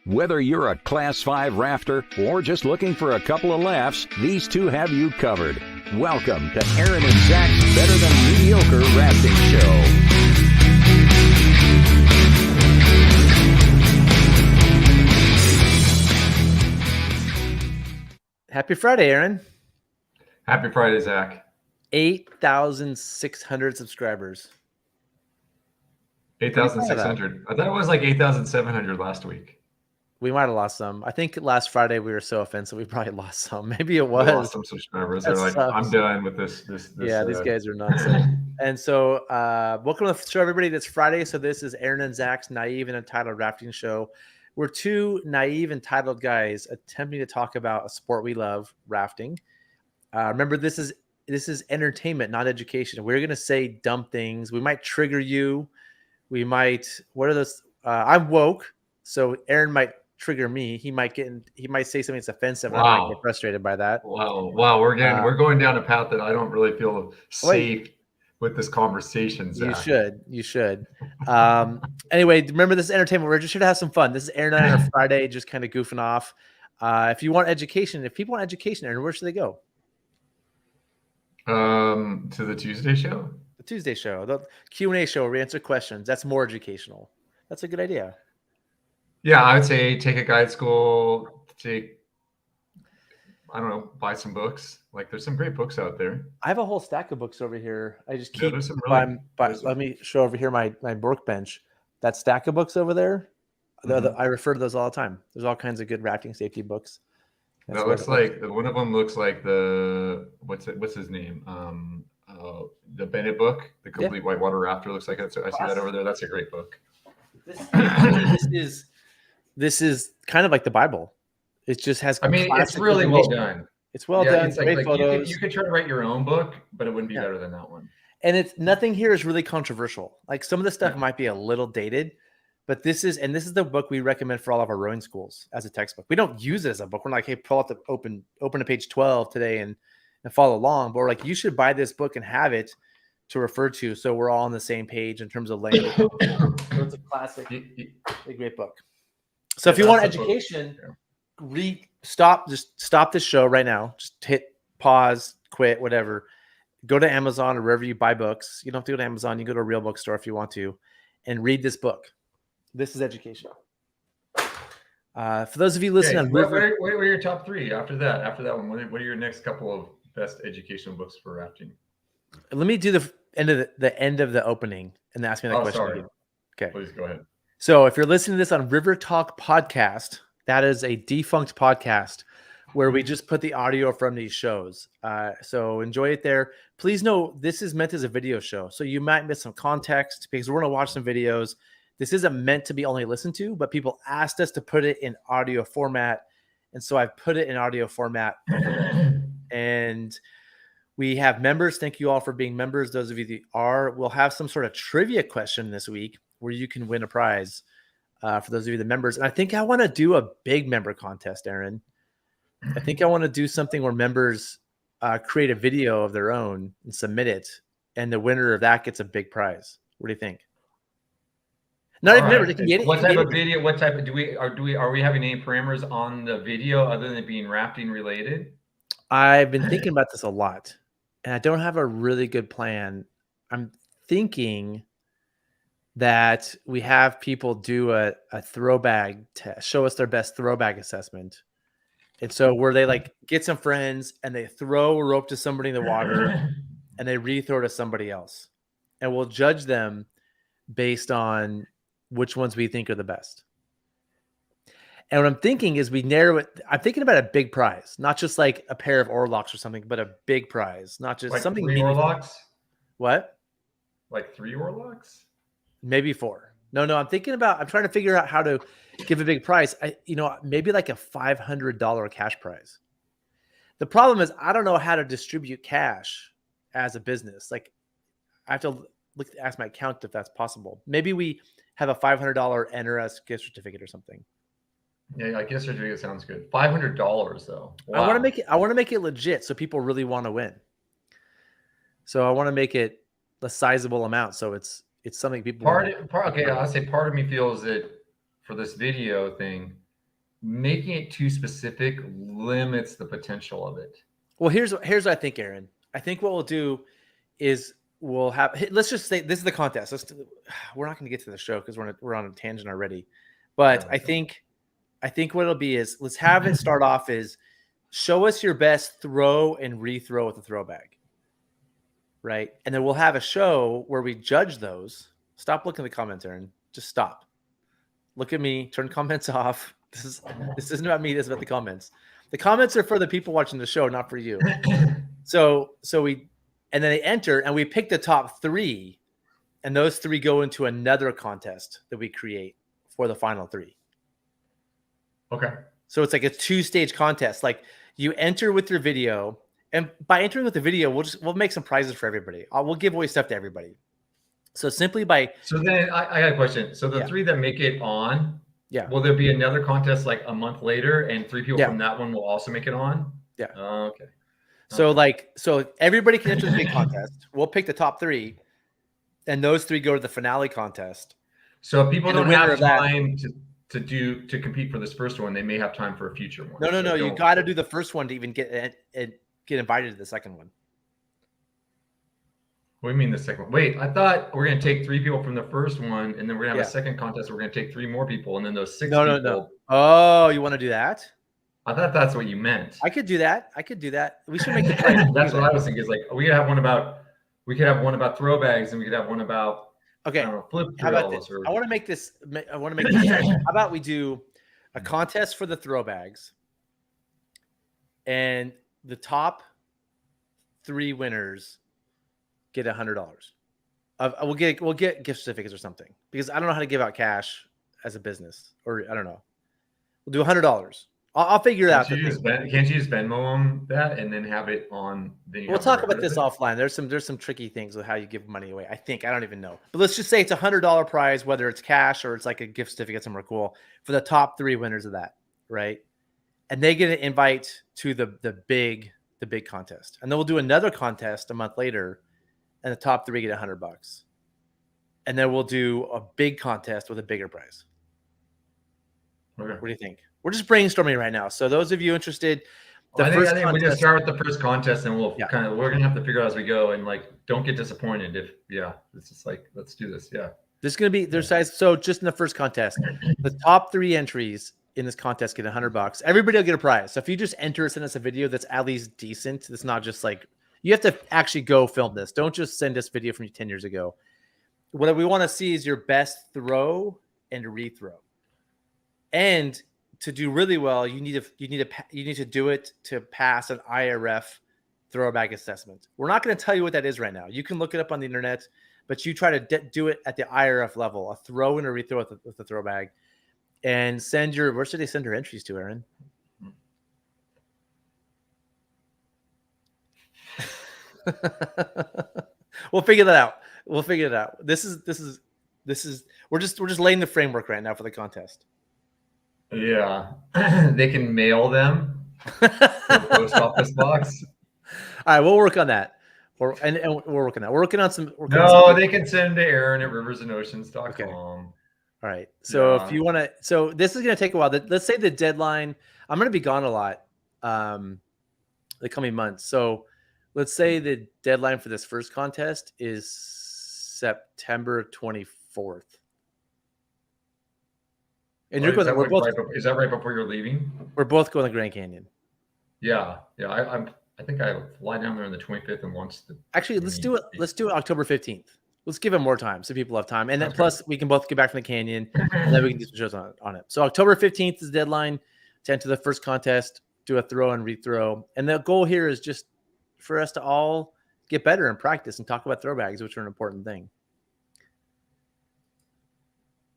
Whether you're a Class 5 rafter or just looking for a couple of laughs, these two have you covered. Welcome to Aaron and Zach's Better Than Mediocre Rafting Show. Happy Friday, Aaron. Happy Friday, Zach. 8,600 subscribers. 8,600. I thought it was like 8,700 last week. We might have lost some. I think last Friday we were so offensive, we probably lost some. Maybe it was. We lost some subscribers. They're like, I'm done with this. Yeah, these guys are nuts. And so welcome to the show, everybody. It's Friday, so this is Aaron and Zach's Naive and Entitled Rafting Show. We're two naive, entitled guys attempting to talk about a sport we love, rafting. Remember, this is entertainment, not education. We're going to say dumb things. We might trigger you. We might. What are those? I'm woke, so Aaron might trigger me. He might say something that's offensive. Wow. And I might get frustrated by that. Wow. We're going down a path that I don't really feel safe with this conversation, Zach. You should. Anyway, remember, this is entertainment. We're just here to have some fun. This is Aaron and I on a Friday, just kind of goofing off. If people want education, Aaron, where should they go? To the Tuesday show? The Tuesday show, the Q&A show where we answer questions. That's more educational. That's a good idea. Yeah, I would say take a guide school, buy some books. Like, there's some great books out there. I have a whole stack of books over here. I just keep let me show over here my workbench. That stack of books over there, I refer to those all the time. There's all kinds of good rafting safety books. That looks like one of them looks like the what's his name? The Bennett book, The Complete Whitewater Rafter, looks like it. So I see that over there. That's a great book. This is kind of like the Bible. It just has. It's really well done. It's well done. It's great photos. You could try to write your own book, but it wouldn't be better than that one. And it's nothing here is really controversial. Like, some of the stuff might be a little dated, but this is the book we recommend for all of our rowing schools as a textbook. We don't use it as a book. We're like, hey, pull out the open to page 12 today and follow along. But we're like, you should buy this book and have it to refer to, so we're all on the same page in terms of language. So it's a classic, a great book. So if you want education, just stop this show right now. Just hit pause, quit, whatever. Go to Amazon or wherever you buy books. You don't have to go to Amazon. You can go to a real bookstore if you want to, and read this book. This is education. For those of you listening, what are your top three after that? After that one, what are your next couple of best educational books for rafting? Let me do the end of the opening and ask me that question. Sorry. Okay, please go ahead. So if you're listening to this on River Talk Podcast, that is a defunct podcast where we just put the audio from these shows. So enjoy it there. Please know this is meant as a video show, so you might miss some context because we're going to watch some videos. This isn't meant to be only listened to, but people asked us to put it in audio format, and so I've put it in audio format. And we have members. Thank you all for being members. Those of you that are, we'll have some sort of trivia question this week where you can win a prize for those of you the members. And I think I want to do a big member contest, Aaron. I think I want to do something where members create a video of their own and submit it, and the winner of that gets a big prize. What do you think? Not even members. What type of video? What type of are we having any parameters on the video other than it being rafting related? I've been thinking about this a lot, and I don't have a really good plan. I'm thinking that we have people do a throwbag test, show us their best throwbag assessment. And so where they like get some friends and they throw a rope to somebody in the water and they re-throw to somebody else. And we'll judge them based on which ones we think are the best. And what I'm thinking is we narrow it. I'm thinking about a big prize, not just like a pair of Orlocks or something, but a big prize, not just like something. 3 Orlocks? What? Like 3 Orlocks? Maybe 4. No, I'm trying to figure out how to give a big prize. Maybe like a $500 cash prize. The problem is I don't know how to distribute cash as a business. Like, I have to ask my accountant if that's possible. Maybe we have a $500 NRS gift certificate or something. Yeah, I guess certificate sounds good. $500 though. Wow. I want to make it legit so people really want to win. So I want to make it a sizable amount so it's something people okay, I'll say part of me feels that for this video thing, making it too specific limits the potential of it. Well, here's what I think, Aaron. I think what we'll do is we'll have. Let's just say this is the contest. We're not going to get to the show because we're on a tangent already. But Yeah, I think what it'll be is let's have it start off is show us your best throw and rethrow with a throw bag. Right. And then we'll have a show where we judge those. Stop looking at the comments, Aaron. Just stop. Look at me. Turn comments off. This isn't about me. This is about the comments. The comments are for the people watching the show, not for you. So we, and then they enter and we pick the top 3, and those 3 go into another contest that we create for the final 3. Okay. So it's like a 2-stage contest. Like you enter with your video, and by entering with the video, we'll make some prizes for everybody. We'll give away stuff to everybody. So simply by. So then I got a question. So the 3 that make it on, will there be another contest like a month later, and 3 people from that one will also make it on? Yeah. Okay. So everybody can enter the big contest. We'll pick the top 3, and those 3 go to the finale contest. So if people don't have time to compete for this first one, they may have time for a future one. No. You got to do the first one to even get invited to the second one. What do you mean the second one? Wait, I thought we're going to take 3 people from the first one, and then we're going to have a second contest. We're going to take 3 more people, and then those 6 people. No. Oh, you want to do that? I thought that's what you meant. I could do that. We should make the prize. That's what I was thinking. Is like we could have one about throw bags, and we could have one about flip How about this? I want to make this. How about we do a contest for the throw bags, and the top 3 winners get $100. We'll get gift certificates or something, because I don't know how to give out cash as a business, or I don't know. We'll do $100. I'll figure it out. Can't you just Venmo them that and then have it on? We'll talk about this offline. There's some tricky things with how you give money away. I think I don't even know, but let's just say it's $100 prize, whether it's cash or it's like a gift certificate somewhere cool for the top 3 winners of that, right? And they get an invite to the big contest, and then we'll do another contest a month later, and the top 3 get $100, and then we'll do a big contest with a bigger prize. Okay. What do you think? We're just brainstorming right now. So those of you interested, I think we just start with the first contest, and we're gonna have to figure out as we go, and like don't get disappointed if it's just like let's do this. Yeah. There's gonna be size. So just in the first contest, the top 3 entries in this contest get $100. Everybody will get a prize. So if you just enter, send us a video that's at least decent. It's not just like you have to actually go film this. Don't just send us video from 10 years ago. What we want to see is your best throw and rethrow. And to do really well, you need to do it to pass an IRF throw bag assessment. We're not going to tell you what that is right now. You can look it up on the internet, but you try to do it at the IRF level, a throw and a rethrow with the throw bag, and where should they send your entries to, Aaron? We'll figure that out. This is we're just laying the framework right now for the contest. Yeah, they can mail them to the post office box. All right, we'll work on that. We're working on that. We're working on some. They can send to Aaron at riversanoceans.com. Okay. All right. So if you want to, so this is going to take a while. Let's say the deadline. I'm going to be gone a lot, the coming months. So let's say the deadline for this first contest is September 24th. And you're going. Is that right before you're leaving? We're both going to Grand Canyon. Yeah. I think I fly down there on the 25th and once. Actually, let's do it. Let's do it October 15th. Let's give it more time so people have time, and then plus we can both get back from the canyon, and then we can do some shows on it. So October 15th is the deadline to enter the first contest, do a throw and rethrow, and the goal here is just for us to all get better and practice and talk about throw bags, which are an important thing.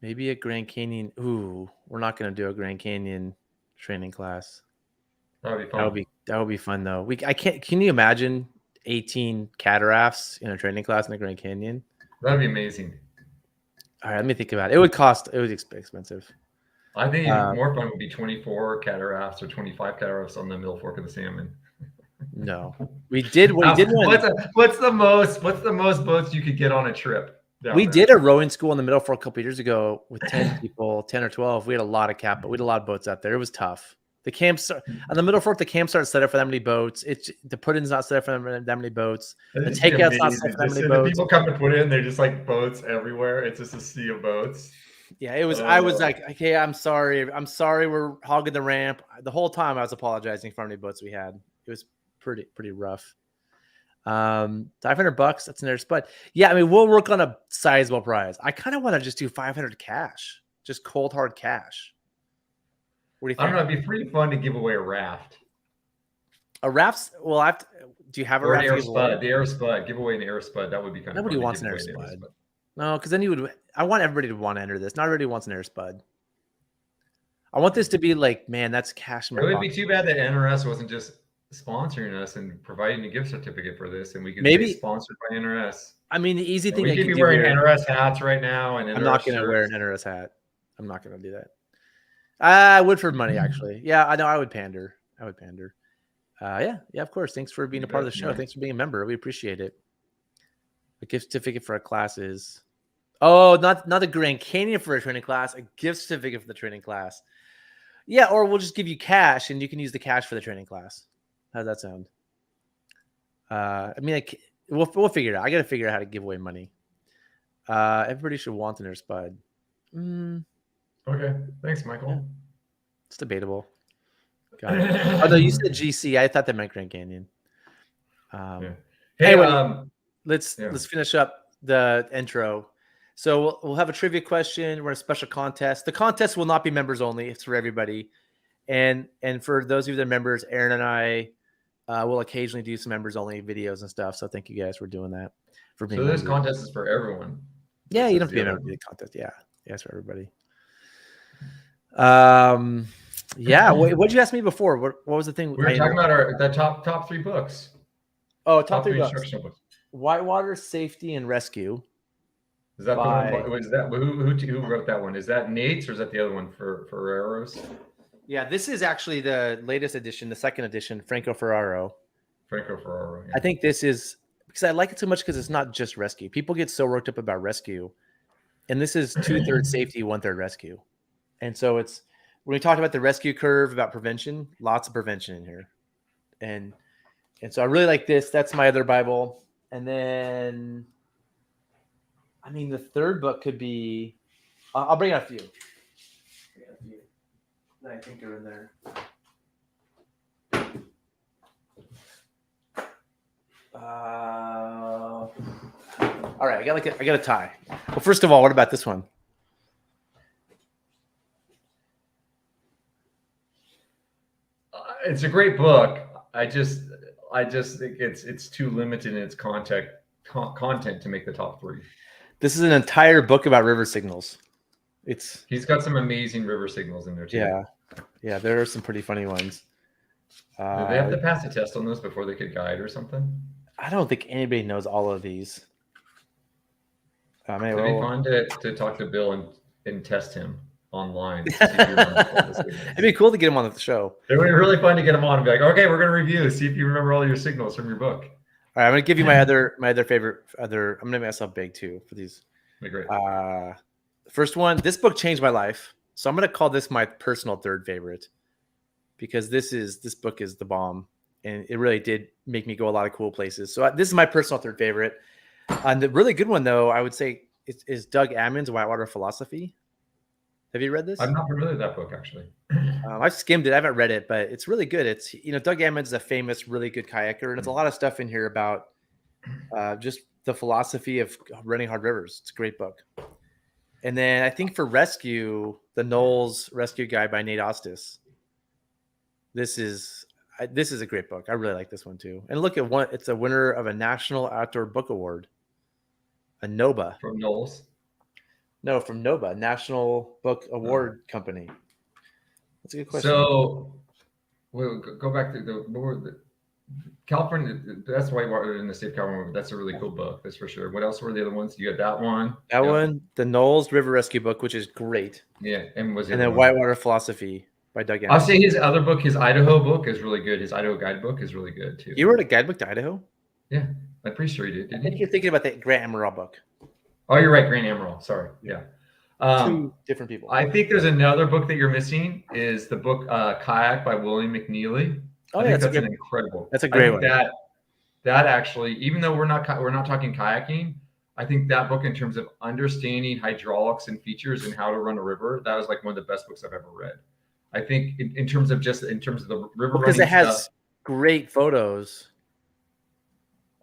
Maybe a Grand Canyon. Ooh, we're not going to do a Grand Canyon training class. That would be fun. That would be fun though. Can you imagine 18 cataracts in a training class in the Grand Canyon? That'd be amazing. All right, let me think about it. It would be expensive. I think even more fun would be 24 cataracts or 25 cataracts on the Middle Fork of the Salmon. No, we did one. What's the most boats you could get on a trip? We did a rowing school in the middle for a couple of years ago with 10 people, 10 or 12. We had a lot of but we had a lot of boats out there. It was tough. The camps on the Middle Fork, the camps aren't set up for that many boats. The put-in's not set up for that many boats. The takeout's not set up for that many boats. The people come to put in, they're just like boats everywhere. It's just a sea of boats. Yeah, it was. I was like, okay, I'm sorry. We're hogging the ramp. The whole time I was apologizing for how many boats we had. It was pretty rough. $500, that's an air spud. Yeah, I mean, we'll work on a sizable prize. I kind of want to just do 500 cash, just cold hard cash. What do you think? I don't know. It'd be pretty fun to give away a raft. A raft? Well, do you have a or raft? An air spud. The air spud. Give away an air spud. That would be kind of. Nobody wants an air spud. No, because then you would. I want everybody to want to enter this. Not everybody wants an air spud. I want this to be like, man, that's cash in my pocket. It would be too bad that NRS wasn't just sponsoring us and providing a gift certificate for this, and we could be sponsored by NRS. I mean, the easy thing we could be wearing NRS hats right now, and I'm not going to wear an NRS hat. I'm not going to do that. I would for money, actually. Yeah, I know. I would pander. Yeah, of course. Thanks for being a part of the show. Thanks for being a member. We appreciate it. A gift certificate for our classes. Oh, not the Grand Canyon for a training class. A gift certificate for the training class. Yeah, or we'll just give you cash, and you can use the cash for the training class. How does that sound? I mean, we'll figure it out. I got to figure out how to give away money. Everybody should want an air spud. Okay, thanks, Michael. Yeah. It's debatable. Although you said GC, I thought that meant Grand Canyon. Hey, anyway, let's finish up the intro. So we'll have a trivia question. We're in a special contest. The contest will not be members only. It's for everybody. And for those of you that are members, Aaron and I will occasionally do some members only videos and stuff. So thank you guys for doing that. So this contest is for everyone. Yeah, you don't have to be a member of the contest. Yeah, it's for everybody. Yeah. What'd you ask me before? What was the thing? We were talking about the top 3 books. Oh, top 3 instructional books. Whitewater Safety and Rescue. Is that the one? Was that who wrote that one? Is that Nate's or is that the other one for Ferrero's? Yeah, this is actually the latest edition, the second edition, Franco Ferraro. Yeah. I think this is because I like it so much because it's not just rescue. People get so worked up about rescue, and this is 2/3 safety, 1/3 rescue. And so it's when we talked about the rescue curve, about prevention, lots of prevention in here. And so I really like this. That's my other Bible. And then, I mean, the third book could be, I'll bring out a few. I think are in there. All right, I got a tie. Well, first of all, what about this one? It's a great book. I just think it's too limited in its content to make the top 3. This is an entire book about river signals. He's got some amazing river signals in there too. Yeah, there are some pretty funny ones. Do they have to pass a test on those before they could guide or something? I don't think anybody knows all of these. It'd be fun to talk to Bill and test him online. It'd be cool to get him on the show. It would be really fun to get him on and be like, okay, we're going to review, see if you remember all your signals from your book. All right, I'm going to give you my other favorite. I'm going to make myself big too for these. Great. First one, this book changed my life. So I'm going to call this my personal third favorite because this book is the bomb. And it really did make me go a lot of cool places. So this is my personal third favorite. And the really good one, though, I would say is Doug Ammon's Whitewater Philosophy. Have you read this? I'm not familiar with that book, actually. I've skimmed it. I haven't read it, but it's really good. It's, Doug Ammon's a famous, really good kayaker. And it's a lot of stuff in here about just the philosophy of running hard rivers. It's a great book. And then I think for rescue, the Knowles Rescue Guide by Nate Ostis. This is a great book. I really like this one too. And look at one; it's a winner of a National Outdoor Book Award, a NOBA. From Knowles? No, from NOBA, National Book Award Company. That's a good question. So, we'll go back to the California. That's Whitewater in the state of California. That's a really cool book. That's for sure. What else were the other ones? You got that one. That one, the Knowles River Rescue book, which is great. Yeah, and then Whitewater Philosophy by Doug Amon. I'll say his other book, his Idaho book, is really good. His Idaho guidebook is really good too. You wrote a guidebook to Idaho? Yeah, I'm pretty sure he did. I think you're thinking about the Grant Amaral book. Oh, you're right, Green Emerald. Sorry. Yeah. Two different people. I think there's another book that you're missing is the book Kayak by William McNeely. Oh, I yeah, think that's an incredible. That's a great one. That actually, even though we're not talking kayaking, I think that book in terms of understanding hydraulics and features and how to run a river, that was like one of the best books I've ever read. I think in terms of the river running because it has stuff, great photos.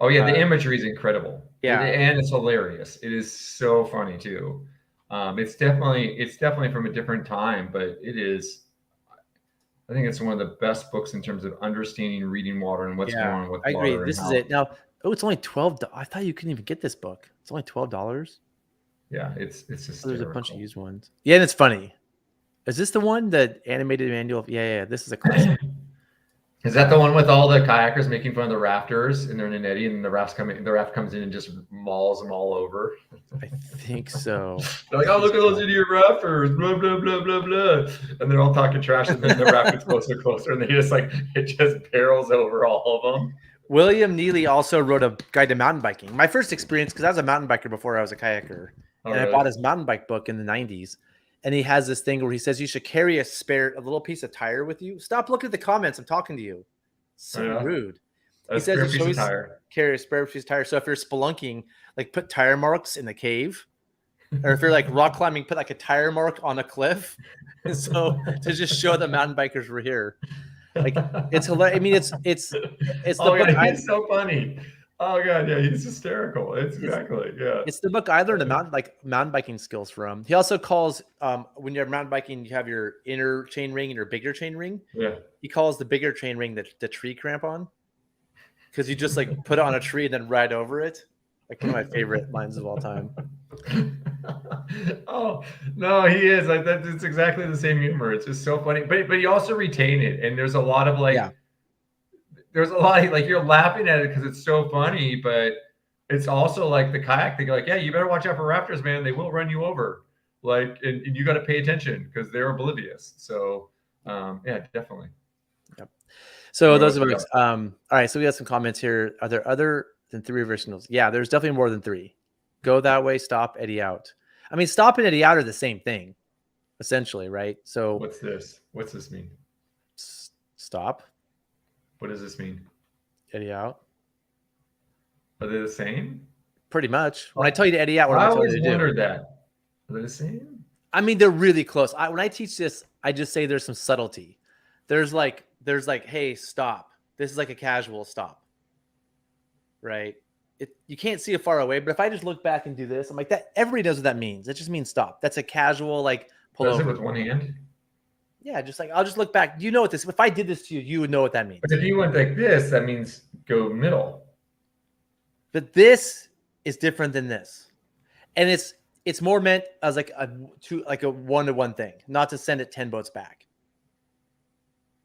Oh yeah, the imagery is incredible. Yeah, and it's hilarious. It is so funny too. It's definitely from a different time, but it is. I think it's one of the best books in terms of understanding reading water and what's going on with I water. agree. This is it now. Oh, it's only $12. I thought you couldn't even get this book. It's only $12. Yeah, it's hysterical. Oh, there's a bunch of used ones. Yeah, and it's funny. Is this the one, the animated manual? Yeah. This is a classic. Is that the one with all the kayakers making fun of the rafters and they're in an eddy and the raft comes in and just mauls them all over? I think so. They're like, oh, look at those idiot rafters, blah, blah, blah, blah, blah. And they're all talking trash and then the raft gets closer and closer and it just barrels over all of them. William Neely also wrote a guide to mountain biking. My first experience, because I was a mountain biker before I was a kayaker. I bought his mountain bike book in the 90s. And he has this thing where he says you should carry a little piece of tire with you. Stop looking at the comments. I'm talking to you. So rude. He says you should carry a spare piece of tire. So if you're spelunking, like put tire marks in the cave. Or if you're like rock climbing, put like a tire mark on a cliff. And so to just show the mountain bikers were here. Like it's hilarious. I mean, it's the book. He's so funny. Oh god, yeah, he's hysterical. It's the book I learned mountain biking skills from. He also calls when you're mountain biking, you have your inner chain ring and your bigger chain ring. Yeah. He calls the bigger chain ring the tree crampon, because you just like put it on a tree and then ride over it. Like one of my favorite lines of all time. Oh no, he is. It's exactly the same humor. It's just so funny, but you also retain it, and there's a lot of There's a lot of, like you're laughing at it because it's so funny, but it's also like the kayak thing. Like, yeah, you better watch out for rafters, man. They will run you over. Like, and you got to pay attention because they're oblivious. So, yeah, definitely. Yep. So those of us. All right. So we got some comments here. Are there other than 3 river signals? Yeah, there's definitely more than 3. Go that way. Stop. Eddy out. I mean, stop and eddy out are the same thing, essentially, right? So what's this? What's this mean? Stop. What does this mean? Eddy out. Are they the same? Pretty much. When I tell you to eddy out, what I am I telling always you to do? wondered that. Are they the same? I mean, they're really close. When I teach this, I just say there's some subtlety. There's like, hey, stop. This is like a casual stop, right? You can't see it far away, but if I just look back and do this, I'm like that. Everybody knows what that means. It just means stop. That's a casual like pull over. Does it with one hand? Yeah, just like I'll just look back. You know what this? If I did this to you, you would know what that means. But if you went like this, that means go middle. But this is different than this, and it's more meant as like a 1-to-1 thing, not to send it 10 boats back.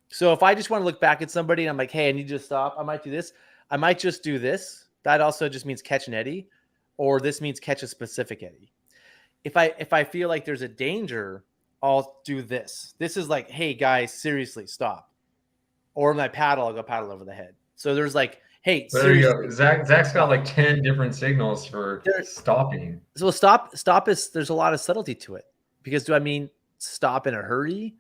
So if I just want to look back at somebody and I'm like, hey, I need you to stop, I might do this. I might just do this. That also just means catch an eddy, or this means catch a specific eddy. If I feel like there's a danger, I'll do this. This is like, hey guys, seriously, stop. Or my paddle, I'll go paddle over the head. So there's like, hey, there you go. Zach's got like 10 different signals for stopping. So stop is, there's a lot of subtlety to it, because do I mean stop in a hurry,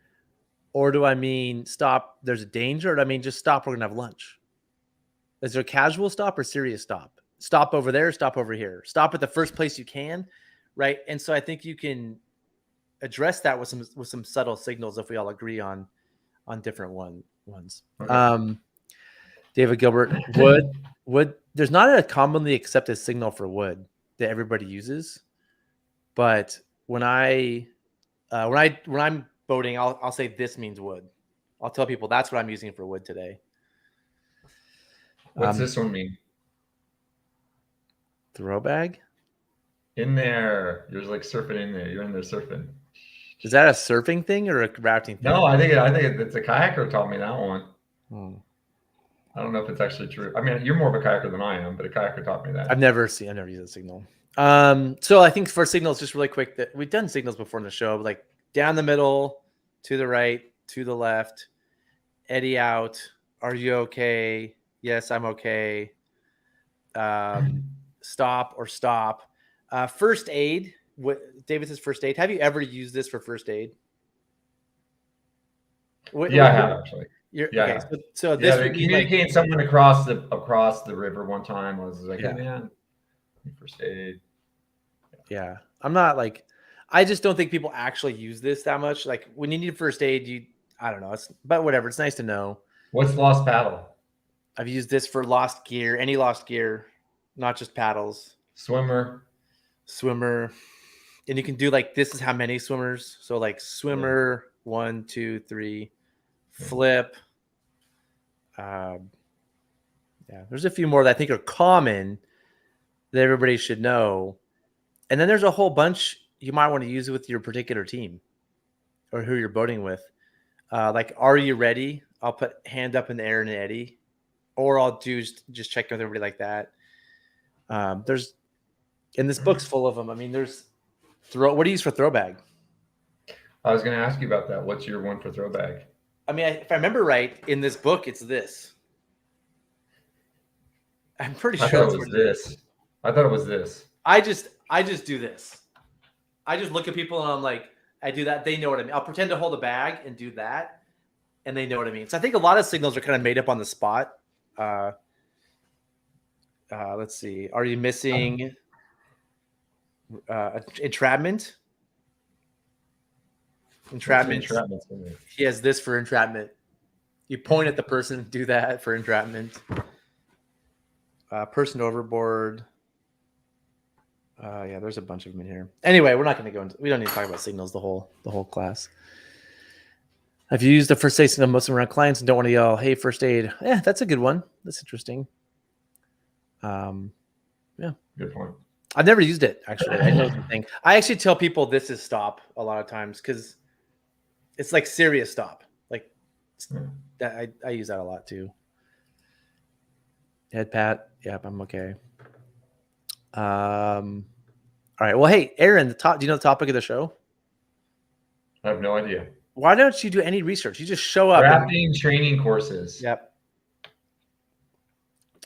or do I mean stop, there's a danger, or do I mean just stop, we're gonna have lunch? Is there a casual stop or serious stop? Stop over there, stop over here. Stop at the first place you can, right? And so I think you can address that with some subtle signals if we all agree on different ones. Okay. David Gilbert, wood. There's not a commonly accepted signal for wood that everybody uses, but when I'm boating, I'll say this means wood. I'll tell people that's what I'm using for wood today. What's this one mean? Throw bag? In there. You're like surfing in there. You're in there surfing. Is that a surfing thing or a rafting thing? No, I think it's a kayaker taught me that one. I don't know if it's actually true. I mean, you're more of a kayaker than I am, but a kayaker taught me that. I've never used a signal. So I think for signals, just really quick, that we've done signals before in the show, but like down the middle, to the right, to the left, eddy out. Are you okay? Yes, I'm okay. Stop or stop. First aid. What David says first aid. Have you ever used this for first aid? Yeah, I have actually. Okay. So this would be communicating like, someone across the river one time. I was like, hey man, first aid. Yeah. I'm not like, I just don't think people actually use this that much. Like when you need first aid, I don't know. But whatever. It's nice to know. What's lost paddle? I've used this for lost gear, any lost gear, not just paddles. Swimmer. And you can do like, this is how many swimmers. So like swimmer, 1, 2, 3, flip. There's a few more that I think are common that everybody should know. And then there's a whole bunch you might want to use with your particular team or who you're boating with. Like, are you ready? I'll put hand up in the air in an eddy, or I'll do just check with everybody like that. And this book's full of them. I mean, there's what do you use for throw bag? I was going to ask you about that. What's your one for throw bag? I mean, if I remember right, in this book, it's this. I'm pretty sure I thought it was this. I thought it was this. I just do this. I just look at people and I'm like, I do that. They know what I mean. I'll pretend to hold a bag and do that, and they know what I mean. So I think a lot of signals are kind of made up on the spot. Let's see. Are you missing entrapment? Entrapment. He has this for entrapment. You point at the person and do that for entrapment. Person overboard. There's a bunch of them in here. Anyway, we're not going to go into. We don't need to talk about signals the whole class. I've used the first aid signal most of them around clients and don't want to yell, "Hey, first aid." Yeah, that's a good one. That's interesting. Good point. I've never used it actually. I know the thing. I actually tell people this is stop a lot of times because it's like serious stop. Like that, I use that a lot too. Head pat. Yep, I'm okay. All right. Well, hey, Aaron, do you know the topic of the show? I have no idea. Why don't you do any research? You just show up. Rafting training courses. Yep.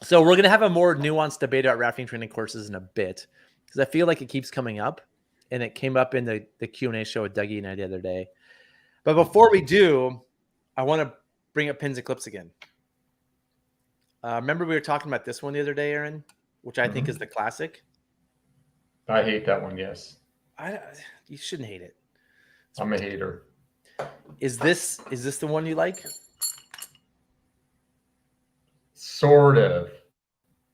So we're going to have a more nuanced debate about rafting training courses in a bit because I feel like it keeps coming up, and it came up in the Q&A show with Dougie and I the other day. But before we do, I want to bring up pins and clips again. Remember we were talking about this one the other day, Aaron, which I think is the classic. I hate that one. Yes. You shouldn't hate it. I'm a hater. Is this the one you like? Sort of.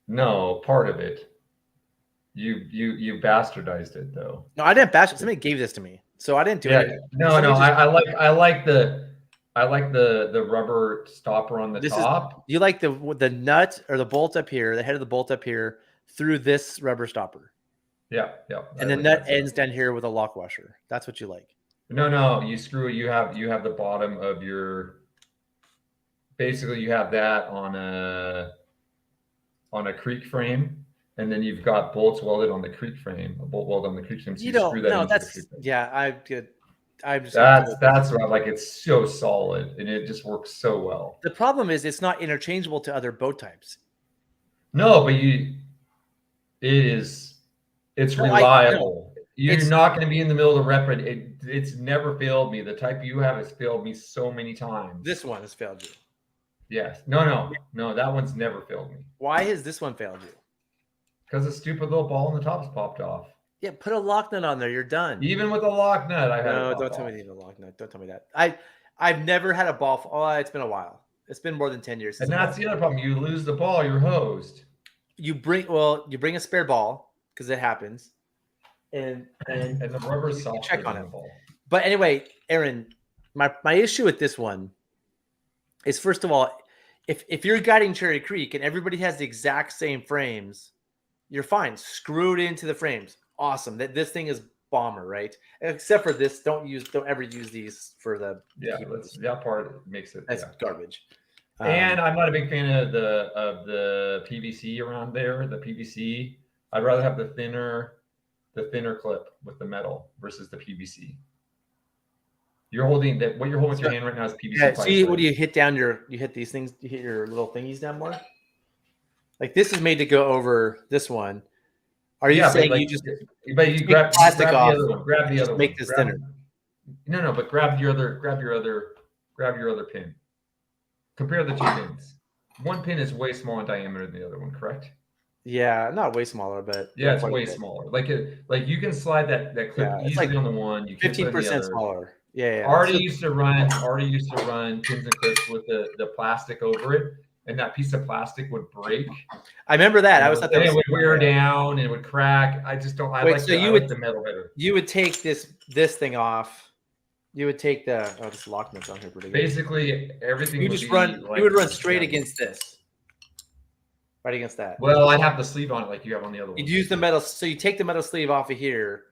No, part of it. You bastardized it though. No, I didn't bash it. Somebody gave this to me, so I didn't do it. No. I like the rubber stopper on the top. You like the nut or the bolt up here, the head of the bolt up here through this rubber stopper. Yeah. And the nut ends down here with a lock washer. That's what you like. No, you screw it. You have the bottom of your. Basically, you have that on a creek frame, and then you've got bolts welded on the creek frame. A bolt weld on the creek frame. So you screw that into the creek frame. I'm good. That's what I like. It's so solid, and it just works so well. The problem is it's not interchangeable to other boat types. No, but it's reliable. You're not going to be in the middle of the rep. It's never failed me. The type you have has failed me so many times. This one has failed you. Yes. No. That one's never failed me. Why has this one failed you? Because the stupid little ball on the top's popped off. Yeah, put a lock nut on there. You're done. Even with a lock nut, don't tell me you need a lock nut. Don't tell me that. I've never had a ball. It's been a while. It's been more than 10 years. And that's the other problem. You lose the ball, you're hosed. You bring a spare ball because it happens. And the rubber's soft. Check on it. But anyway, Aaron, my issue with this one is, first of all, if you're guiding Cherry Creek and everybody has the exact same frames, you're fine. Screw it into the frames. Awesome. This thing is bomber, right? Except for this, don't ever use these for the that part makes it. That's garbage. And I'm not a big fan of the PVC around there. The PVC, I'd rather have the thinner clip with the metal versus the PVC. You're holding that. What you're holding with your hand right now is PVC. Yeah, see, what do you hit down you hit these things? You hit your little thingies down more. Like this is made to go over this one. Are you saying like, you just but you grab plastic the off? other one. Grab the other one. Make this thinner. No, but grab your other pin. Compare the two pins. One pin is way smaller in diameter than the other one, correct? Yeah, not way smaller, but yeah, it's way smaller. Like you can slide that clip easily like on the one. You can 15% smaller. Yeah. Already used to run pins and clips with the plastic over it, and that piece of plastic would break. I remember that. I was thought that it would wear down and it would crack. I just don't. I like the metal better. You would take this thing off. You would take this lock nuts on here pretty good. Basically, everything. You would run straight against this. Right against that. Well, I have the sleeve on it like you have on the other one. You'd use the metal, so you take the metal sleeve off of here,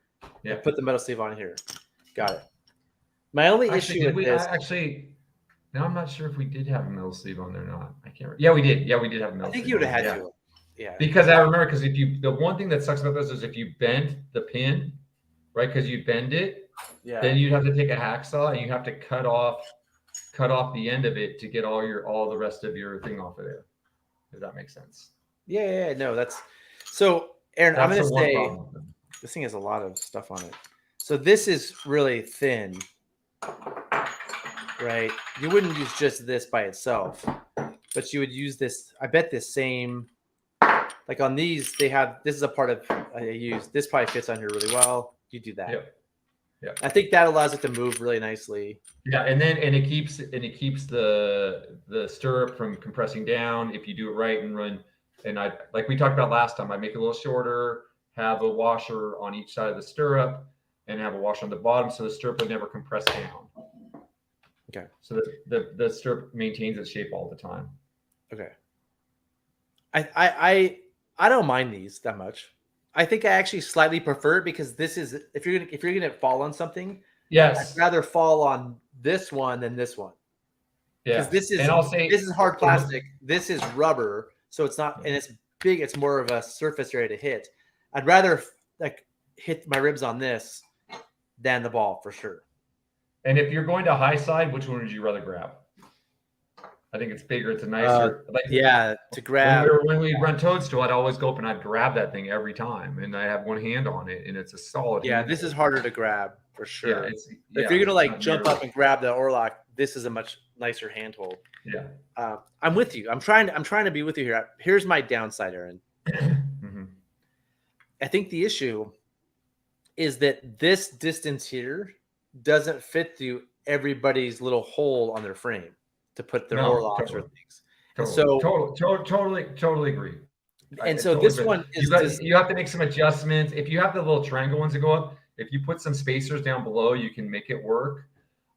yeah, and put the metal sleeve on here. Got it. My only issue with this, now I'm not sure if we did have a metal sleeve on there or not. I can't. Yeah, we did. Yeah, we did have a metal. I think you would have had to. Yeah. Because I remember, because the one thing that sucks about this is if you bend the pin, right? Because you bend it, then you'd have to take a hacksaw and you have to cut off the end of it to get all the rest of your thing off of there. Does that make sense? Yeah. No, that's so. Aaron, I'm going to say this thing has a lot of stuff on it. So this is really thin, right? You wouldn't use just this by itself, but you would use this. I bet this same, like on these, they have, this is a part of, I use, this probably fits on here really well. You do that. Yeah. I think that allows it to move really nicely. Yeah, and it keeps the stirrup from compressing down if you do it right and run. And I, like we talked about last time, I make it a little shorter, have a washer on each side of the stirrup, and have a washer on the bottom so the stirrup would never compress down. Okay. So that the stirrup maintains its shape all the time. Okay. I don't mind these that much. I think I actually slightly prefer it because this is, if you're gonna fall on something, yes, I'd rather fall on this one than this one. Yeah. Because this is hard plastic. This is rubber, so it's not, and it's big. It's more of a surface area to hit. I'd rather like hit my ribs on this than the ball for sure. And if you're going to high side, which one would you rather grab? I think it's bigger. It's a nicer. To grab. When we run Toadstool, I'd always go up and I'd grab that thing every time, and I have one hand on it, and it's a solid. Yeah, this is harder to grab for sure. Yeah, if you're gonna jump up and grab the oarlock, this is a much nicer handhold. Yeah, I'm with you. I'm trying to be with you here. Here's my downside, Aaron. mm-hmm. I think the issue is that this distance here doesn't fit through everybody's little hole on their frame to put their oarlocks or things. Totally agree. And so this one is you have to make some adjustments. If you have the little triangle ones that go up, if you put some spacers down below, you can make it work.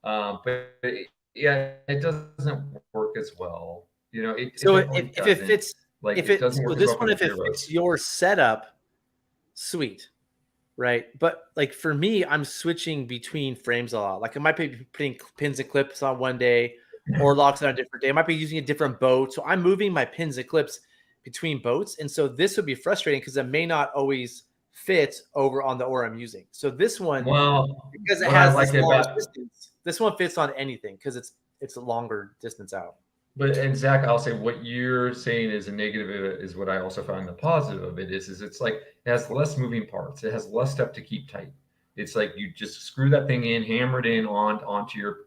But it doesn't work as well. You know, if it fits, if it fits your setup, sweet. Right. But like for me, I'm switching between frames a lot. Like I might be putting pins and clips on one day or locks on a different day. I might be using a different boat. So I'm moving my pins and clips between boats. And so this would be frustrating because it may not always fit over on the oar I'm using. So this one, because it has this long distance, this one fits on anything because it's a longer distance out. But and Zach, I'll say what you're saying is a negative of it is what I also found the positive of it is it's like it has less moving parts. It has less stuff to keep tight. It's like you just screw that thing in, hammer it in onto your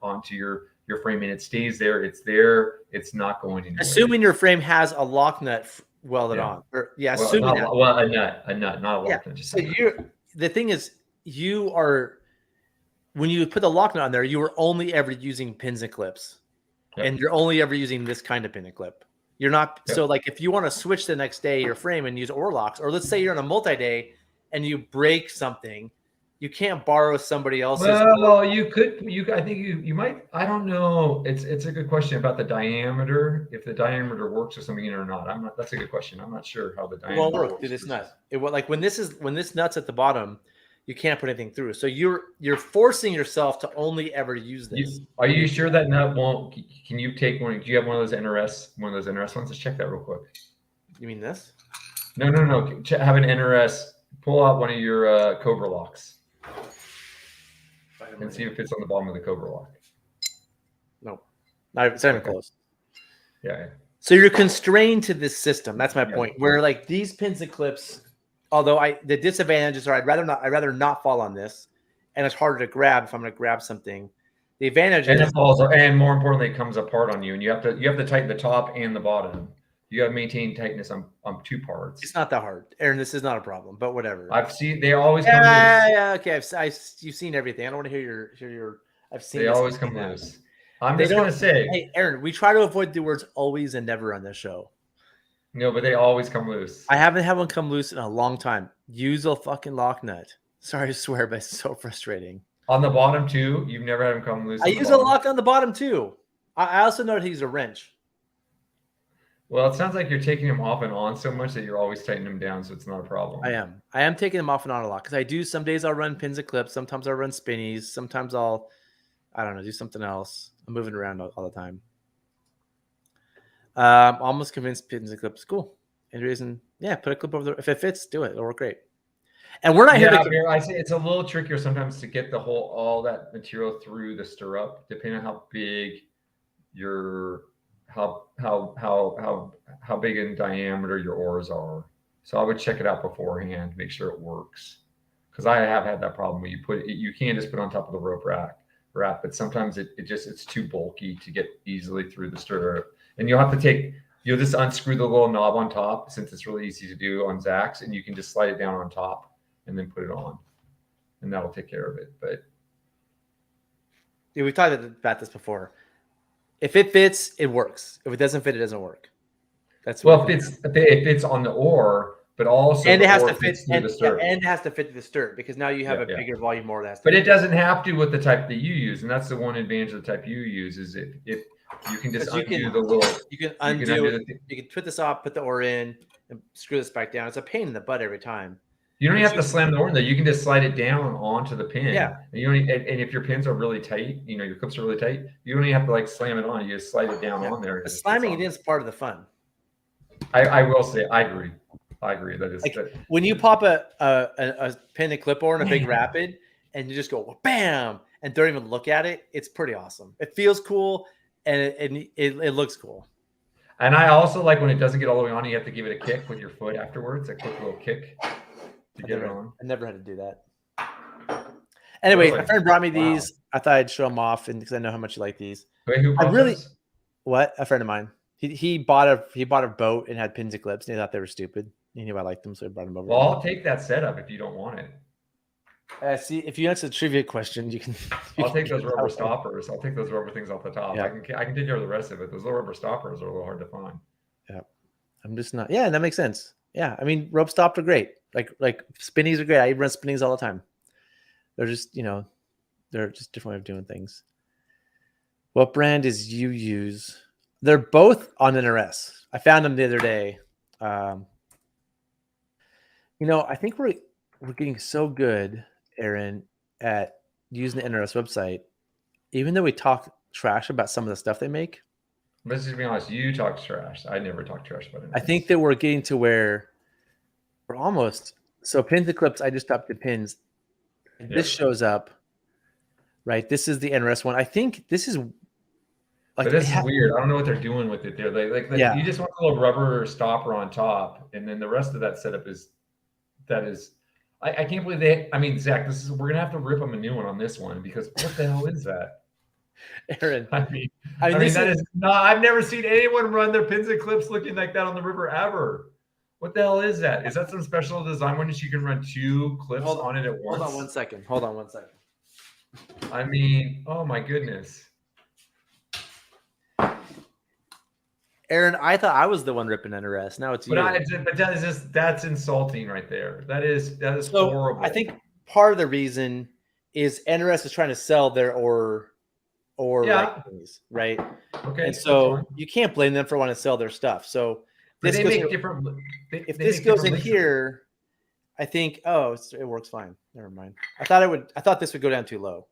frame, and it stays there. It's there. It's not going anywhere. Assuming your frame has a lock nut welded on. Assuming that. Well, a nut, not a lock nut. Just so the thing is, when you put the lock nut on there, you were only ever using pins and clips. Yep. And you're only ever using this kind of pin and clip. You're not. Yep. So like if you want to switch the next day your frame and use oar locks, or let's say you're on a multi-day and you break something, you can't borrow somebody else's. Well, you could. I think you might. I don't know. It's a good question about the diameter. If the diameter works or something or not. That's a good question. I'm not sure how the diameter won't work through this nut. It will, like when this nut's at the bottom, you can't put anything through. So you're forcing yourself to only ever use this. Are you sure that nut won't? Can you take one? Do you have one of those NRS ones? Let's check that real quick. You mean this? No. Have an NRS. Pull out one of your Cobra locks and see if it's on the bottom of the Cobra lock. No, it's not even close. Yeah. So you're constrained to this system. That's my point. Where like these pins and clips Although the disadvantages are I'd rather not fall on this, and it's harder to grab if I'm going to grab something. The advantage and is it falls, and more importantly, it comes apart on you, and you have to tighten the top and the bottom. You have to maintain tightness on two parts. It's not that hard, Aaron. This is not a problem, but whatever. I've seen they always come loose. Yeah, okay. You've seen everything. I don't want to hear your. I've seen. They always come loose. I'm just gonna say, hey, Aaron, we try to avoid the words always and never on this show. No, but they always come loose. I haven't had one come loose in a long time. Use a fucking lock nut. Sorry to swear, but it's so frustrating. On the bottom too, you've never had them come loose. I use a lock on the bottom too. I also know to use a wrench. Well, it sounds like you're taking them off and on so much that you're always tightening them down, so it's not a problem. I am taking them off and on a lot because I do. Some days I'll run pins and clips. Sometimes I'll run spinnies. Sometimes I don't know, do something else. I'm moving around all the time. Almost convinced pins and clips. Cool. Any reason? Yeah, put a clip over there. If it fits, do it. It'll work great. And we're not here to. I say it's a little trickier sometimes to get all that material through the stirrup, depending on how big your how big in diameter your oars are. So I would check it out beforehand to make sure it works. Because I have had that problem where you can't just put it on top of the rope wrap, but sometimes it's too bulky to get easily through the stirrup. And you'll just unscrew the little knob on top, since it's really easy to do on Zach's, and you can just slide it down on top and then put it on, and that'll take care of it. But yeah, we've talked about this before. If it fits, it works. If it doesn't fit, it doesn't work. That's if it fits on the oar, but also and it has to fit through the stirrup. And it has to fit to the stirrup, because now you have a bigger volume more. But it doesn't have to with the type that you use, and that's the one advantage of the type you use is if you can just undo the little. You can undo. You can put this off, put the oar in, and screw this back down. It's a pain in the butt every time. You don't even have to slam the oar in there. You can just slide it down onto the pin. Yeah. And if your pins are really tight, your clips are really tight, you don't even have to slam it on. You just slide it down on there. The slamming it is part of the fun. I will say I agree. That is when you pop a pin and clip oar in a big rapid, and you just go bam, and don't even look at it. It's pretty awesome. It feels cool, and it looks cool. And I also like when it doesn't get all the way on. You have to give it a kick with your foot afterwards. A quick little kick. I never had to do that. Anyway, my friend brought me these. I thought I'd show them off, and because I know how much you like these. Wait, who bought this? What? A friend of mine. He bought a boat and had pins and clips, and he thought they were stupid. He knew I liked them, so he brought them over. Well, I'll take that setup if you don't want it. See, if you answer the trivia question, you can. I'll take those rubber stoppers. I'll take those rubber things off the top. Yeah. I can take care of the rest of it. Those little rubber stoppers are a little hard to find. Yeah, I'm just not. Yeah, that makes sense. Yeah, I mean, rope stops are great. Like spinnies are great. I run spinnings all the time. They're just, they're just different way of doing things. What brand is you use? They're both on NRS. I found them the other day. I think we're getting so good, Aaron, at using the NRS website, even though we talk trash about some of the stuff they make. Let's just be honest. You talk trash. I never talk trash about it. I think that we're getting to where we're almost. So pins and clips, I just stopped the pins. This shows up, right? This is the NRS one. I think this is but this is weird. I don't know what they're doing with it there. You just want a little rubber stopper on top, and then the rest of that setup is. I can't believe Zach, we're gonna have to rip them a new one on this one, because what the hell is that? Aaron, I mean that is not. I've never seen anyone run their pins and clips looking like that on the river ever. What the hell is that? Is that some special design one that you can run two clips on it at once? Hold on one second. I mean, oh my goodness. Aaron, I thought I was the one ripping NRS. Now it's you. But that's insulting right there. That is horrible. I think part of the reason is NRS is trying to sell their or things, right? Okay. And so you can't blame them for wanting to sell their stuff. So if this goes in here, I think it works fine. Never mind. I thought this would go down too low.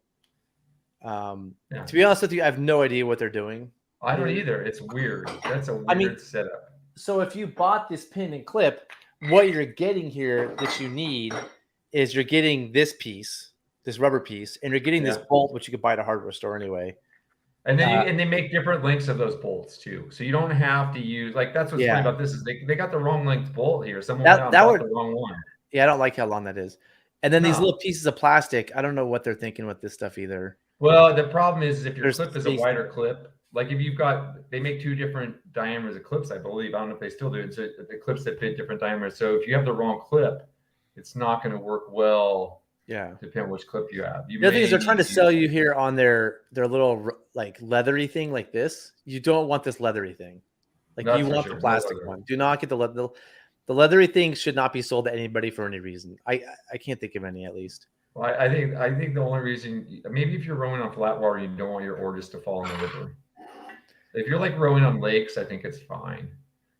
To be honest with you, I have no idea what they're doing. I don't either. It's weird. That's a weird setup. So if you bought this pin and clip, what you're getting here that you need is you're getting this piece, this rubber piece, and you're getting this bolt, which you could buy at a hardware store anyway. And then and they make different lengths of those bolts too. So you don't have to use that's what's funny about this is they got the wrong length bolt here. Someone bought the wrong one. Yeah, I don't like how long that is. And then these little pieces of plastic, I don't know what they're thinking with this stuff either. Well, the problem is if your There's clip is a wider clip, like if you've got, they make 2 different diameters of clips, I believe. I don't know if they still do. It's the clips that fit different diameters. So if you have the wrong clip, it's not going to work well. Yeah. Depending on which clip you have. The other thing is they're trying to sell you here on their little like leathery thing like this. You don't want this leathery thing. Like you want the plastic one. Do not get the leathery thing should not be sold to anybody for any reason. I can't think of any at least. Well, I think the only reason, maybe if you're rowing on flat water, you don't want your oar just to fall in the river. If you're like rowing on lakes, I think it's fine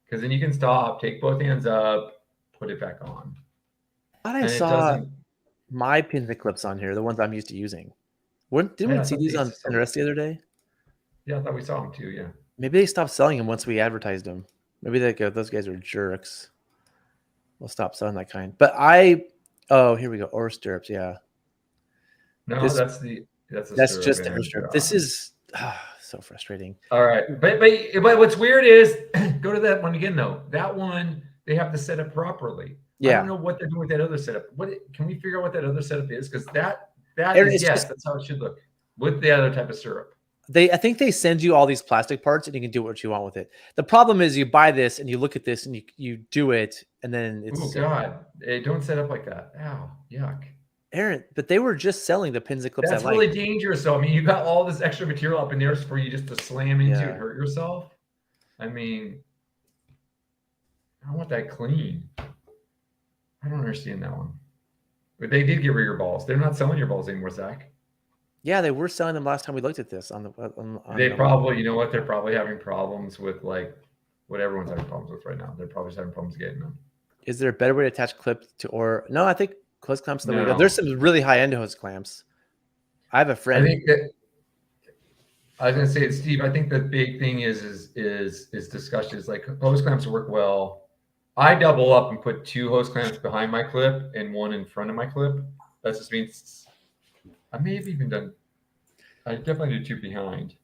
because then you can stop, take both hands up, put it back on. I saw my pins and clips on here, the ones I'm used to using. Didn't we see these on the rest the other day? Yeah, I thought we saw them too. Yeah. Maybe they stopped selling them once we advertised them. Maybe they go, those guys are jerks. We'll stop selling that kind. But here we go. Oar stirrups. Yeah. No, that's just the oar stirrup. This is so frustrating. All right. But what's weird is go to that one again, though. That one, they have to set up properly. Yeah. I don't know what they're doing with that other setup. Can we figure out what that other setup is? Because that's how it should look with the other type of syrup. I think they send you all these plastic parts and you can do what you want with it. The problem is you buy this and you look at this and you do it and then it's. Oh God! Hey, don't set up like that. Ow! Yuck. Aaron, but they were just selling the pins and clips. That's really dangerous. So I mean, you got all this extra material up in there for you just to slam into and hurt yourself. I mean, I want that clean. I don't understand that one. But they did get rid of your balls. They're not selling your balls anymore, Zach. Yeah, they were selling them last time we looked at this probably, you know what? They're probably having problems with like what everyone's having problems with right now. They're probably just having problems getting them. Is there a better way to attach clip to or no? I think hose clamps. There's some really high end hose clamps. I have a friend. I was gonna say, Steve. I think the big thing is discussion. Is like hose clamps work well. I double up and put 2 hose clamps behind my clip and 1 in front of my clip. That just means I may have even done. I definitely do 2 behind.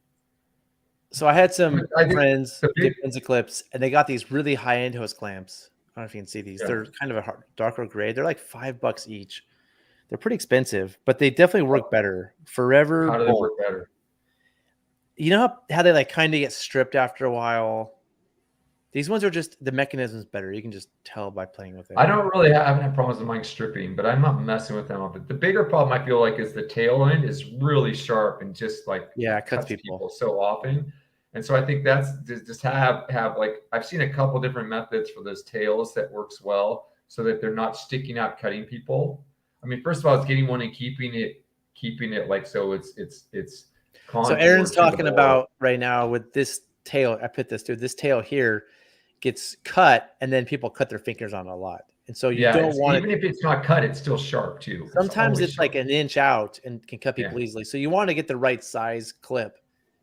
So I had some friends get pins and clips, and they got these really high-end hose clamps. I don't know if you can see these. Yeah. They're kind of a darker gray. They're like $5 each. They're pretty expensive, but they definitely work better. Forever. How do they work better? You know how they like kind of get stripped after a while? These ones are just the mechanism's better. You can just tell by playing with it. I haven't had problems with mine stripping, but I'm not messing with them. But the bigger problem I feel like is the tail end is really sharp and just like it cuts people so often. And so I think that's just have like I've seen a couple different methods for those tails that works well so that they're not sticking out cutting people. I mean, first of all, it's getting one and keeping it like so it's so Aaron's talking about right now with this tail. I put this tail here gets cut and then people cut their fingers on it a lot. And so you don't want even if it's not cut, it's still sharp too. Sometimes it's like an inch out and can cut people easily. So you want to get the right size clip.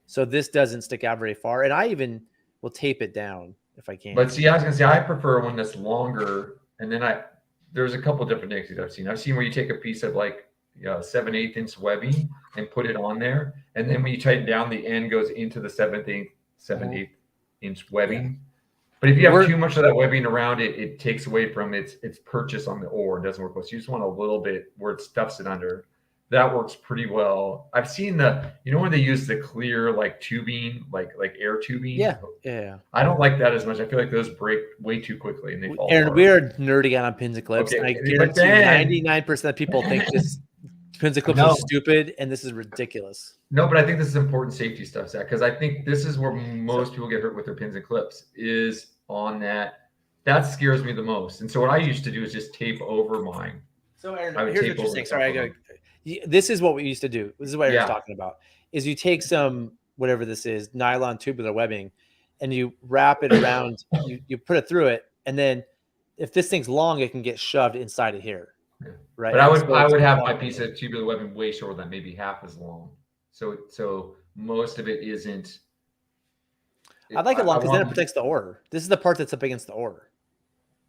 So this doesn't stick out very far. And I even will tape it down if I can. But see, I was gonna say I prefer one that's longer. And then there's a couple different techniques I've seen. I've seen where you take a piece of like 7/8 inch webbing and put it on there. And then when you tighten down, the end goes into the 7/8 inch webbing. Yeah. But if you have too much of that webbing around it, it takes away from its purchase on the oar. It doesn't work well. So you just want a little bit where it stuffs it under. That works pretty well. I've seen when they use the clear like tubing, like air tubing. Yeah. I don't like that as much. I feel like those break way too quickly and they fall. Aaron, we are nerding out on pins and clips. Okay. And I guarantee 99% of people think this pins and clips are stupid and this is ridiculous. No, but I think this is important safety stuff, Zach, because I think this is where most people get hurt with their pins and clips is on that. That scares me the most. And so what I used to do is just tape over mine. So Aaron, here's what you're saying. Sorry, this is what we used to do. This is what Aaron's talking about. Is you take some whatever this is, nylon tubular webbing, and you wrap it around. you put it through it, and then if this thing's long, it can get shoved inside of here. Yeah. Right. But I would have my piece of tubular webbing way shorter than maybe half as long. So most of it isn't. I like it long because then it protects the oar. This is the part that's up against the oar.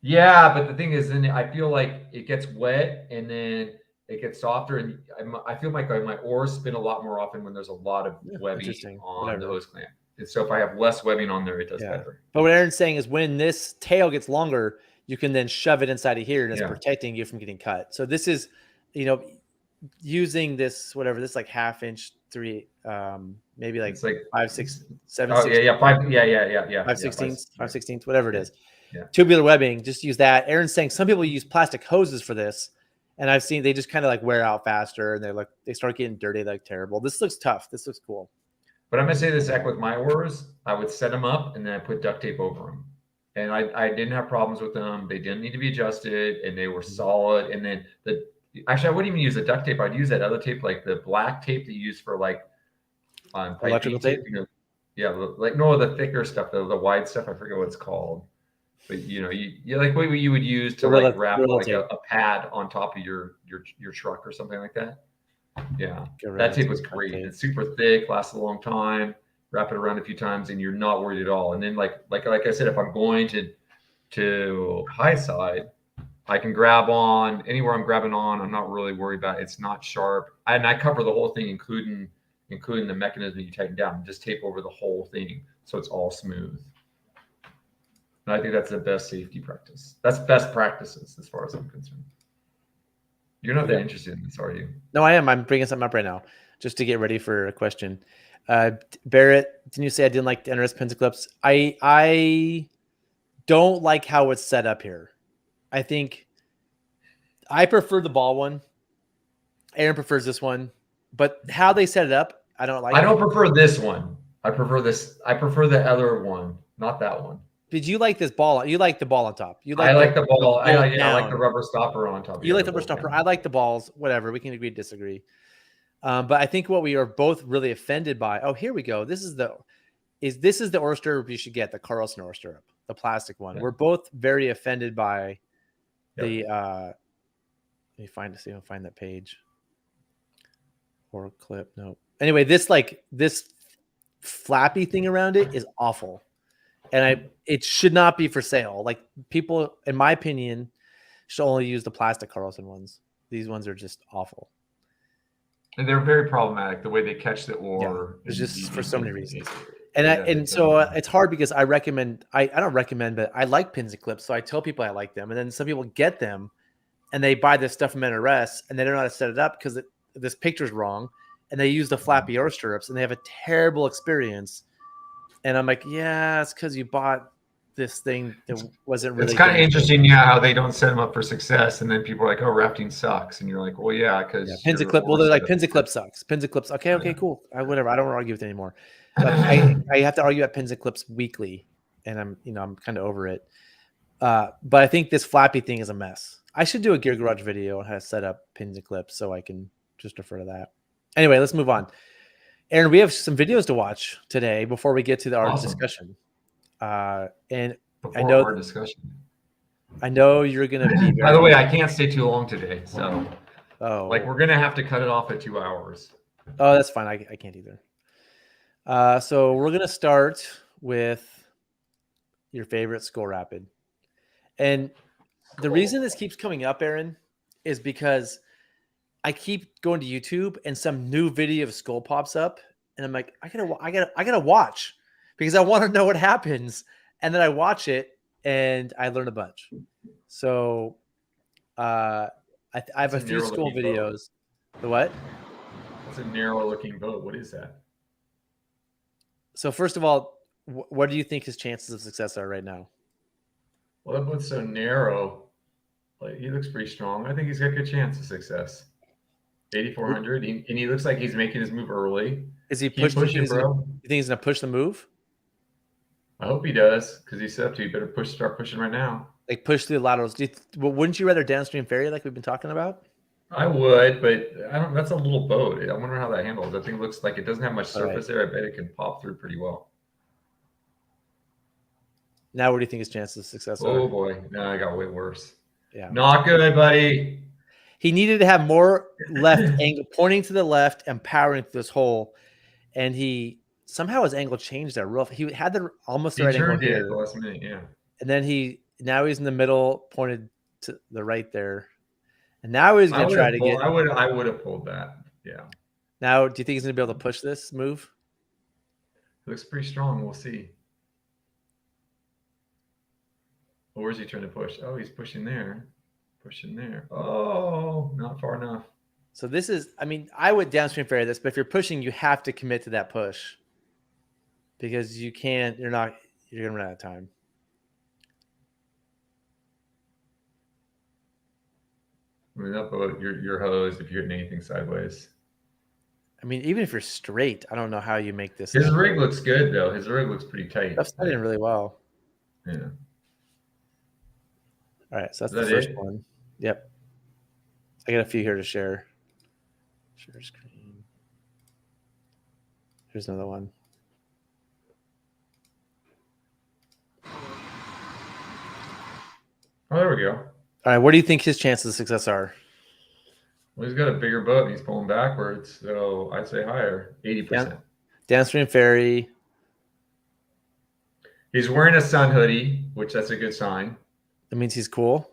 Yeah, but the thing is, then I feel like it gets wet and then it gets softer, and I feel like my oars spin a lot more often when there's a lot of webbing on the hose clamp. And so if I have less webbing on there, it does better. But what Aaron's saying is when this tail gets longer, you can then shove it inside of here and it's protecting you from getting cut. So this is, using this, whatever, this like 1/2 inch, maybe like 5, 6, 7. Oh, 6, yeah. 5/16, whatever it is. Yeah. Tubular webbing, just use that. Aaron's saying some people use plastic hoses for this. And I've seen they just kind of like wear out faster and they start getting dirty, like terrible. This looks tough. This looks cool. But I'm going to say this, Zach, with my oars, I would set them up and then I put duct tape over them. And I didn't have problems with them. They didn't need to be adjusted and they were solid. And then actually, I wouldn't even use the duct tape. I'd use that other tape, like the black tape that you use for like electrical tape. The thicker stuff, the wide stuff. I forget what it's called. But you like what you would use to wrap like a pad on top of your truck or something like that. Yeah, that tape was great. It's super thick, lasts a long time. Wrap it around a few times, and you're not worried at all. And then like I said, if I'm going to high side, I can grab on anywhere I'm grabbing on. I'm not really worried about it. It's not sharp, and I cover the whole thing, including the mechanism you tighten down. Just tape over the whole thing so it's all smooth. And I think that's the best safety practice. That's best practices as far as I'm concerned. You're not that interested in this, are you? No, I am. I'm bringing something up right now just to get ready for a question. Barrett, didn't you say I didn't like the NRS pencil clips? I don't like how it's set up here. I think I prefer the ball one. Aaron prefers this one. But how they set it up, I don't like. I don't prefer this one. I prefer this. I prefer the other one, not that one. Did you like this ball? You like the ball on top. I like the ball. I like the rubber stopper on top. You like the rubber stopper. I like the balls. Whatever. We can agree to disagree. But I think what we are both really offended by. Oh, here we go. This is the oar stirrup you should get, the Carlson oar stirrup, the plastic one. Yeah. We're both very offended by the. Let me find that page. Or clip. No. Anyway, this flappy thing around it is awful. And it should not be for sale. Like, people, in my opinion, should only use the plastic Carlson ones. These ones are just awful. And they're very problematic, the way they catch the oar. Yeah, it's just for so many reasons. And so it's hard because I don't recommend, but I like pins and clips. So I tell people I like them. And then some people get them and they buy this stuff from NRS and they don't know how to set it up because this picture's wrong. And they use the flappy oar stirrups and they have a terrible experience. And I'm like, yeah, it's because you bought this thing that wasn't really. It's kind of interesting, how they don't set them up for success, and then people are like, "Oh, rafting sucks," and you're like, "Well, yeah, because pins and clip." Well, they're like, "Pins and clip sucks." Pins and clips. Okay, cool. Whatever. I don't argue with it anymore. But I have to argue about pins and clips weekly, and I'm kind of over it. But I think this flappy thing is a mess. I should do a Gear Garage video on how to set up pins and clips, so I can just refer to that. Anyway, let's move on. Aaron, we have some videos to watch today before we get to our discussion. And before our discussion, I know you're going to be. By the way, I can't stay too long today, so we're going to have to cut it off at 2 hours. Oh, that's fine. I can't either. So we're going to start with your favorite Skull Rapid, and the reason this keeps coming up, Aaron, is because I keep going to YouTube and some new video of Skull pops up and I'm like, I gotta watch because I want to know what happens. And then I watch it and I learn a bunch. So I have a few Skull videos. The what? It's a narrow looking boat. What is that? So first of all, what do you think his chances of success are right now? Well, that boat's so narrow. Like, he looks pretty strong. I think he's got a good chance of success. 8,400, and he looks like he's making his move early. Is he pushing, bro? You think he's gonna push the move? I hope he does, because he said to you better start pushing right now. Like push through the laterals. Wouldn't you rather downstream ferry like we've been talking about? I would, but I don't. That's a little boat. I wonder how that handles. That thing looks like it doesn't have much surface there. I bet it can pop through pretty well. Now, what do you think his chances of success are? Oh boy, no, I got way worse. Yeah, not good, buddy. He needed to have more left angle, pointing to the left and powering through this hole. And somehow his angle changed there. He had almost the right angle here. The last minute, yeah. And then now he's in the middle, pointed to the right there. And now he's going to try to get. I would have pulled that. Yeah. Now, do you think he's going to be able to push this move? It looks pretty strong. We'll see. Oh, where's he trying to push? Oh, he's pushing there. Pushing there. Oh, not far enough. So this is, I mean, I would downstream ferry this, but if you're pushing, you have to commit to that push because you're going to run out of time. I mean, that boat, you're hosed if you're hitting anything sideways. I mean, even if you're straight, I don't know how you make this. His rig looks good, though. His rig looks pretty tight. That's setting really well. Yeah. All right, so that's the first one. Yep. I got a few here to share. Share screen. Here's another one. Oh, there we go. All right, what do you think his chances of success are? Well, he's got a bigger boat and he's pulling backwards, so I'd say higher, 80%. Downstream ferry. He's wearing a sun hoodie, which that's a good sign. That means he's cool.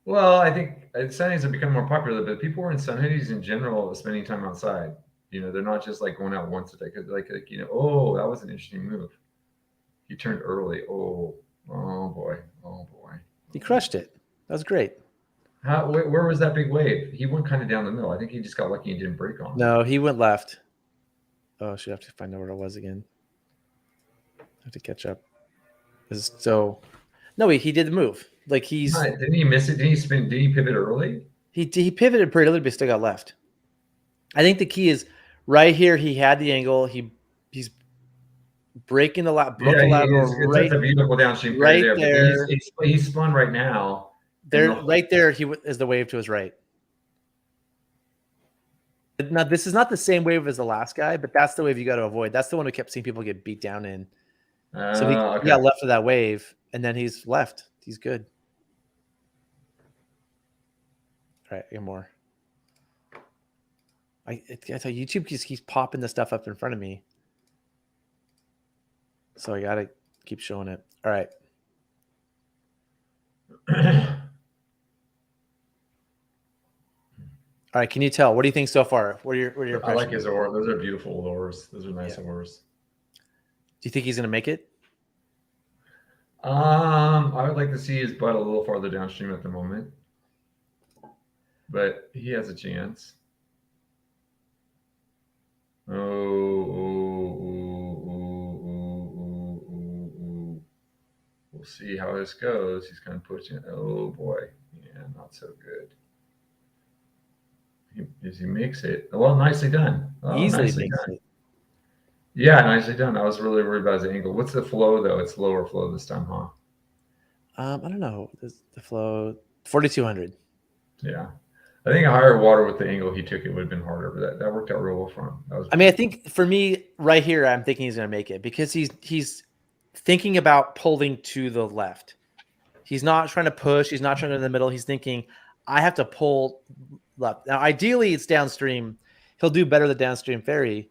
Well, I think sun hoodies have become more popular, but people wearing sun hoodies in general, spending time outside. You know, they're not just like going out once a day. Like you know, oh, that was an interesting move. He turned early. Oh boy. He crushed it. That was great. Where was that big wave? He went kind of down the middle. I think he just got lucky and didn't break on. No, he went left. Oh, I should have to find out where it was again. I have to catch up. No, he did the move. Like didn't he miss it? Didn't he spin? Did he pivot early? He pivoted pretty little, but still got left. I think the key is right here. He had the angle. He's breaking the lateral. It's a beautiful downstream right there. He's spun right now. Right there, he is the wave to his right. Now, this is not the same wave as the last guy, but that's the wave you got to avoid. That's the one who kept seeing people get beat down in. So he got left of that wave, and then he's left. He's good. All right, I got more. I tell you, YouTube just keeps popping the stuff up in front of me. So I got to keep showing it. All right. All right, can you tell? What do you think so far? What are your impressions? I like his oars. Those are beautiful oars. Those are nice oars. Do you think he's going to make it? I would like to see his butt a little farther downstream at the moment, but he has a chance. We'll see how this goes. He's kind of pushing. Oh boy, yeah, not so good. He makes it. Well, nicely done. Easily nicely done. It. Yeah, nicely done. I was really worried about his angle. What's the flow though? It's lower flow this time, huh? I don't know. The flow 4,200. Yeah, I think a higher water with the angle he took, it would have been harder, but that worked out real well for him. I think for me right here, I'm thinking he's going to make it because he's thinking about pulling to the left. He's not trying to push. He's not trying to go in the middle. He's thinking, I have to pull left. Now, ideally, it's downstream. He'll do better the downstream ferry,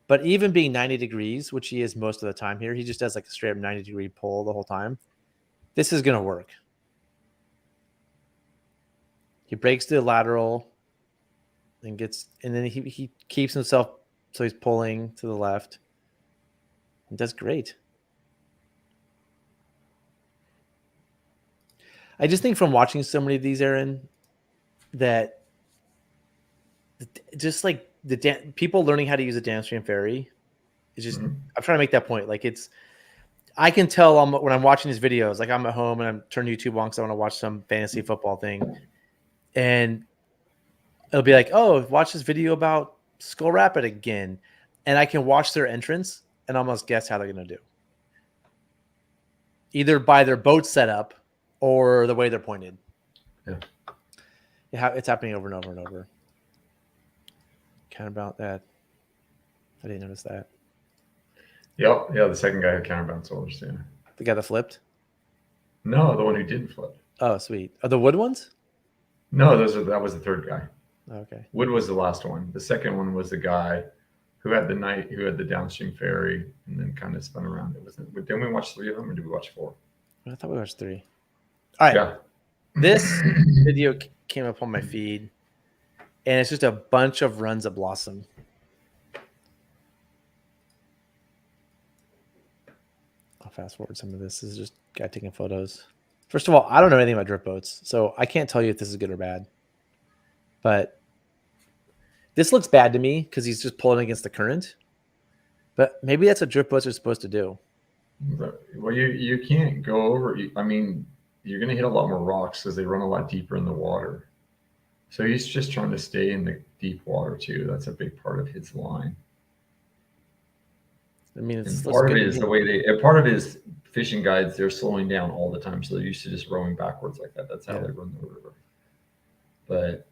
but even being 90 degrees, which he is most of the time here, he just does like a straight up 90-degree pull the whole time. This is going to work. He breaks the lateral and then he keeps himself so he's pulling to the left. And does great. I just think from watching so many of these, Aaron, that just like people learning how to use a downstream ferry is just, I'm trying to make that point. Like I can tell when I'm watching these videos, like I'm at home and I'm turning YouTube on because I want to watch some fantasy football thing. And it'll be like, oh, watch this video about Skull Rapid again. And I can watch their entrance and almost guess how they're going to do. Either by their boat setup or the way they're pointed. Yeah. It's happening over and over and over. Counterbalance that. I didn't notice that. Yep. Yeah, the second guy had counterbalance oars, yeah. The guy that flipped? No, the one who didn't flip. Oh, sweet. Are the wood ones? No, that was the third guy. Okay. Wood was the last one. The second one was the guy who had the downstream ferry and then kind of spun around. Didn't we watch 3 of them or did we watch 4? I thought we watched 3. All right. Yeah. This video came up on my feed, and it's just a bunch of runs of Blossom. I'll fast forward some of this. This is just a guy taking photos. First of all, I don't know anything about drift boats, so I can't tell you if this is good or bad. But this looks bad to me because he's just pulling against the current. But maybe that's what drift boats are supposed to do. Well, you can't go over. I mean, you're going to hit a lot more rocks because they run a lot deeper in the water. So he's just trying to stay in the deep water too. That's a big part of his line. I mean, and part of it is the way part of it is fishing guides. They're slowing down all the time, so they're used to just rowing backwards like that. That's how they run the river. But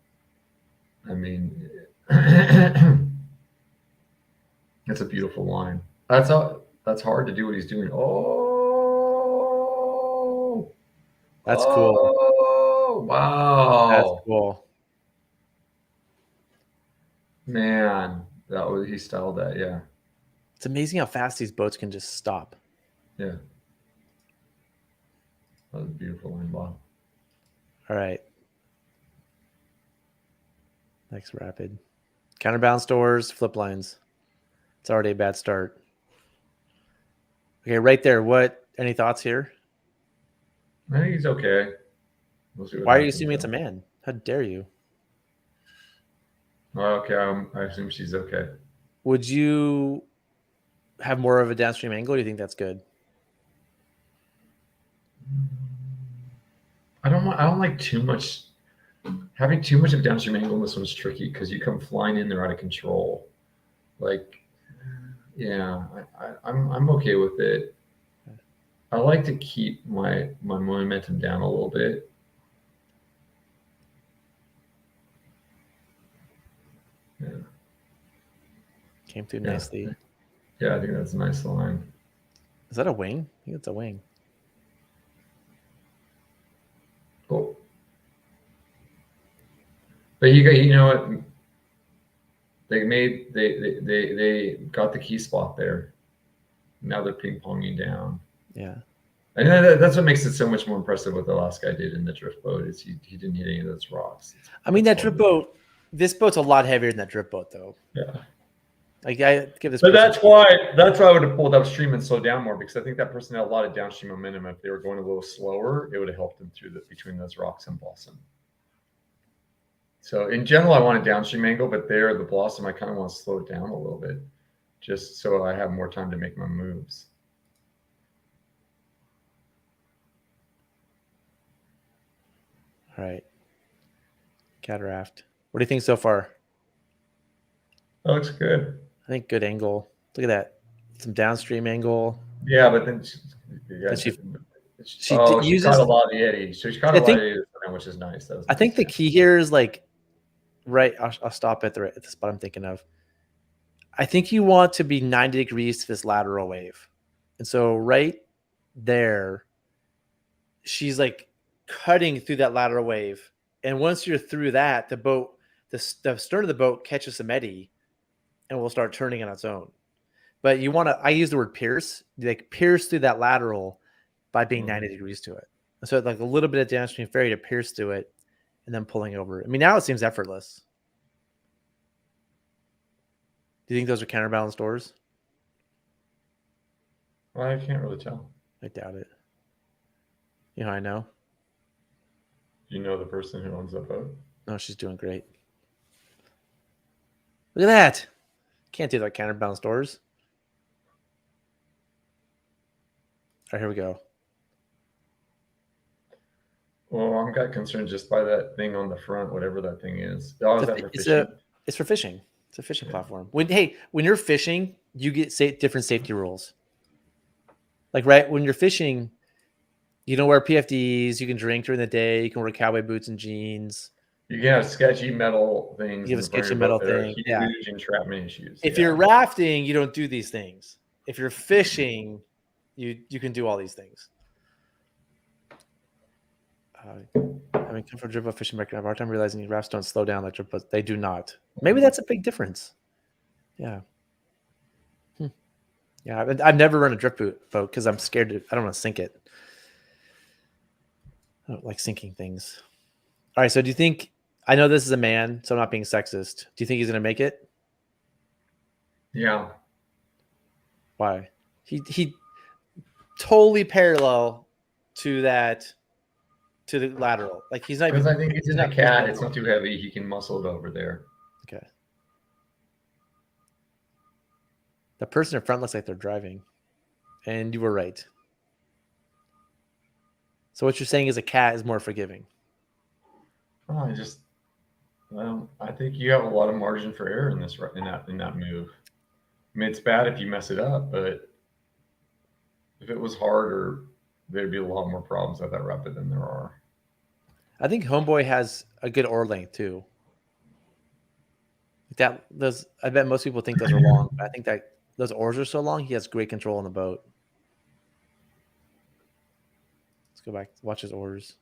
I mean, it's a beautiful line. That's hard to do what he's doing. Oh, that's cool. Oh, wow. That's cool. Man, he styled that. Yeah. It's amazing how fast these boats can just stop. Yeah. That was a beautiful line. Wow. All right. Next rapid. Counterbalance doors, flip lines. It's already a bad start. Okay, right there. Any thoughts here? I think he's okay. We'll see Why are you assuming it's a man? How dare you? Okay, I assume she's okay. Would you have more of a downstream angle? Or do you think that's good? I don't like too much. Having too much of a downstream angle in this one's tricky because you come flying in, they're out of control. Like, yeah, I'm okay with it. I like to keep my momentum down a little bit. Yeah. Came through nicely. Yeah, I think that's a nice line. Is that a wing? I think it's a wing. Oh. But you know what? They got the key spot there. Now they're ping ponging down. Yeah. And that's what makes it so much more impressive what the last guy did in the drift boat is he didn't hit any of those rocks. I mean, that drift boat, this boat's a lot heavier than that drift boat though. Yeah. Like I give this. But that's why I would have pulled upstream and slowed down more because I think that person had a lot of downstream momentum. If they were going a little slower, it would have helped them through between those rocks and blossom. So in general, I want a downstream angle, but there, the blossom, I kind of want to slow it down a little bit, just so I have more time to make my moves. All right. Raft. What do you think so far? That looks good. I think good angle. Look at that. Some downstream angle. Yeah, but then she caught a lot of the eddy. So she caught a lot of the eddy, which is nice. I think the key here is like, right. I'll stop at the spot I'm thinking of. I think you want to be 90 degrees to this lateral wave. And so right there, she's like cutting through that lateral wave. And once you're through that, the stern of the boat catches some eddy and will start turning on its own. But you want to, I use the word pierce, like pierce through that lateral by being 90 degrees to it. So like a little bit of downstream ferry to pierce through it and then pulling over. I mean, now it seems effortless. Do you think those are counterbalance doors? Well, I can't really tell. I doubt it. You know, I know. You know the person who owns that boat? No, she's doing great. Look at that. Can't do that counterbalance doors. All right, here we go. Well, I'm got concerned just by that thing on the front, whatever that thing is. Oh, it's for fishing. It's a fishing platform. When you're fishing, you get different safety rules. Like when you're fishing, you don't wear PFDs. You can drink during the day. You can wear cowboy boots and jeans. You can have sketchy metal things. You have a sketchy metal thing. Huge entrapment issues. If you're rafting, you don't do these things. If you're fishing, you can do all these things. Having come from drip fishing background, I have a hard time realizing rafts don't slow down like drip boats. They do not. Maybe that's a big difference. Yeah. Yeah, I've never run a drip boat because I'm scared. I don't want to sink it. I don't like sinking things. All right, so do you think, I know this is a man, so I'm not being sexist. Do you think he's going to make it? Yeah. Why? He totally parallel to that to the lateral. Like he's not Because even. I think it's in a cat. It's not too heavy. He can muscle it over there. Okay. The person in front looks like they're driving, and you were right. So what you're saying is a cat is more forgiving. Oh, I think you have a lot of margin for error in that move. I mean, it's bad if you mess it up, but if it was harder, there'd be a lot more problems at that rapid than there are. I think Homeboy has a good oar length too. I bet most people think those are long. I think that those oars are so long, he has great control on the boat. Let's go back. Watch his oars.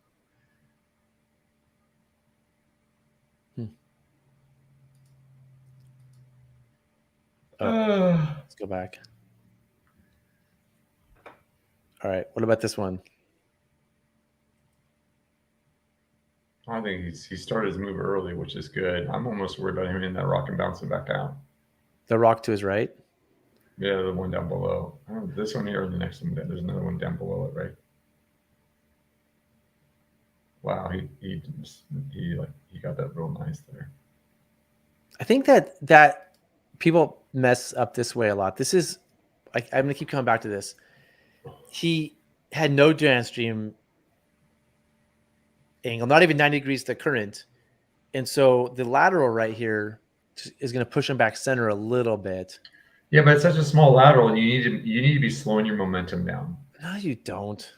Let's go back. All right. What about this one? I think he started his move early, which is good. I'm almost worried about him in that rock and bouncing back out. The rock to his right? Yeah, the one down below. This one here or the next one. There's another one down below it, right? Wow, he got that real nice there. I think that people mess up this way a lot. This is I'm going to keep coming back to this. He had no downstream angle, not even 90 degrees to the current. And so the lateral right here is going to push him back center a little bit. Yeah, but it's such a small lateral, and you need to be slowing your momentum down. No, you don't.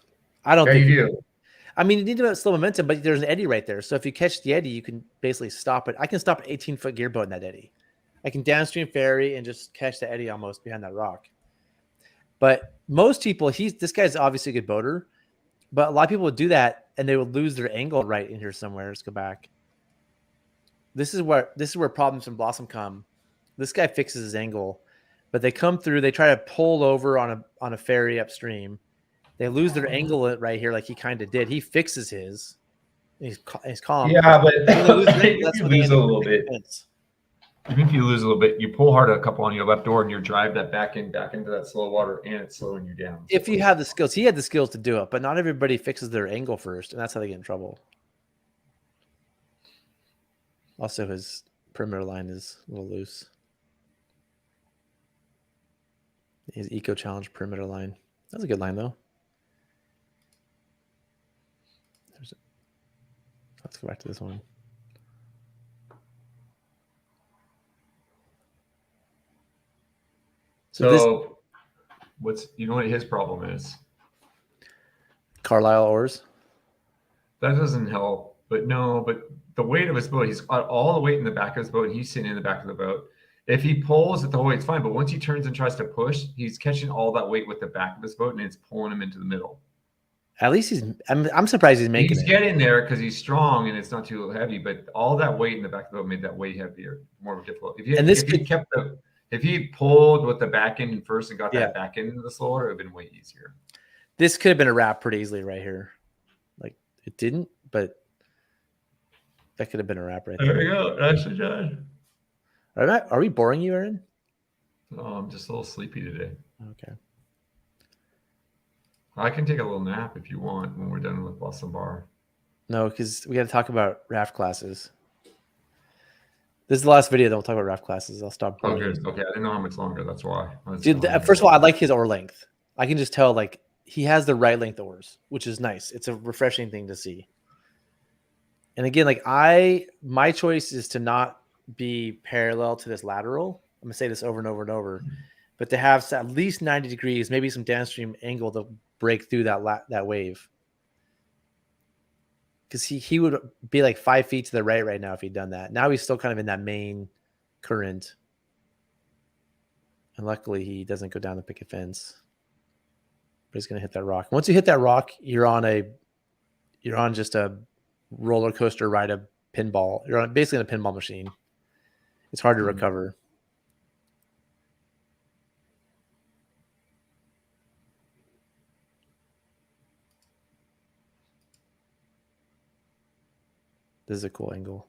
I don't Yeah, think you do. I mean, you need to slow momentum, but there's an eddy right there. So if you catch the eddy, you can basically stop it. I can stop an 18-foot gearboat in that eddy. I can downstream ferry and just catch the eddy almost behind that rock. But most people, this guy's obviously a good boater, but a lot of people would do that and they would lose their angle right in here somewhere. Let's go back. This is where problems from Blossom come. This guy fixes his angle, but they come through. They try to pull over on a ferry upstream. They lose their angle right here, like he kind of did. He fixes his. He's calm. Yeah, but if you lose a little bit. Even if you lose a little bit, you pull hard a couple on your left oar and you drive that back into that slow water, and it's slowing you down. If you have the skills, he had the skills to do it, but not everybody fixes their angle first, and that's how they get in trouble. Also, his perimeter line is a little loose. His Eco Challenge perimeter line. That's a good line, though. Let's go back to this one. So you know what his problem is? Carlisle oars. That doesn't help. But the weight of his boat, he's got all the weight in the back of his boat, and he's sitting in the back of the boat. If he pulls it the whole way, it's fine. But once he turns and tries to push, he's catching all that weight with the back of his boat, and it's pulling him into the middle. At least I'm surprised he's making it. He's getting there because he's strong and it's not too heavy, but all that weight in the back of the boat made that way heavier, more difficult. If he pulled with the back end first and got that back end into the slow water, it would have been way easier. This could have been a wrap pretty easily right here. Like it didn't, but that could have been a wrap right there. There we go. Nicely done. Are we boring you, Aaron? No, I'm just a little sleepy today. Okay. I can take a little nap if you want when we're done with Blossom Bar. No, because we got to talk about raft classes. This is the last video, then we'll talk about raft classes. I'll stop. Oh, good. Okay, I didn't know how much longer. That's why. Dude, first of all, I like his oar length. I can just tell, like, he has the right length oars, which is nice. It's a refreshing thing to see. And again, like my choice is to not be parallel to this lateral. I'm gonna say this over and over and over, but to have at least 90 degrees, maybe some downstream angle to break through that wave. Because he would be like 5 feet to the right now if he'd done that. Now he's still kind of in that main current. And luckily he doesn't go down the picket fence. But he's gonna hit that rock. Once you hit that rock, you're on just a roller coaster ride of pinball. You're on basically in a pinball machine. It's hard to recover. This is a cool angle.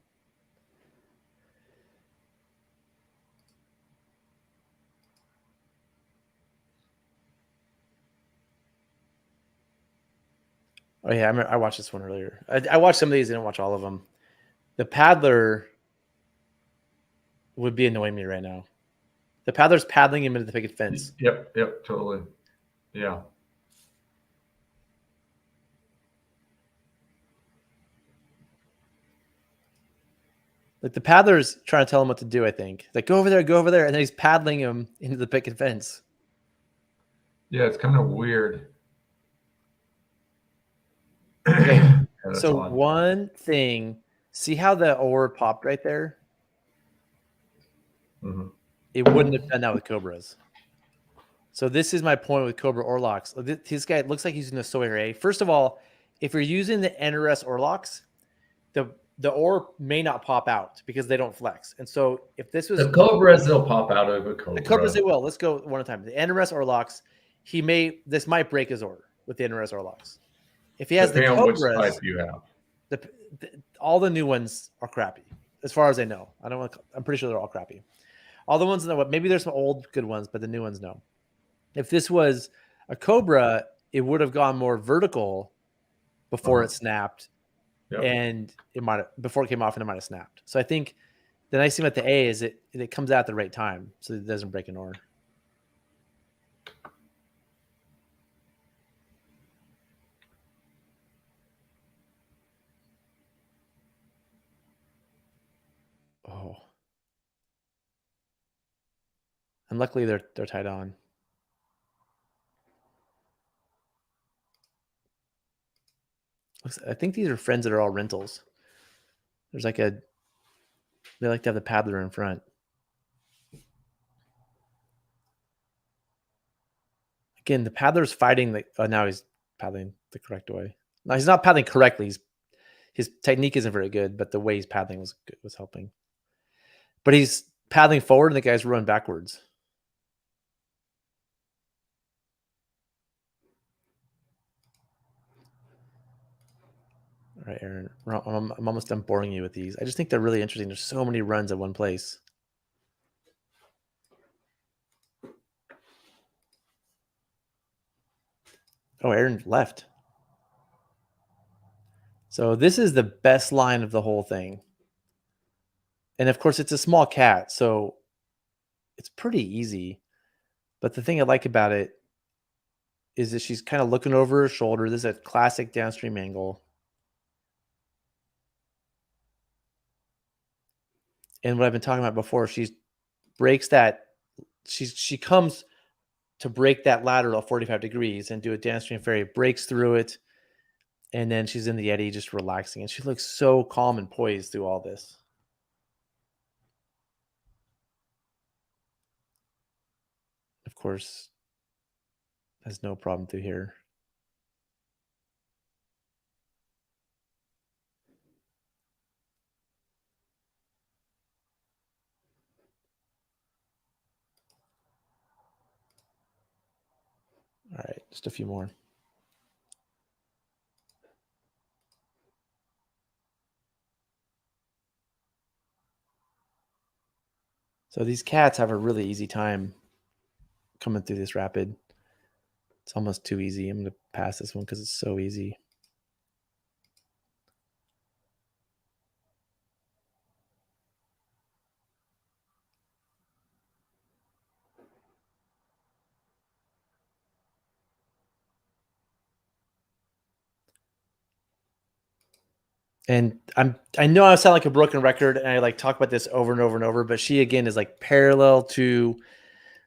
Oh yeah, I watched this one earlier. I watched some of these. I didn't watch all of them. The paddler would be annoying me right now. The paddler's paddling him into the picket fence. Yep, totally. Yeah. Like the paddler's trying to tell him what to do, I think. Like, go over there. And then he's paddling him into the picket fence. Yeah, it's kind of weird. Okay. Yeah, So odd. one thing, see how the oar popped right there? Mm-hmm. It wouldn't have done that with Cobras. So this is my point with Cobra oar locks. This guy looks like he's using the Sawyer A. First of all, if you're using the NRS oar locks, the oar may not pop out because they don't flex. And so if this was the Cobras, they'll pop out of a Cobra. The Cobras, they will. Let's go one at a time. The NRS oar locks, this might break his oar with the NRS oar locks. If he has Depending the on which Cobras, type you have. all the new ones are crappy, as far as I know. I'm pretty sure they're all crappy. All the ones that maybe there's some old good ones, but the new ones no. If this was a Cobra, it would have gone more vertical before it snapped, and before it came off, and it might have snapped. So I think the nice thing about the A is it comes out at the right time, so it doesn't break an oar. Oh. And luckily they're tied on. I think these are friends that are all rentals. There's like they like to have the paddler in front. Again, the paddler's fighting now he's paddling the correct way. Now he's not paddling correctly. His technique isn't very good, but the way he's paddling was helping. But he's paddling forward and the guy's running backwards. All right, Aaron. I'm almost done boring you with these. I just think they're really interesting. There's so many runs at one place. Oh, Aaron left. So this is the best line of the whole thing. And of course, it's a small cat, so it's pretty easy. But the thing I like about it is that she's kind of looking over her shoulder. This is a classic downstream angle. And what I've been talking about before, she comes to break that lateral 45 degrees and do a downstream ferry, breaks through it, and then she's in the eddy just relaxing. And she looks so calm and poised through all this. Of course, has no problem through here. All right, just a few more. So these cats have a really easy time coming through this rapid. It's almost too easy. I'm going to pass this one because it's so easy. And I know I sound like a broken record and I like talk about this over and over and over, but she again is like parallel to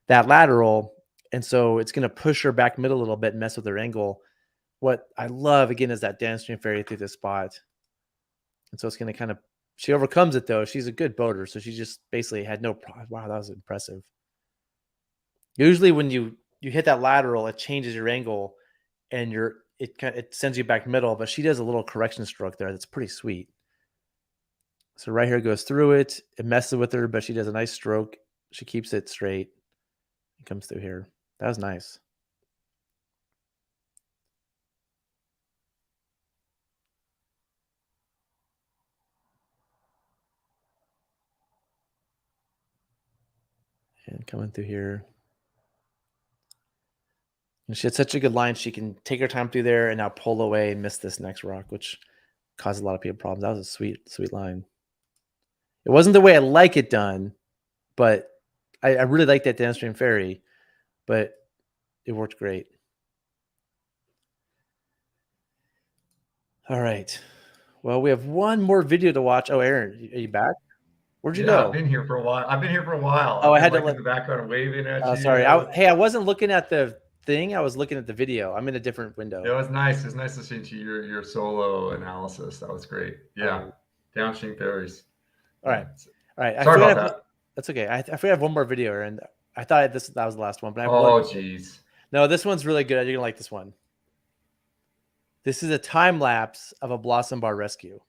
that lateral. And so it's going to push her back middle a little bit and mess with her angle. What I love again is that downstream ferry through this spot. And so it's going to she overcomes it though. She's a good boater. So she just basically had no problem. Wow, that was impressive. Usually when you hit that lateral, it changes your angle and it sends you back middle, but she does a little correction stroke there. That's pretty sweet. So right here goes through it. It messes with her, but she does a nice stroke. She keeps it straight. It comes through here. That was nice. And coming through here. She had such a good line. She can take her time through there and now pull away and miss this next rock, which caused a lot of people problems. That was a sweet, sweet line. It wasn't the way I like it done, but I really like that downstream ferry, but it worked great. All right. Well, we have one more video to watch. Oh, Aaron, are you back? Where'd you go? I've been here for a while. Oh, I had to in the background waving at you. Sorry. I wasn't looking at the thing. I was looking at the video. I'm in a different window. It was nice. It's nice listening to your solo analysis. That was great. Yeah. Downstream ferries. All right. Sorry about that. That's okay. I forgot I have one more video, and I thought that was the last one, but I have one. Geez. No, this one's really good. You're gonna like this one. This is a time lapse of a blossom bar rescue.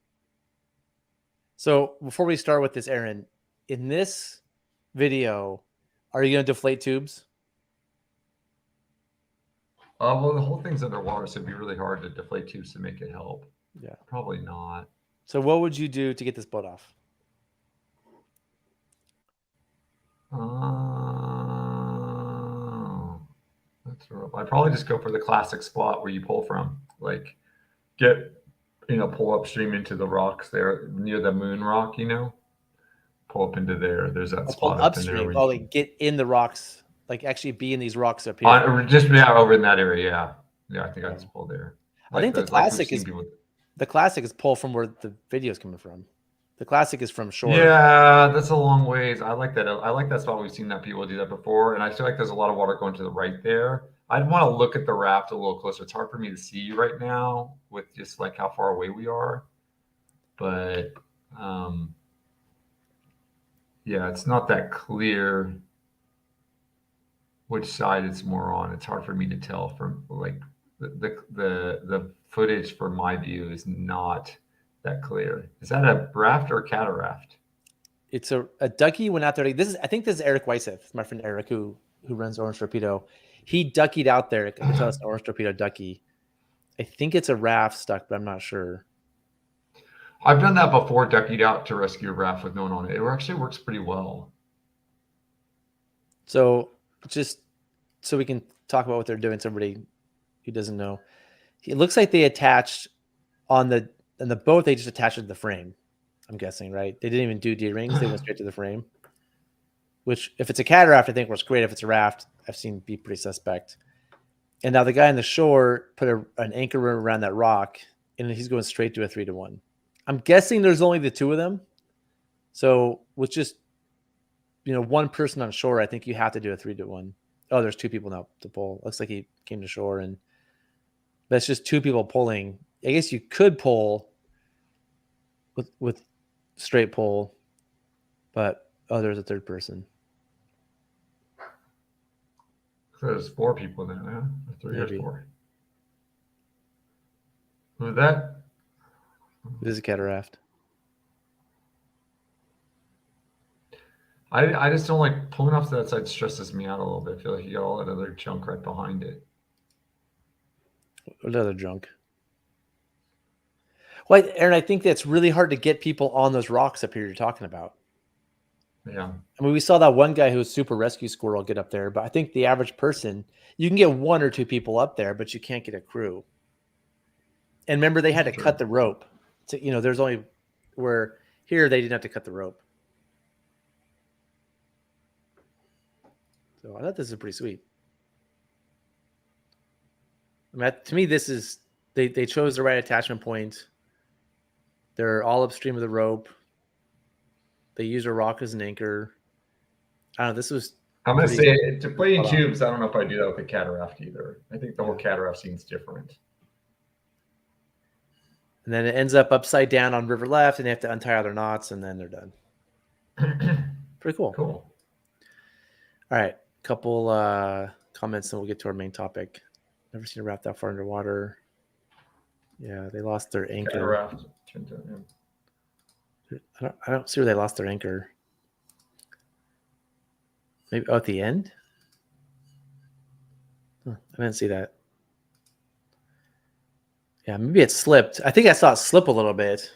So before we start with this, Aaron, in this video, are you gonna deflate tubes? Well, the whole thing's underwater, so it'd be really hard to deflate tubes to make it help. Yeah. Probably not. So what would you do to get this boat off? That's rough. I'd probably just go for the classic spot where you pull from. Like pull upstream into the rocks there near the moon rock, pull up into there. There's that spot up in there. Like get in the rocks, like actually be in these rocks up here. Over in that area. Yeah. I think I'd just pull there. I think the classic is pull from where the video is coming from. The classic is from shore. Yeah, that's a long ways. I like that. I like that spot. We've seen that people do that before, and I feel like there's a lot of water going to the right there. I'd want to look at the raft a little closer. It's hard for me to see right now with just like how far away we are. But yeah, it's not that clear which side it's more on. It's hard for me to tell from like the footage from my view is not that clear. Is that a raft or a cataract? It's a ducky went out there. I think this is Eric Weisseth, my friend Eric, who runs Orange Torpedo. He duckied out there. I can tell it's an Orange Torpedo ducky. I think it's a raft stuck, but I'm not sure. I've done that before, duckied out to rescue a raft with no one on it. It actually works pretty well. So just so we can talk about what they're doing, somebody who doesn't know. It looks like they attached on the boat, they just attached it to the frame. I'm guessing, right? They didn't even do D-rings. They went straight to the frame. Which, if it's a cataract, I think works great. If it's a raft, I've seen be pretty suspect. And now the guy on the shore put an anchor around that rock, and he's going straight to a 3-to-1. I'm guessing there's only the two of them. So with just one person on shore, I think you have to do a 3-to-1. Oh, there's two people now to pull. Looks like he came to shore, and that's just two people pulling. I guess you could pull with straight pull, but there's a third person. So there's four people there, yeah? 3 or 4. Who's that? It is a cataract. I just don't like pulling off to that side. Stresses me out a little bit. I feel like you got all that other junk right behind it. What other junk? Well, Aaron, I think that's really hard to get people on those rocks up here you're talking about. Yeah. I mean, we saw that one guy who was super rescue squirrel get up there, but I think the average person, you can get 1 or 2 people up there, but you can't get a crew. And remember, they had to cut the rope. So, there's only where here they didn't have to cut the rope. So I thought this is pretty sweet. I mean, to me, this is they chose the right attachment point. They're all upstream of the rope. They use a rock as an anchor. I don't know. This was. I'm going to say deflating tubes. I don't know if I do that with a cataract either. I think the whole cataract scene's different. And then it ends up upside down on river left, and they have to untie all their knots, and then they're done. Pretty cool. Cool. All right. Couple comments, and we'll get to our main topic. Never seen a raft that far underwater. Yeah, they lost their anchor. I don't see where they lost their anchor. Maybe at the end? I didn't see that. Yeah, maybe it slipped. I think I saw it slip a little bit.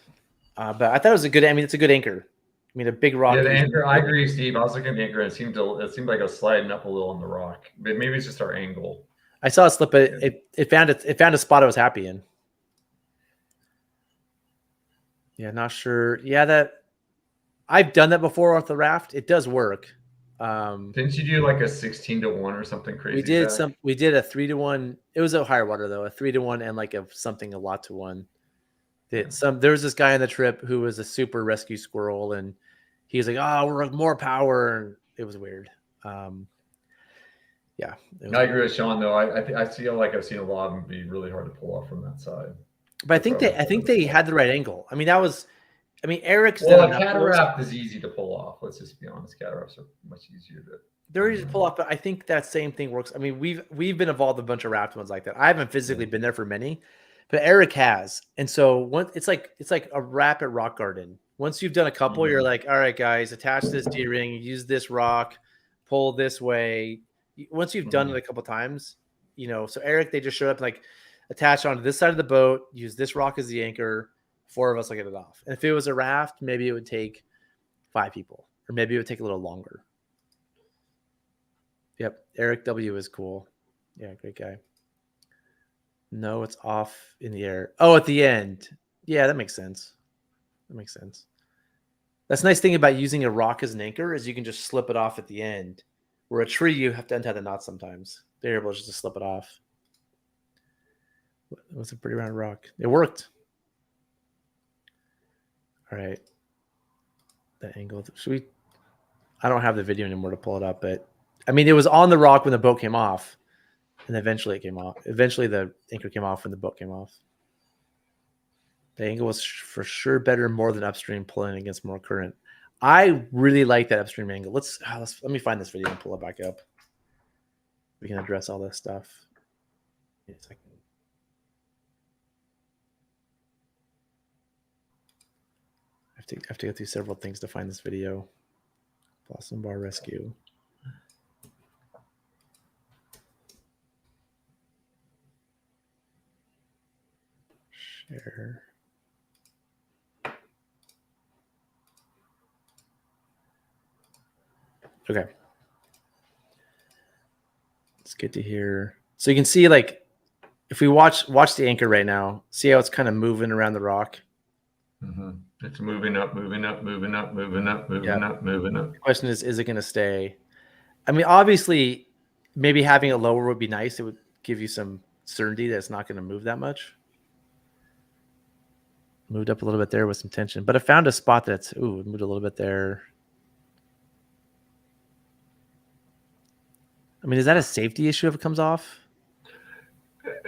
But I thought it was it's a good anchor. I mean, a big rock. Yeah, the anchor, I agree, Steve. I was looking at the anchor. It seemed like it was sliding up a little on the rock. But maybe it's just our angle. I saw it slip, but it found a spot I was happy in. Yeah, not sure. Yeah, that I've done that before with the raft. It does work. Didn't you do like a 16-1 or something crazy? We did a 3-1. It was a higher water though, a 3-1 and like a lot to one. There was this guy on the trip who was a super rescue squirrel, and he was like, "Oh, we're more power," and it was weird. Yeah, I agree with Sean though. I feel like I've seen a lot of them be really hard to pull off from that side. But I think they had the right angle. I mean, Eric's done a cataract is easy to pull off. Let's just be honest. Cataracts are much easier to. They're easy to pull off, but I think that same thing works. I mean, we've been involved in a bunch of raft ones like that. I haven't physically been there for many, but Eric has. And so it's like a wrap at rock garden. Once you've done a couple, you're like, all right, guys, attach this D-ring, use this rock, pull this way. Once you've done it a couple times, so Eric, they just showed up like attach onto this side of the boat, use this rock as the anchor. 4 of us will get it off. And if it was a raft, maybe it would take 5 people, or maybe it would take a little longer. Yep. Eric W is cool. Yeah. Great guy. No, it's off in the air. Oh, at the end. Yeah, that makes sense. That's the nice thing about using a rock as an anchor is you can just slip it off at the end. Where a tree, you have to untie the knot sometimes. They're able just to slip it off. It was a pretty round rock. It worked. All right. The angle. I don't have the video anymore to pull it up, but I mean, it was on the rock when the boat came off, and eventually it came off. Eventually the anchor came off when the boat came off. The angle was for sure better more than upstream pulling against more current. I really like that upstream angle. Let me find this video and pull it back up. We can address all this stuff. I have to go through several things to find this video. Blossom Bar Rescue. Share. Okay. Let's get to here. So you can see, like, if we watch the anchor right now, see how it's kind of moving around the rock. It's moving up. The question is it going to stay? I mean, obviously, maybe having it lower would be nice. It would give you some certainty that it's not going to move that much. Moved up a little bit there with some tension, but I found a spot that's it moved a little bit there. I mean, is that a safety issue if it comes off?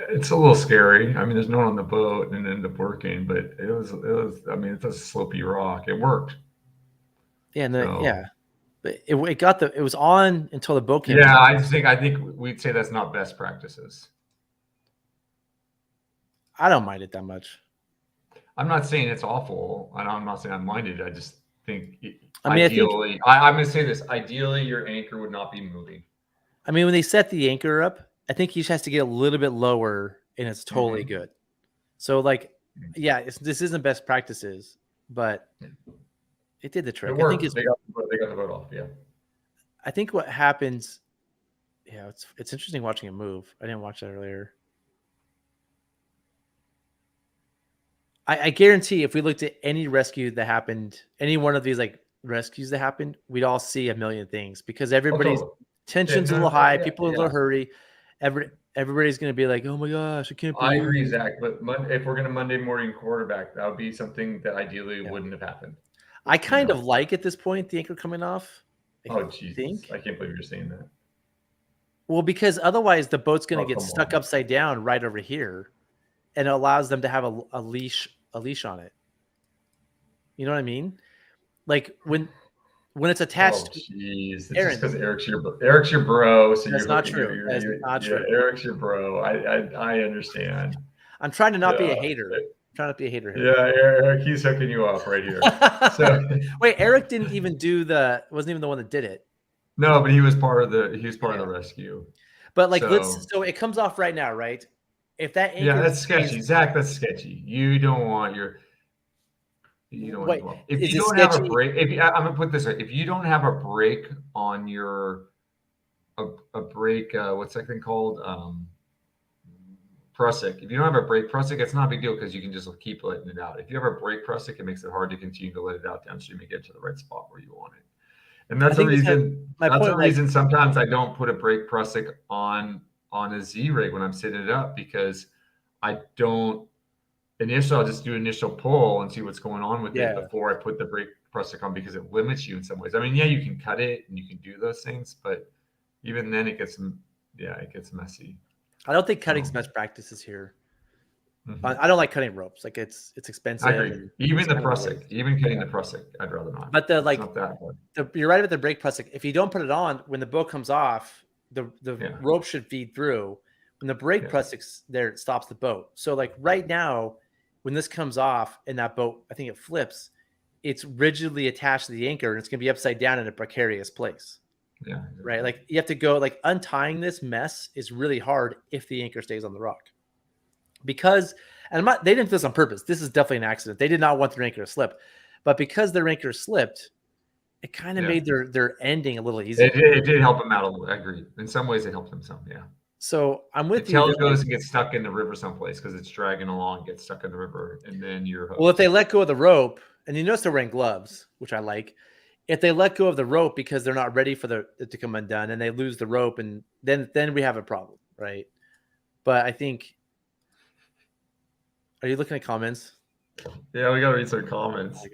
It's a little scary. I mean, there's no one on the boat and it ended up working, but it was. I mean, it's a slopey rock. It worked. Yeah, but it was on until the boat came. Yeah, I think we'd say that's not best practices. I don't mind it that much. I'm not saying it's awful, and I'm not saying I minded. I just think ideally, I'm going to say this. Ideally, your anchor would not be moving. I mean, when they set the anchor up, I think he just has to get a little bit lower, and it's totally good. So, like, yeah, this isn't best practices, but it did the trick. I think they got the boat off. Yeah. I think what happens, it's interesting watching it move. I didn't watch that earlier. I guarantee if we looked at any rescue that happened, any one of these like rescues that happened, we'd all see a million things because everybody's tension's a little high. People are in a little hurry. Everybody's going to be like, oh my gosh, I can't believe. I agree, Zach. But if we're going to Monday morning quarterback, that would be something that ideally wouldn't have happened. I kind of like at this point the anchor coming off. Oh, Jesus. I can't believe you're saying that. Well, because otherwise the boat's going to get stuck upside down right over here, and it allows them to have a leash on it. You know what I mean? Like when it's attached. Oh, jeez. It's just because Eric's your bro. So that's not true. That's not true. Eric's your bro. I understand. I'm trying to not be a hater. Trying to be a hater here. Yeah, Eric, he's hooking you up right here. So wait, Eric didn't even wasn't even the one that did it. No, but he was part of the rescue. But like so it comes off right now, right? If that anchor that's sketchy. Zach, that's sketchy. You don't want if you don't have a brake, I'm gonna put this way, if you don't have a brake on your a brake, what's that thing called? prusik. If you don't have a brake prusik, it's not a big deal because you can just keep letting it out. If you have a brake prusik, it makes it hard to continue to let it out downstream and get to the right spot where you want it. And that's the reason. That's the reason sometimes I don't put a brake prusik on a Z rig when I'm setting it up, because I don't. Initially, I'll just do initial pull and see what's going on with it before I put the brake prusik on, because it limits you in some ways. I mean, yeah, you can cut it and you can do those things, but even then it gets messy. I don't think cutting's best practices here. Mm-hmm. I don't like cutting ropes. Like it's expensive. I agree. Even the prusik, even cutting the prusik, I'd rather not. But you're right with the brake prusik. If you don't put it on, when the boat comes off, the rope should feed through. When the brake prussik's there, it stops the boat. So like right now, when this comes off and that boat, I think it flips, it's rigidly attached to the anchor and it's going to be upside down in a precarious place. Yeah. Exactly. Right. Like you have to go, like untying this mess is really hard if the anchor stays on the rock. Because, and they didn't do this on purpose. This is definitely an accident. They did not want their anchor to slip. But because their anchor slipped, it kind of made their ending a little easier. It did help them out a little. I agree. In some ways, it helped them some. Yeah. So I'm with you. Until it goes and gets stuck in the river someplace because it's dragging along, gets stuck in the river, and then you're hooked. Well, if they let go of the rope, and you notice they're wearing gloves, which I like. If they let go of the rope because they're not ready for it to come undone, and they lose the rope, and then we have a problem, right? But I think. Are you looking at comments? Yeah, we gotta read some comments.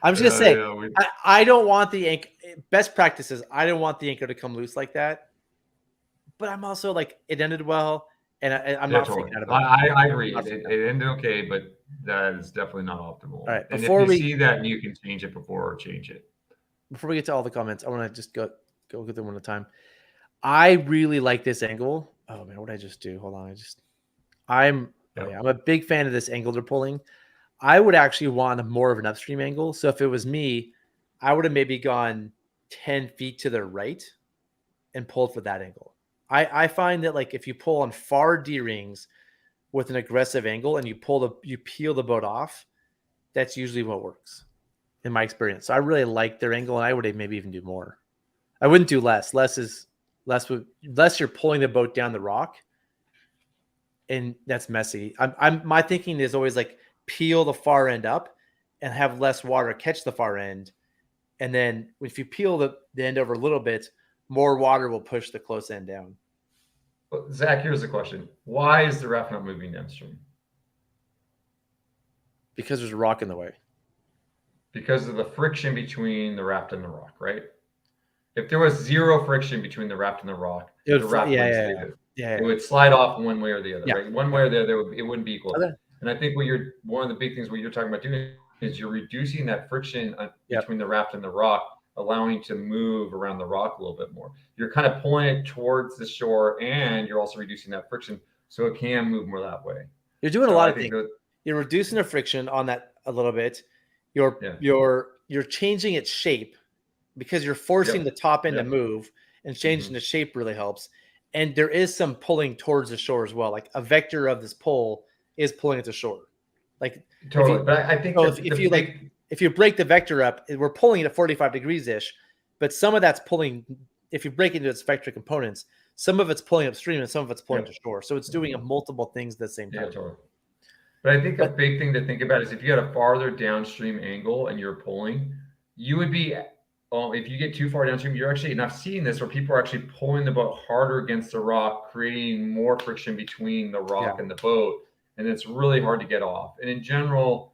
I'm just gonna say, I don't want the anchor. Best practices. I don't want the anchor to come loose like that. But I'm also like, it ended well, and I'm not freaking out about it. I agree. It ended okay, but that is definitely not optimal. All right, and if you see that, you can change it before it. Before we get to all the comments, I want to just go through them one at a time. I really like this angle. Oh man, what did I just do? Hold on, I'm a big fan of this angle they're pulling. I would actually want more of an upstream angle. So if it was me, I would have maybe gone 10 feet to the right and pulled for that angle. I find that like if you pull on far D rings with an aggressive angle and you peel the boat off, that's usually what works in my experience. So I really like their angle, and I would maybe even do more. I wouldn't do less. Less you're pulling the boat down the rock, and that's messy. My thinking is always like peel the far end up and have less water catch the far end, and then if you peel the end over a little bit, more water will push the close end down. Well, Zach, here's the question. Why is the raft not moving downstream? Because there's a rock in the way. Because of the friction between the raft and the rock, right? If there was zero friction between the raft and the rock, the raft it would slide off one way or the other. Yeah. Right? One way or the other, it wouldn't be equal. Okay. And I think one of the big things what you're talking about doing is you're reducing that friction between the raft and the rock, allowing it to move around the rock a little bit more. You're kind of pulling it towards the shore, and you're also reducing that friction so it can move more that way. You're doing a lot of things. You're reducing the friction on that a little bit. You're changing its shape because you're forcing the top end to move, and changing the shape really helps. And there is some pulling towards the shore as well. Like a vector of this pull is pulling it to shore. Like totally. But I think if you break the vector up, we're pulling it at 45 degrees ish, but some of that's pulling. If you break into its vector components, some of it's pulling upstream and some of it's pulling to shore. So it's doing multiple things at the same time. Yeah, totally. But I think a big thing to think about is if you had a farther downstream angle and you're pulling, you would be, if you get too far downstream, you're actually, and I've seen this where people are actually pulling the boat harder against the rock, creating more friction between the rock and the boat. And it's really hard to get off. And in general,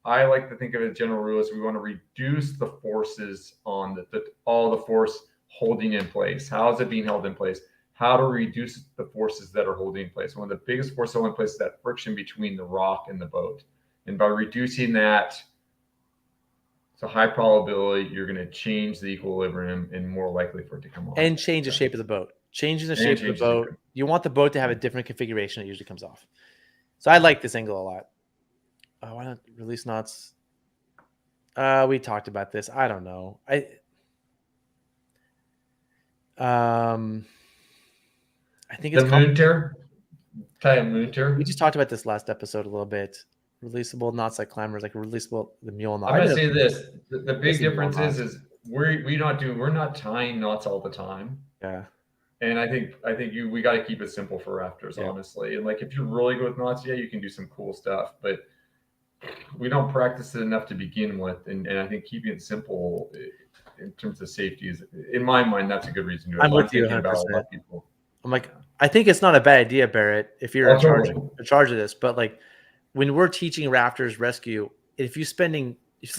I like to think of it as general rule is we want to reduce the forces on all the force holding in place. How is it being held in place? How to reduce the forces that are holding in place. One of the biggest forces holding in place is that friction between the rock and the boat. And by reducing that, it's a high probability you're going to change the equilibrium and more likely for it to come off. And change the shape of the boat. Changing the shape of the boat. You want the boat to have a different configuration. It usually comes off. So I like this angle a lot. Why not release knots? We talked about this. I don't know. I think it's the Moonter. Moonter. We just talked about this last episode a little bit. Releasable knots like climbers, like releasable the mule knot. I'm gonna say this: the big difference is we're not tying knots all the time. Yeah. And I think we got to keep it simple for rafters, honestly. And like if you're really good with knots, yeah, you can do some cool stuff, but we don't practice it enough to begin with. And I think keeping it simple in terms of safety is, in my mind, that's a good reason to do it. I'm with you thinking about a 100%. lot of people. I'm like, I think it's not a bad idea, Barrett, if you're in charge of this. But like when we're teaching rafters rescue, if you say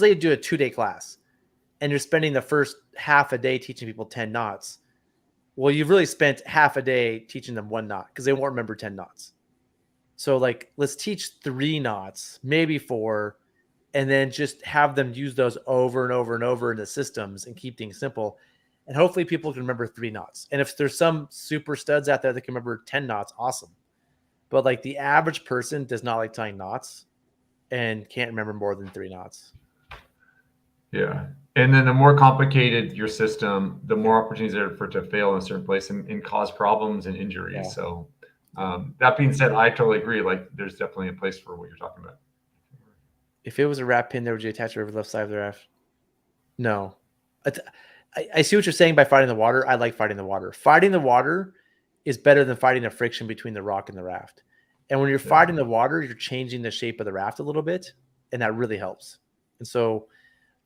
you do a 2-day class and you're spending the first half a day teaching people 10 knots, well, you've really spent half a day teaching them 1 knot because they won't remember 10 knots. So like, let's teach 3 knots, maybe 4, and then just have them use those over and over and over in the systems and keep things simple. And hopefully people can remember 3 knots. And if there's some super studs out there that can remember 10 knots, awesome. But like the average person does not like tying knots and can't remember more than 3 knots. Yeah. And then the more complicated your system, the more opportunities there for it to fail in a certain place and cause problems and injuries. Yeah. So that being said, I totally agree. Like there's definitely a place for what you're talking about. If it was a wrap pin there, would you attach it over the left side of the raft? No. I see what you're saying by fighting the water. I like fighting the water. Fighting the water is better than fighting the friction between the rock and the raft. And when you're fighting the water, you're changing the shape of the raft a little bit, and that really helps. And so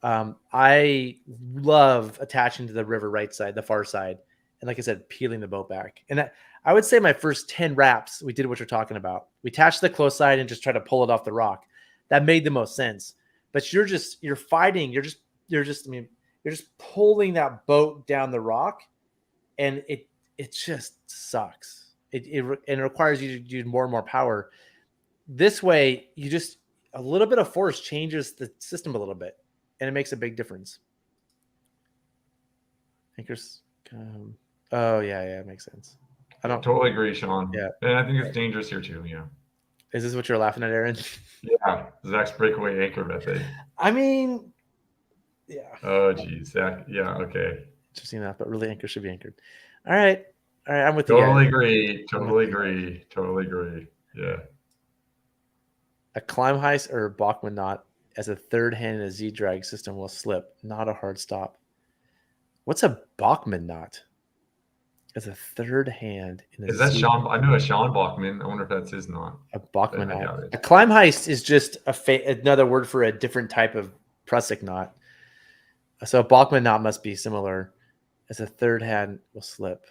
I love attaching to the river right side, the far side, and like I said, peeling the boat back. And I would say my first 10 wraps, we did what you're talking about. We attached the close side and just try to pull it off the rock. That made the most sense. But you're fighting. You're just pulling that boat down the rock, and it just sucks. It requires you to do more and more power. This way, a little bit of force changes the system a little bit, and it makes a big difference. Anchors. Oh yeah, it makes sense. I don't totally agree, Sean. Yeah, and I think it's dangerous here too. Yeah. Is this what you're laughing at, Aaron? Yeah, Zach's breakaway anchor method. I mean, yeah. Oh, geez, Zach. Yeah, okay. Interesting enough, but really, anchor should be anchored. All right, I'm with you. Totally agree. Totally agree. Yeah. A climb heist or a Bachmann knot as a third hand in a Z drag system will slip, not a hard stop. What's a Bachmann knot? As a third hand in a Is that Sean? I know a Sean Bachmann. I wonder if that's his knot. A Bachmann knot. A climb heist is just another word for a different type of Prusik knot. So a Bachmann knot must be similar. As a third hand will slip.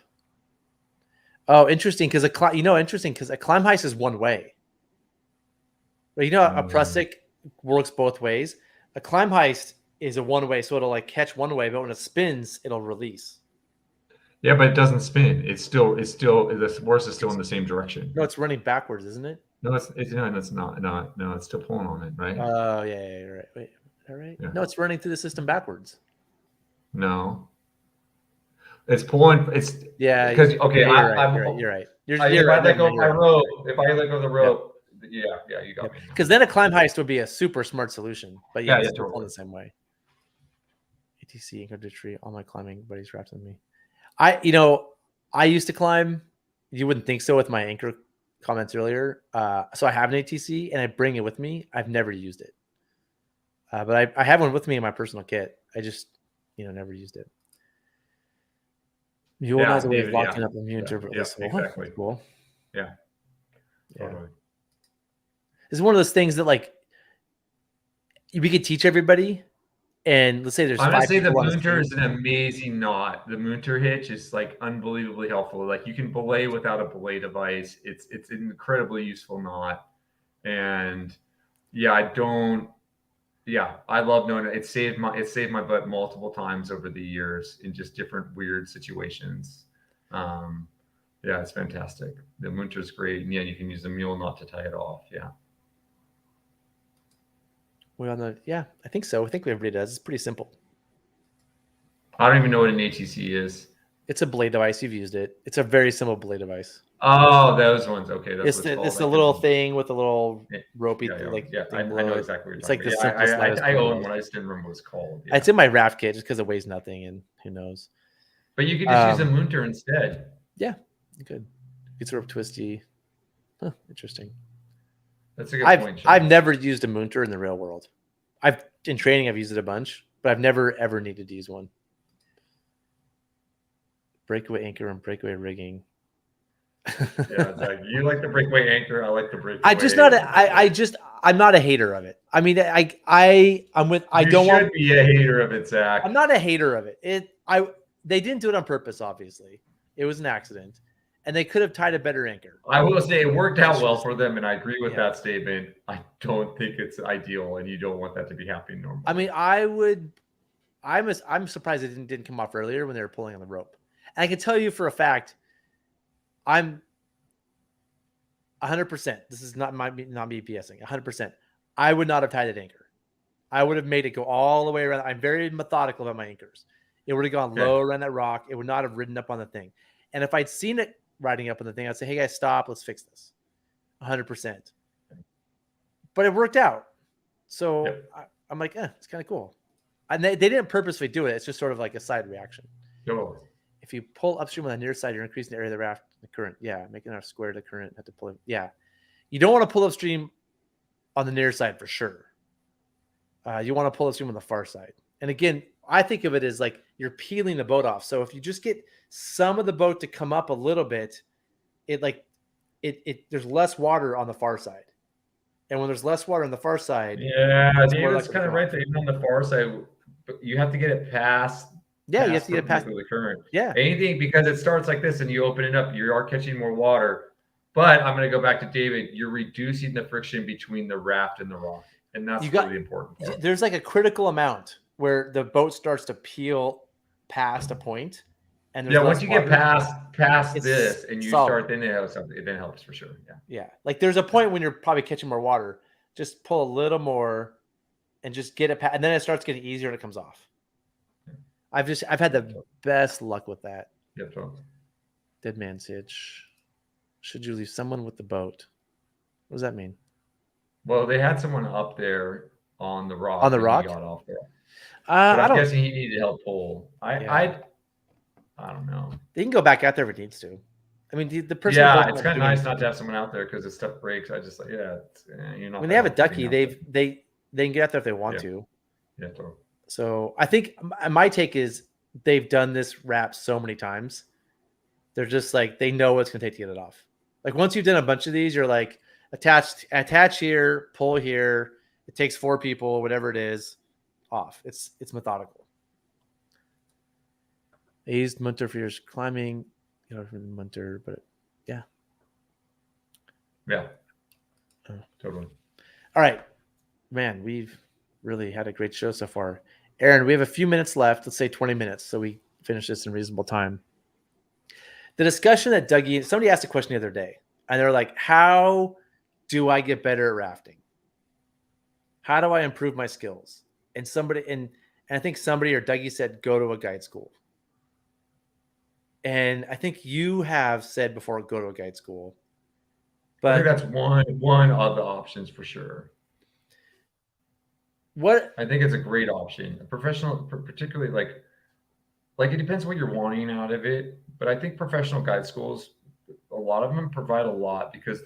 Oh, interesting. Because a climb heist is one way. But a Prusik works both ways. A climb heist is a one way, so it'll like catch one way, but when it spins, it'll release. Yeah, but it doesn't spin. It's still the horse is still in the same direction. No, it's running backwards, isn't it? No, it's not. No, it's still pulling on it, right? Oh, yeah, you're right. Wait, all right. Yeah. No, it's running through the system backwards. No. It's pulling. It's because you're right. If I let go of my rope, if I let go of the rope, you got me. Because then a climb heist would be a super smart solution, but it's totally on the same way. ATC anchor to tree. All my climbing buddies wrapped in me. I used to climb. You wouldn't think so with my anchor comments earlier. So I have an ATC and I bring it with me. I've never used it, but I have one with me in my personal kit. I just never used it. Mule has a way of locking up immune to exactly. Cool. Yeah. Totally. It's one of those things that like we could teach everybody. And let's say there's. I'm gonna say the Moonter is an amazing knot. The Moonter hitch is like unbelievably helpful. Like you can belay without a belay device. It's an incredibly useful knot. And I love knowing it. It saved my butt multiple times over the years in just different weird situations. It's fantastic. The Moonter is great. And you can use the mule knot to tie it off. Yeah. I think so. I think everybody does. It's pretty simple. I don't even know what an ATC is. It's a blade device. You've used it. It's a very simple blade device. Oh, those ones. Okay, it's the little thing with a little ropey. I know exactly what you're it's talking like about. the simplest. I own one. I just didn't remember what it's called. Yeah. It's in my raft kit just because it weighs nothing, and who knows. But you could just use a Moonter instead. Yeah, you could. It's sort of twisty. Huh, interesting. That's a good point. I've never used a Moonter in the real world. In training, I've used it a bunch, but I've never ever needed to use one. breakaway anchor and breakaway rigging. Yeah, Zach, you like the breakaway anchor. I like the breakaway. I'm not a hater of it. I mean, I'm with. I You don't should want. be a hater of it, Zach. I'm not a hater of it. They didn't do it on purpose. Obviously, it was an accident, and they could have tied a better anchor. I will say it worked out well for them, and I agree with that statement. I don't think it's ideal, and you don't want that to be happening normally. I mean, I'm surprised it didn't come off earlier when they were pulling on the rope. And I can tell you for a fact, I'm 100%. This is not me BSing. 100%. I would not have tied an anchor. I would have made it go all the way around. I'm very methodical about my anchors. It would have gone low around that rock. It would not have ridden up on the thing. And if I'd seen it riding up on the thing, I'd say, hey, guys, stop. Let's fix this. 100%. But it worked out. So I'm like, it's kind of cool. And they didn't purposely do it. It's just sort of like a side reaction. No. If you pull upstream on the near side, you're increasing the area of the raft, the current. Yeah, making our square the current. Have to pull it. Yeah, you don't want to pull upstream on the near side for sure. You want to pull upstream on the far side. And again, I think of it as like you're peeling the boat off. So if you just get some of the boat to come up a little bit, there's less water on the far side. And when there's less water on the far side, David's kind of right there. Even on the far side, you have to get it past. Yeah, you have to get it past the current. Yeah, anything, because it starts like this, and you open it up, you are catching more water. But I'm going to go back to David. You're reducing the friction between the raft and the rock, and that's really important part. There's like a critical amount where the boat starts to peel past a point, and once you get past this, and you start, then it helps for sure. Yeah. Like there's a point when you're probably catching more water. Just pull a little more, and just get it past, and then it starts getting easier and it comes off. I've had the best luck with that. Dead man Sitch. Should you leave someone with the boat? What does that mean? Well, they had someone up there on the rock. On the rock? He got off there. But I'm guessing he needed help pull. I don't know. They can go back out there if it needs to. I mean, the person. Yeah, it's kind of nice not to have someone out there because if stuff breaks, I just you're not. When they have a ducky, they can get out there if they want to. Yeah, totally. So I think my take is they've done this wrap so many times. They're just like, they know what it's going to take to get it off. Like once you've done a bunch of these, you're like attach here, pull here. It takes 4 people, whatever it is, off. It's methodical. I used Munter for years climbing, from Munter, but yeah. Yeah. Totally. All right, man, we've really had a great show so far. Aaron, we have a few minutes left. Let's say 20 minutes, so we finish this in reasonable time. The discussion that somebody asked a question the other day, and they're like, how do I get better at rafting? How do I improve my skills? And I think somebody or Dougie said, go to a guide school. And I think you have said before, go to a guide school. But I think that's one of the options for sure. I think it's a great option. A professional, particularly like it depends what you're wanting out of it. But I think professional guide schools, a lot of them provide a lot because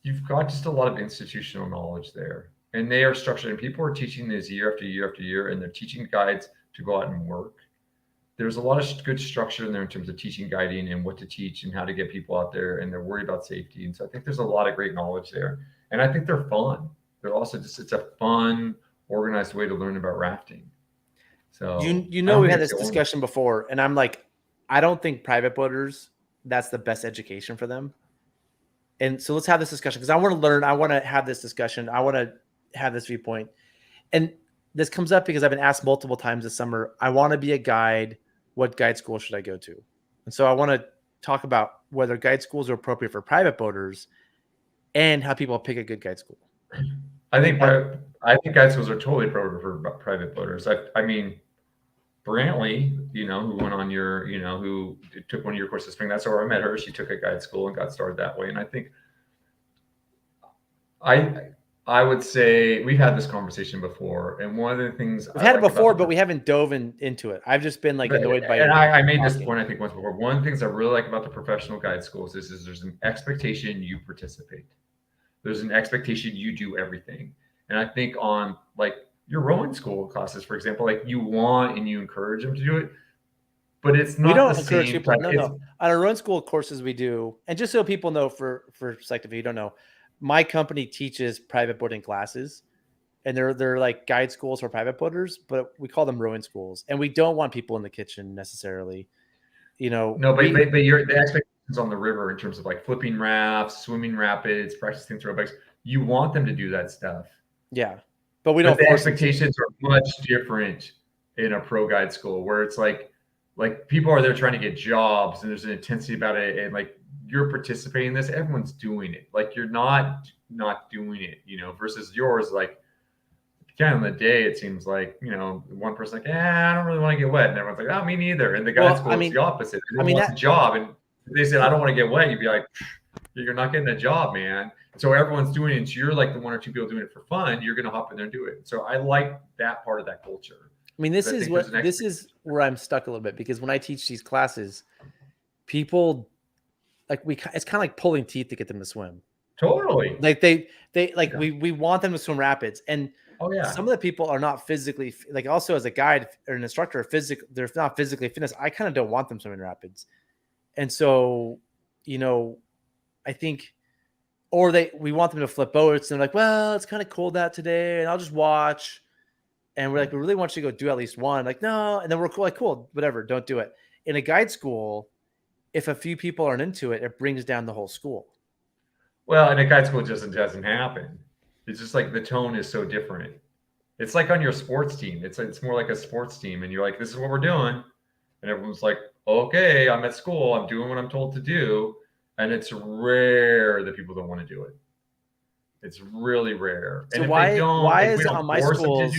you've got just a lot of institutional knowledge there, and they are structured. And people are teaching this year after year after year, and they're teaching guides to go out and work. There's a lot of good structure in there in terms of teaching, guiding, and what to teach and how to get people out there. And they're worried about safety. And so I think there's a lot of great knowledge there. And I think they're fun. They're also it's a fun, organized way to learn about rafting. So we had this discussion before, and I'm like, I don't think private boaters, that's the best education for them. And so let's have this discussion because I want to learn. I want to have this discussion. I want to have this viewpoint. And this comes up because I've been asked multiple times this summer, I want to be a guide. What guide school should I go to? And so I want to talk about whether guide schools are appropriate for private boaters and how people pick a good guide school. I think guide schools are totally appropriate for private boaters. I mean, Brantley, who went on who took one of your courses this spring. That's where I met her. She took a guide school and got started that way. And I think I would say we've had this conversation before. And one of the things we've had it before, but we haven't dove into it. I've just been annoyed by it. And I made this point, I think, once before. One of the things I really like about the professional guide schools is there's an expectation you participate. There's an expectation you do everything. And I think on your rowing school classes, for example, you want and you encourage them to do it. but it's We not don't the encourage same people. type. No, no. On our own school courses, we do. And just so people know, for perspective, if you don't know, my company teaches private boating classes, and they're like guide schools for private boaters, but we call them rowing schools. And we don't want people in the kitchen necessarily. No, but the expectations on the river in terms of like flipping rafts, swimming rapids, practicing throwbacks, you want them to do that stuff. Yeah, but we But don't the force them to. expectations are much different in a pro guide school where it's like people are there trying to get jobs and there's an intensity about it, and like you're participating in this, everyone's doing it. Like you're not doing it, versus yours, like kind of the day, it seems like, one person like, I don't really want to get wet. And everyone's like, oh, me neither. And the guide school, it's the opposite. They want a job. And they said, I don't want to get wet. You'd be like, you're not getting a job, man. So everyone's doing it. So you're like the one or two people doing it for fun. You're going to hop in there and do it. So I like that part of that culture. I mean, this is where I'm stuck a little bit, because when I teach these classes, people it's kind of like pulling teeth to get them to swim. Totally. Like we want them to swim rapids, and some of the people are not physically, like, also as a guide or an instructor, they're not physically fitness. I kind of don't want them swimming rapids. And so, I think, or we want them to flip boats, and they're like, well, it's kind of cold out today and I'll just watch. And we're like, we really want you to go do at least one. Like, no. And then we're cool, whatever, don't do it. In a guide school, if a few people aren't into it, it brings down the whole school. Well, in a guide school, it just doesn't happen. It's just like the tone is so different. It's like on your sports team. It's more like a sports team, and you're like, this is what we're doing. And everyone's like, okay, I'm at school. I'm doing what I'm told to do. And it's rare that people don't want to do it. It's really rare. So and why is it on my schools,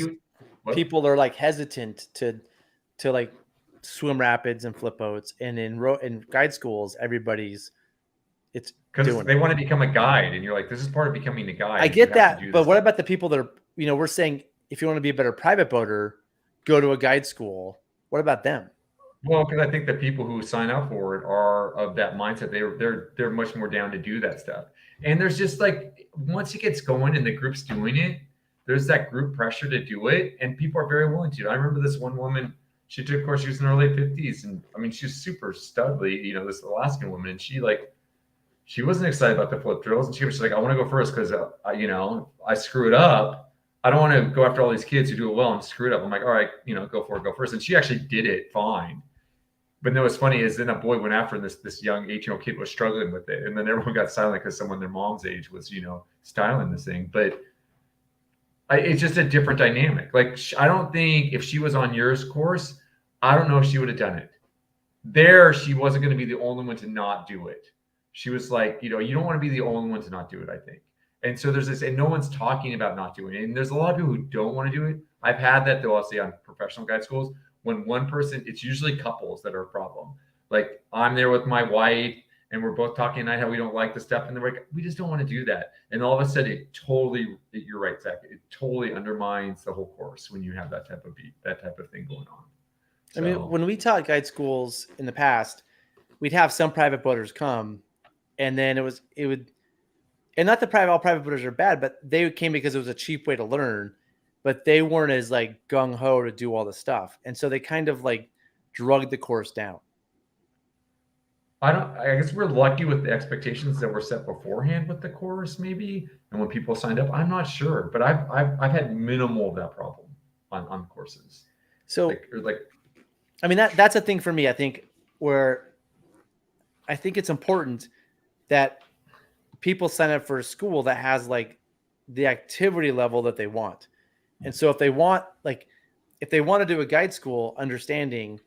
people are like hesitant to like swim rapids and flip boats, and in guide schools, everybody's because they want to become a guide, and you're like, this is part of becoming a guide. I get that, but what about the people that are, we're saying, if you want to be a better private boater, go to a guide school. What about them? Well, because I think the people who sign up for it are of that mindset. They're much more down to do that stuff. And there's just like, once it gets going and the group's doing it, there's that group pressure to do it, and people are very willing to. I remember this one woman, she took a course, she was in her late 50s, and I mean, she's super studly, this Alaskan woman, and she wasn't excited about the flip drills, and she was just like, I want to go first because I screw it up. I don't want to go after all these kids who do it well and screw it up. I'm like, all right, go for it, go first. And she actually did it fine. But then what's funny is then a boy went after, and this young 18-year-old kid was struggling with it. And then everyone got silent because someone their mom's age was, styling this thing. But it's just a different dynamic. Like, I don't think if she was on yours course, I don't know if she would have done it. There, she wasn't going to be the only one to not do it. She was like, you don't want to be the only one to not do it, I think. And so there's this, and no one's talking about not doing it. And there's a lot of people who don't want to do it. I've had that, though, I'll say on professional guide schools. When one person, it's usually couples that are a problem. Like, I'm there with my wife, and we're both talking tonight how we don't like the stuff, and they're like, we just don't want to do that. And all of a sudden, you're right, Zach, it totally undermines the whole course when you have that type of thing going on. So, I mean, when we taught guide schools in the past, we'd have some private boaters come, and then it would, and not that all private boaters are bad, but they came because it was a cheap way to learn, but they weren't as like gung ho to do all the stuff. And so they kind of like drugged the course down. I guess we're lucky with the expectations that were set beforehand with the course, maybe. And when people signed up, I'm not sure, but I've had minimal of that problem on courses. So I mean, that's a thing for me, I think, where I think it's important that people sign up for a school that has like the activity level that they want. And so if they want to do a guide school, understanding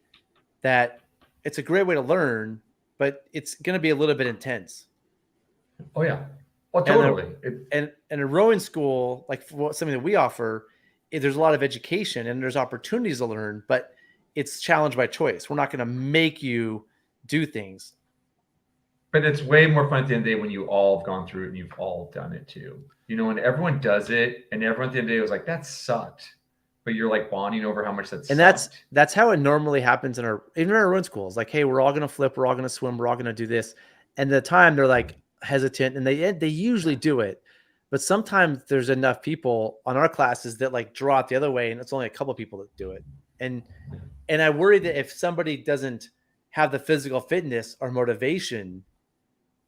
that it's a great way to learn, but it's going to be a little bit intense. Oh yeah. Oh, totally. And a rowing school, like something that we offer, there's a lot of education and there's opportunities to learn, but it's challenge by choice. We're not going to make you do things. But it's way more fun at the end of the day when you all have gone through it and you've all done it too. And everyone does it, and everyone at the end of the day was like, that sucked. But you're like bonding over how much that sucked. And that's how it normally happens in our own schools. Like, hey, we're all going to flip, we're all going to swim, we're all going to do this. And at the time they're like hesitant, and they usually do it. But sometimes there's enough people on our classes that like draw it the other way, and it's only a couple of people that do it. And I worry that if somebody doesn't have the physical fitness or motivation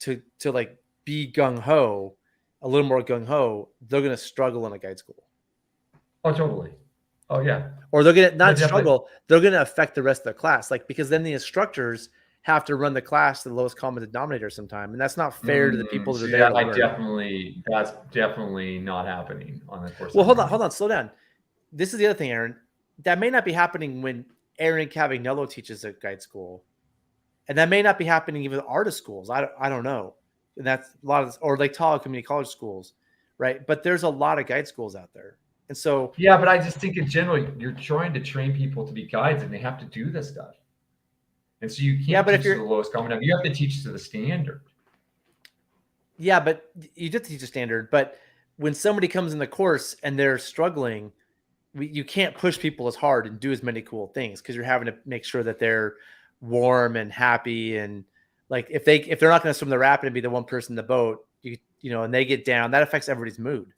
to like be gung ho, a little more gung ho, they're going to struggle in a guide school. Oh, totally. Oh, yeah. Or they're going to not Yeah, struggle. They're going to affect the rest of the class. Like, because then the instructors have to run the class to the lowest common denominator sometime. And that's not fair to the people that are there to learn. That's definitely not happening on the course. Well, hold on, slow down. This is the other thing, Aaron. That may not be happening when Aaron Cavignello teaches at guide school. And that may not be happening even at artist schools. I don't know. And that's a lot of this, or Lake Tahoe community college schools, right? But there's a lot of guide schools out there. And so, yeah, but I just think in general, you're trying to train people to be guides and they have to do this stuff. And so you can't teach to the lowest common denominator. You have to teach to the standard. Yeah, but you did teach a standard. But when somebody comes in the course and they're struggling, you can't push people as hard and do as many cool things because you're having to make sure that they're warm and happy. And like if they're not going to swim the rapid and be the one person in the boat, you know, and they get down, that affects everybody's mood.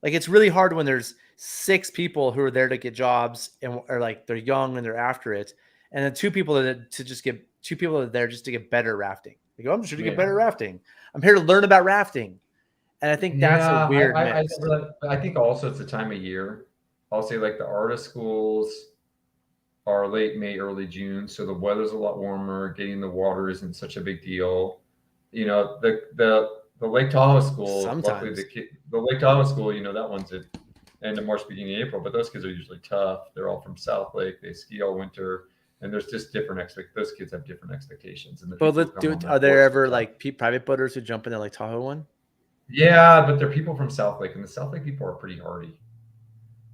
Like it's really hard when there's 6 people who are there to get jobs and are like they're young and they're after it, and then 2 people that are there just to get better rafting. They go, I'm just here to get better rafting. I'm here to learn about rafting, and I think that's a weird mix. I think also it's the time of year. I'll say like the artist schools are late May, early June, so the weather's a lot warmer. Getting the water isn't such a big deal. You know, the Lake Tahoe school, luckily the Lake Tahoe school, you know, that one's at end of March, beginning of April, but those kids are usually tough. They're all from South Lake. They ski all winter, and there's just different those kids have different expectations. And are there ever like private boaters who jump in the Lake Tahoe one? Yeah, but they're people from South Lake, and the South Lake people are pretty hardy.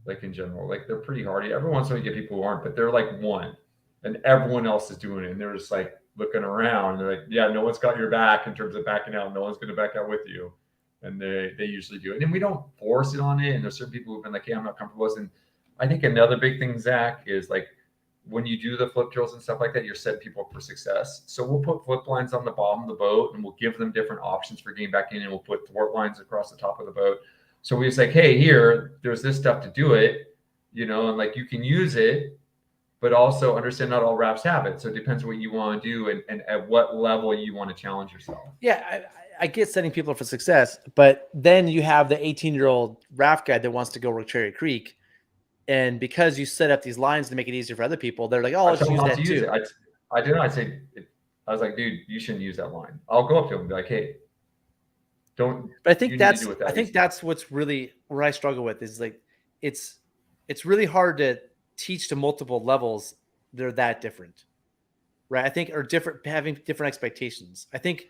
Like in general, like they're pretty hardy. Every once in a while you get people who aren't, but they're like one, and everyone else is doing it, and they're just like looking around. They're like, yeah, no one's got your back in terms of backing out. No one's going to back out with you. And they usually do it. And we don't force it on it. And there's certain people who've been like, hey, I'm not comfortable with it. And I think another big thing, Zach, is like when you do the flip drills and stuff like that, you're setting people up for success. So we'll put flip lines on the bottom of the boat and we'll give them different options for getting back in, and we'll put thwart lines across the top of the boat. So we just like, hey, here, there's this stuff to do it, you know, and like you can use it, but also understand not all rafts have it. So it depends what you want to do and at what level you want to challenge yourself. Yeah, I get setting people up for success, but then you have the 18-year-old raft guide that wants to go work Cherry Creek. And because you set up these lines to make it easier for other people, they're like, oh, let's use that too. I was like, dude, you shouldn't use that line. I'll go up to him and be like, hey, don't. But I think that's what's really where I struggle with is like, it's really hard to teach to multiple levels. They're that different, right? I think, or different, having different expectations. I think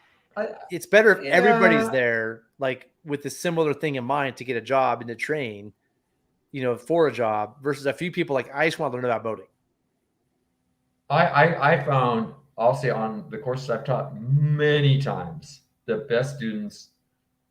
it's better if everybody's there, like with a similar thing in mind to get a job and to train, you know, for a job versus a few people like, I just want to learn about boating. I found, I'll say on the courses I've taught many times, the best students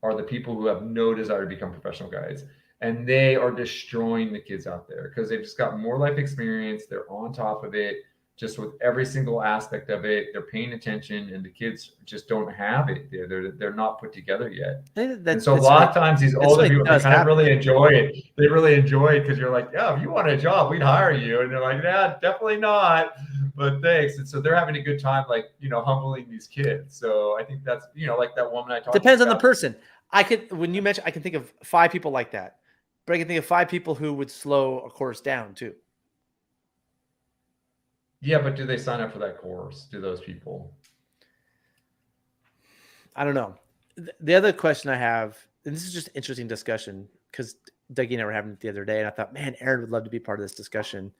are the people who have no desire to become professional guides. And they are destroying the kids out there because they've just got more life experience. They're on top of it, just with every single aspect of it. They're paying attention, and the kids just don't have it. They're not put together yet. And so a lot of times these older people, they kind of really enjoy it. They really enjoy it because you're like, yeah, if you want a job, we'd hire you. And they're like, yeah, definitely not, but thanks. And so they're having a good time, like, you know, humbling these kids. So I think that's, you know, like that woman I talked about. Depends on the person. When you mention, I can think of 5 people like that. But I can think of 5 people who would slow a course down too. Yeah, but do they sign up for that course? Do those people? I don't know. The other question I have, and this is just interesting discussion because Dougie and I were having it the other day, and I thought, man, Aaron would love to be part of this discussion.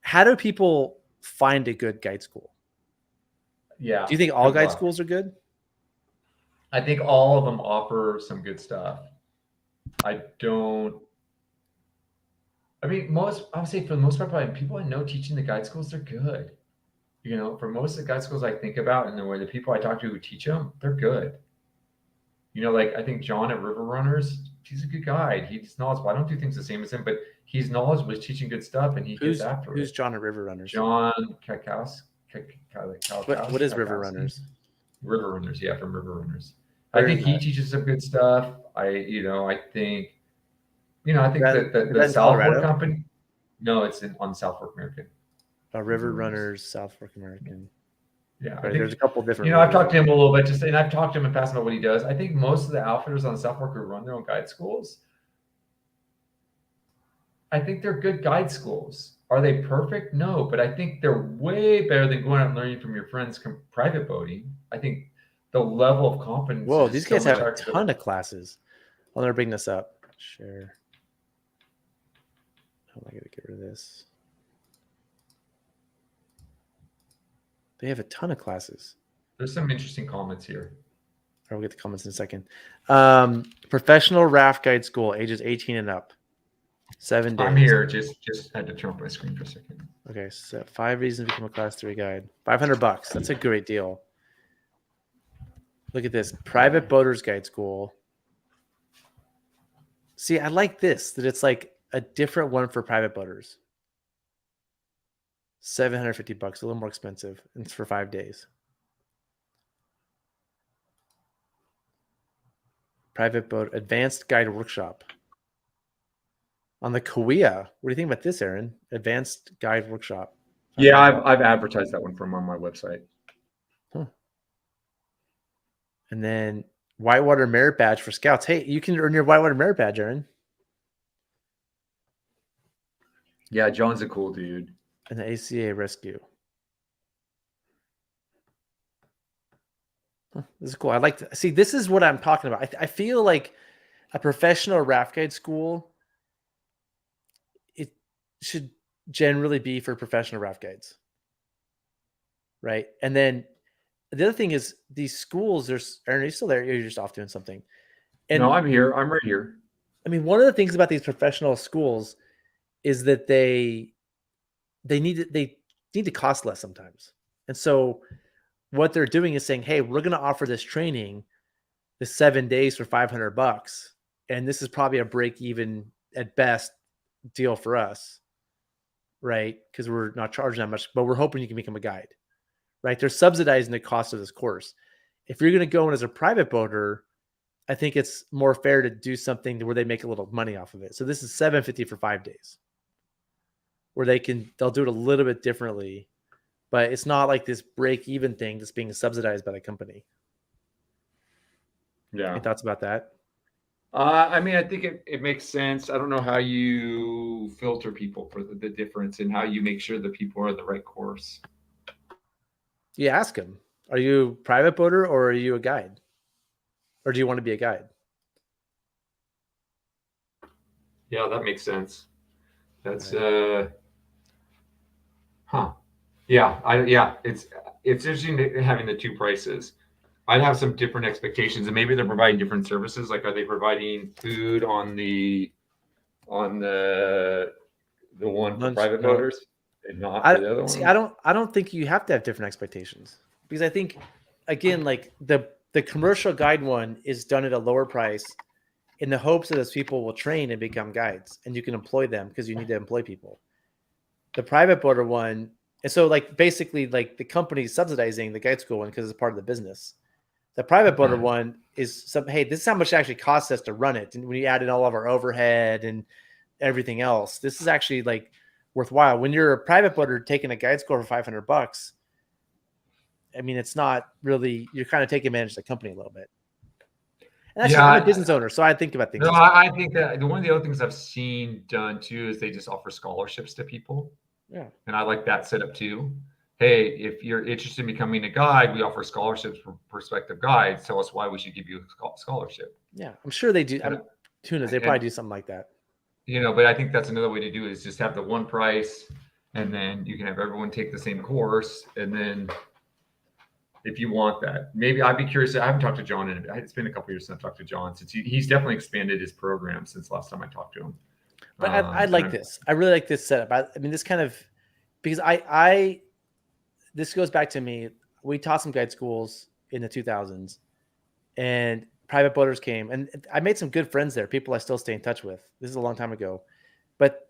How do people find a good guide school? Yeah. Do you think all guide schools are good? I think all of them offer some good stuff. I mean, I would say for the most part, probably people I know teaching the guide schools, they're good. You know, for most of the guide schools I think about and the way the people I talk to who teach them, they're good. You know, like I think John at River Runners, he's a good guide. He's knowledgeable. I don't do things the same as him, but he's knowledgeable. He's teaching good stuff, and he gets after it. Who's John at River Runners? John Kakowski. What is River Runners? River Runners, yeah, from River Runners. I think he teaches some good stuff. I think that the Southport company, No, it's on South Fork American. River Runners, South Fork American. Yeah, right, there's a couple different. I've talked to him a little bit, and I've talked to him in passing about what he does. I think most of the outfitters on South Fork who run their own guide schools, I think they're good guide schools. Are they perfect? No, but I think they're way better than going out and learning from your friends private boating. I think the level of confidence. Whoa, these guys have a ton of classes. I'll never bring this up. Share. How am I going to get rid of this? They have a ton of classes. There's some interesting comments here. We'll get the comments in a second. Professional raft guide school, ages 18 and up. 7 days. I'm here. Just had to turn off my screen for a second. Okay, so 5 reasons to become a class 3 guide. $500. That's a great deal. Look at this. Private Boaters Guide School. See, I like this, that it's like a different one for private boaters. $750, a little more expensive. And it's for 5 days. Private boat advanced guide workshop. On the Kauai. What do you think about this, Aaron? Advanced guide workshop. Yeah, I've advertised that one from on my website. Huh. And then Whitewater Merit Badge for Scouts. Hey, you can earn your Whitewater Merit Badge, Aaron. Yeah, John's a cool dude. And the ACA Rescue. Huh, this is cool. I like to see. This is what I'm talking about. I feel like a professional raft guide school, it should generally be for professional raft guides, right? And then the other thing is these schools. Aaron, are you still there? You're just off doing something. And no, I'm here. I'm right here. I mean, one of the things about these professional schools is that they need to cost less sometimes. And so what they're doing is saying, hey, we're going to offer this training, the 7 days for $500. And this is probably a break even at best deal for us, right? Because we're not charging that much, but we're hoping you can become a guide, right? They're subsidizing the cost of this course. If you're going to go in as a private boater, I think it's more fair to do something where they make a little money off of it. So this is $750 for 5 days, where they'll do it a little bit differently, but it's not like this break-even thing that's being subsidized by the company. Yeah. Any thoughts about that? I mean, I think it makes sense. I don't know how you filter people for the difference and how you make sure that people are in the right course. You ask them, are you a private boater or are you a guide? Or do you want to be a guide? Yeah, that makes sense. That's it's interesting having the two prices. I'd have some different expectations, and maybe they're providing different services. Like, are they providing food on the one for private boaters and not for the other one? See, I don't think you have to have different expectations, because I think, again, like the commercial guide one is done at a lower price in the hopes that those people will train and become guides, and you can employ them because you need to employ people. The private boater one, and so like basically like the company's subsidizing the guide school one because it's part of the business. The private boater one is hey, this is how much it actually costs us to run it. And when you add in all of our overhead and everything else, this is actually like worthwhile. When you're a private boater taking a guide school for $500, I mean, it's not really, you're kind of taking advantage of the company a little bit. And actually, I'm a business owner, so I think about things. No, I think that one of the other things I've seen done too is they just offer scholarships to people. Yeah. And I like that setup too. Hey, if you're interested in becoming a guide, we offer scholarships for prospective guides. Tell us why we should give you a scholarship. Yeah, I'm sure they do. They probably do something like that. But I think that's another way to do it, is just have the one price, and then you can have everyone take the same course. And then if you want that, maybe I'd be curious. I haven't talked to John it's been a couple years since I've talked to John, since he's definitely expanded his program since last time I talked to him. But I like this. I really like this setup. I mean, this kind of, because this goes back to me. We taught some guide schools in the 2000s, and private boaters came, and I made some good friends there, people I still stay in touch with. This is a long time ago, but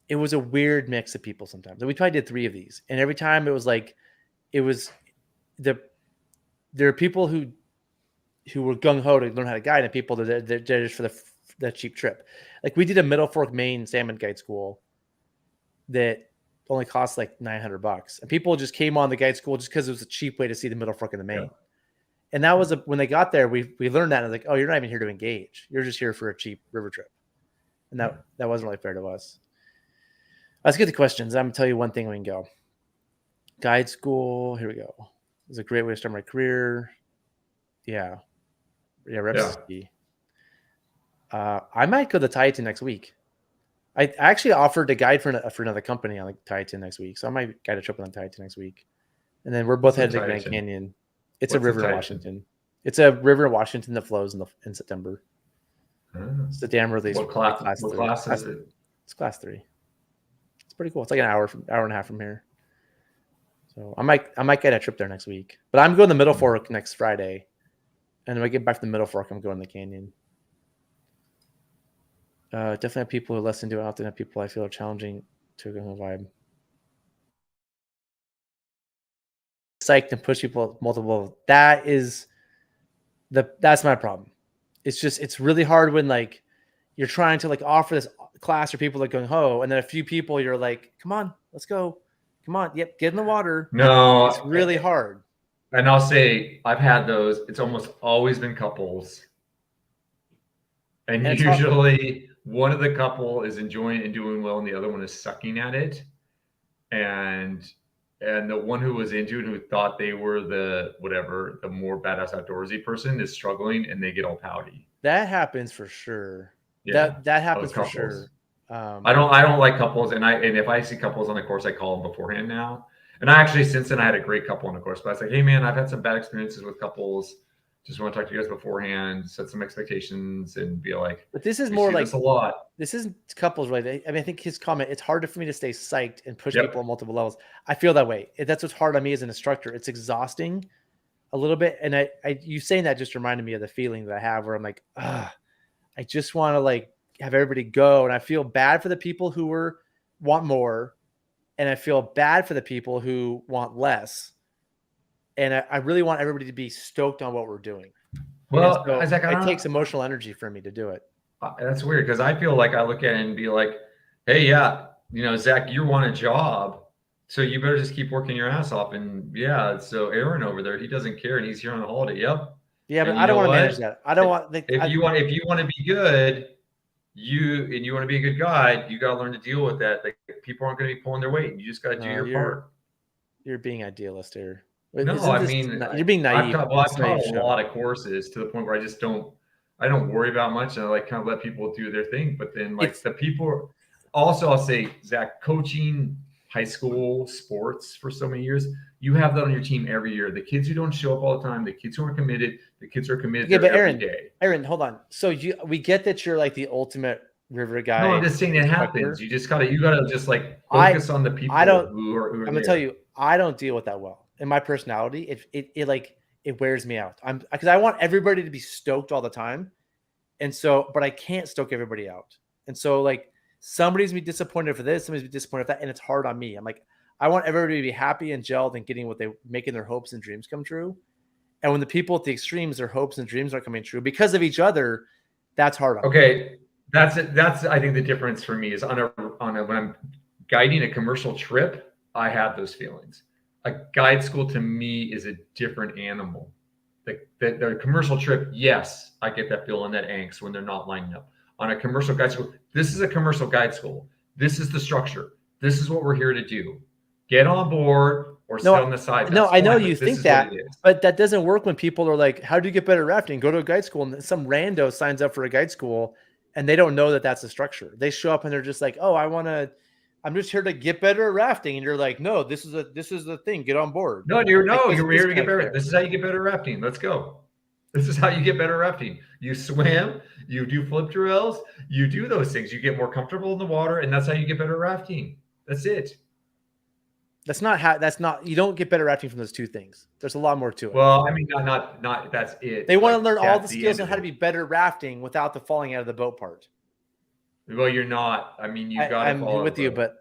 it was a weird mix of people sometimes. And we probably did 3 of these, and every time it was there are people who were gung-ho to learn how to guide, and people that they're just for the cheap trip. Like, we did a Middle Fork, Maine salmon guide school, that only cost like $900, and people just came on the guide school just because it was a cheap way to see the Middle Fork and the main. And that was when they got there, we learned that. And I was like, oh, you're not even here to engage. You're just here for a cheap river trip. And that wasn't really fair to us. Let's get to questions. I'm going to tell you one thing we can go. Guide school. Here we go. It's a great way to start my career. Yeah. Reps. I might go to Tieton next week. I actually offered to guide for another company on Tieton next week. So I might guide a trip on Tieton next week. And then we're both headed to Grand Canyon. It's a river in Washington. It's a river in Washington that flows in September. It's the dam release. What class is it? It's class 3. It's pretty cool. It's like an hour and a half from here. So I might get a trip there next week. But I'm going to Middle Fork next Friday. And when I get back from the Middle Fork, I'm going to the canyon. Definitely have people who listen to it. Often have people I feel are challenging to go on the vibe. Psyched and push people multiple. That's my problem. It's really hard when like you're trying to like offer this class for people that are going, oh, and then a few people you're like, come on, let's go. Come on. Yep. Get in the water. No, it's really hard. And I'll say I've had those. It's almost always been couples. And usually one of the couple is enjoying it and doing well, and the other one is sucking at it. And the one who was into it, who thought they were the more badass outdoorsy person, is struggling, and they get all pouty. That happens for sure. Yeah, that happens for sure. I don't like couples, and if I see couples on the course, I call them beforehand now. And I actually, since then, I had a great couple on the course. But I was like, hey man, I've had some bad experiences with couples. Just want to talk to you guys beforehand, set some expectations, and be like. But this is more like a lot. This isn't couples, right? I mean, I think his comment. It's harder for me to stay psyched and push people on multiple levels. I feel that way. That's what's hard on me as an instructor. It's exhausting a little bit, and you saying that just reminded me of the feeling that I have, where I'm like, I just want to like have everybody go, and I feel bad for the people who want more, and I feel bad for the people who want less. And I really want everybody to be stoked on what we're doing. Well, so Isaac, it takes emotional energy for me to do it. That's weird, because I feel like I look at it and be like, hey, yeah, Zach, you want a job, so you better just keep working your ass off. And yeah, so Aaron over there, he doesn't care, and he's here on a holiday. Yep. Yeah, but I don't want to manage that. I don't want. If you want to be good, you want to be a good guide, you got to learn to deal with that. Like, people aren't going to be pulling their weight, and you just got to do your part. You're being idealist here. No, I mean, you're being naive. I've taught a lot of courses to the point where I don't worry about much, and I like kind of let people do their thing. But then the people also, I'll say, Zach, coaching high school sports for so many years, you have that on your team every year. The kids who don't show up all the time, the kids who aren't committed, the kids who are committed every day. Aaron, hold on. So we get that you're like the ultimate river guy. No, I'm just saying it happens. You gotta just like focus on the people who are I'm gonna tell you, I don't deal with that well. In my personality, it wears me out. Because I want everybody to be stoked all the time. And so, but I can't stoke everybody out. And so like somebody's be disappointed for this, somebody's be disappointed for that. And it's hard on me. I'm like, I want everybody to be happy and gelled and getting making their hopes and dreams come true. And when the people at the extremes, their hopes and dreams aren't coming true because of each other, that's hard on me. Okay. That's I think the difference for me is when I'm guiding a commercial trip, I have those feelings. A guide school to me is a different animal. The commercial trip, yes, I get that feeling, that angst when they're not lining up. On a commercial guide school, this is a commercial guide school. This is the structure. This is what we're here to do. Get on board or sit on the side. No, I know you think that, but that doesn't work when people are like, how do you get better at rafting? Go to a guide school. And some rando signs up for a guide school and they don't know that that's the structure. They show up and they're just like, oh, I'm just here to get better at rafting. And you're like, no, this is the thing. Get on board. No, you're here to get better. This is how you get better at rafting. Let's go. This is how you get better at rafting. You swim, you do flip drills, you do those things. You get more comfortable in the water, and that's how you get better at rafting. That's it. You don't get better at rafting from those two things. There's a lot more to it. Well, I mean, not that's it. They want to learn all the skills on how to be better at rafting without the falling out of the boat part. Well, you're not. I mean, I'm with you, but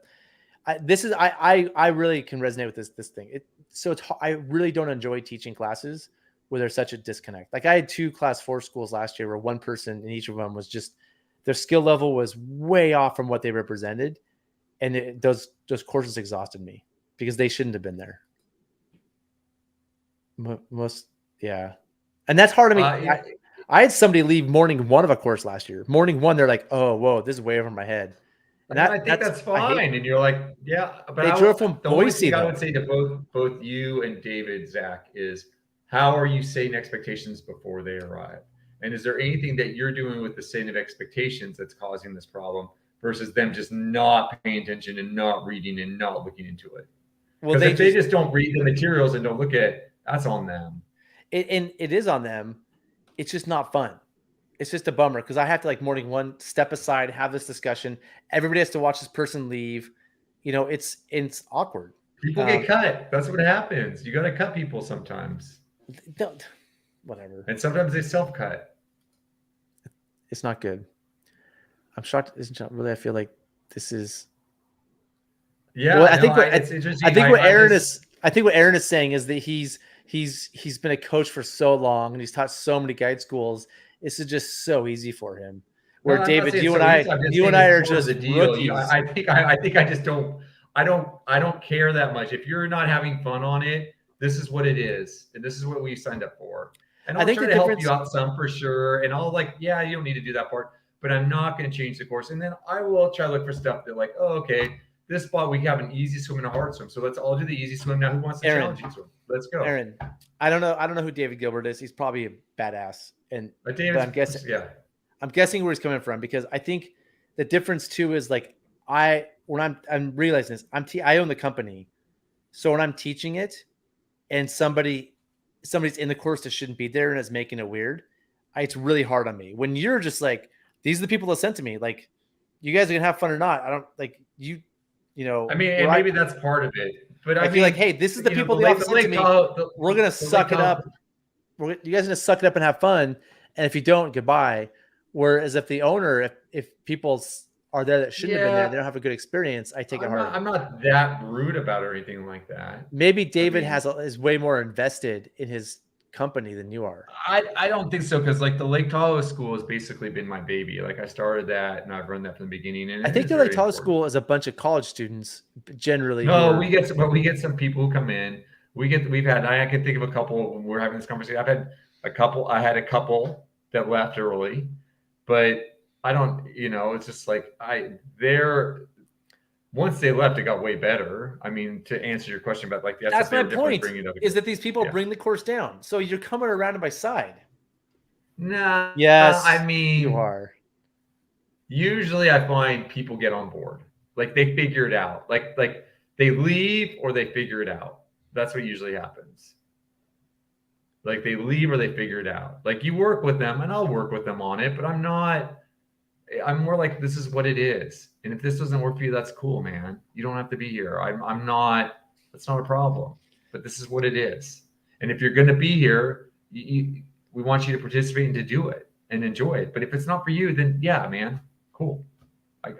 I really can resonate with this thing. I really don't enjoy teaching classes where there's such a disconnect. Like I had 2 class 4 schools last year where one person in each of them was just their skill level was way off from what they represented. and those courses exhausted me because they shouldn't have been there. Most, yeah, and that's hard. I mean, I had somebody leave morning one of a course last year. Morning one, they're like, "Oh, whoa, this is way over my head." And I think that's fine. And you're like, yeah, but they drove from the only Boise. thing I would say to both you and David, Zach, is how are you setting expectations before they arrive? And is there anything that you're doing with the setting of expectations that's causing this problem versus them just not paying attention and not reading and not looking into it? Well, if they just don't read the materials and don't look at it, that's on them. And it is on them. It's just not fun. It's just a bummer because I have to, like, morning one, step aside, have this discussion. Everybody has to watch this person leave. You know, it's awkward. People get cut. That's what happens. You got to cut people sometimes. Don't, whatever. And sometimes they self-cut. It's not good. I'm shocked. Isn't it really? I feel like this is. Yeah, well, it's interesting. I think what Aaron is saying is that he's been a coach for so long and he's taught so many guide schools. This is just so easy for him. Where no, David, you and I are just rookies. I think I just don't. I don't care that much. If you're not having fun on it, this is what it is, and this is what we signed up for. And I'll try to help you out some for sure. And I'll you don't need to do that part, but I'm not going to change the course. And then I will try to look for stuff that okay, this spot we have an easy swim and a hard swim. So let's all do the easy swim. Now who wants the challenging swim? Let's go. Aaron, I don't know who David Gilbert is. He's probably a badass. But I'm guessing where he's coming from, because I think the difference too is when I'm realizing this, I own the company. So when I'm teaching it and somebody's in the course that shouldn't be there and is making it weird, it's really hard on me. When you're just like, these are the people that sent to me, like, you guys are gonna have fun or not. I don't like you know. I mean, and maybe that's part of it. But I mean, like, hey, this is the people that sent to me. We're gonna suck it up. You guys are gonna suck it up and have fun. And if you don't, goodbye. Whereas if the owner, if people are there that shouldn't have been there, they don't have a good experience, I take it hard. I'm not that rude about it or anything like that. Maybe David is way more invested in his company than you are. I don't think so, because the Lake Tahoe school has basically been my baby. I started that and I've run that from the beginning. And I think the Lake Tahoe school is a bunch of college students generally. No, we get some people who come in. I can think of a couple when we're having this conversation. I had a couple that left early, but I don't, it's just once they left, it got way better. I mean, to answer your question about that's my point, is that these people bring the course down. So you're coming around by side. Nah. Yes. I mean, you are. Usually I find people get on board. They figure it out. They leave or they figure it out. That's what usually happens. They leave or they figure it out. You work with them, and I'll work with them on it, but I'm more like, this is what it is. And if this doesn't work for you, that's cool, man. You don't have to be here. That's not a problem, but this is what it is. And if you're going to be here, we want you to participate and to do it and enjoy it. But if it's not for you, then yeah, man, cool. And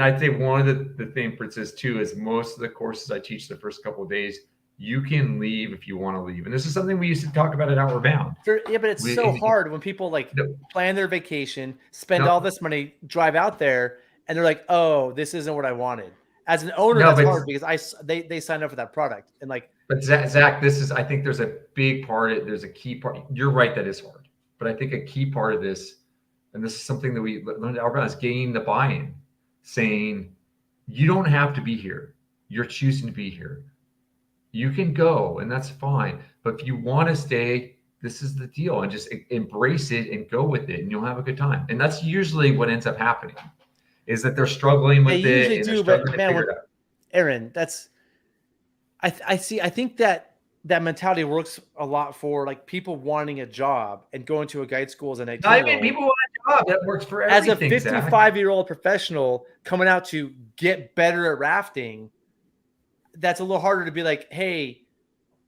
I'd say one of the differences too is most of the courses I teach the first couple of days, you can leave if you want to leave. And this is something we used to talk about at Outward Bound. Yeah, but it's so hard when people plan their vacation, spend all this money, drive out there, and they're like, oh, this isn't what I wanted. As an owner, that's hard because they signed up for that product. And but Zach, I think there's a big part of it. There's a key part. You're right, that is hard. But I think a key part of this, and this is something that we learned at Outward Bound, is gaining the buy-in, saying, you don't have to be here. You're choosing to be here. You can go, and that's fine. But if you want to stay, this is the deal, and just embrace it and go with it, and you'll have a good time. And that's usually what ends up happening, is that they're struggling with it. They usually do, but man, Aaron, I think that mentality works a lot for people wanting a job and going to a guide school as an 18-year-old. I mean, people want a job. That works for everything. As a 55-year-old professional coming out to get better at rafting, that's a little harder to be like, hey,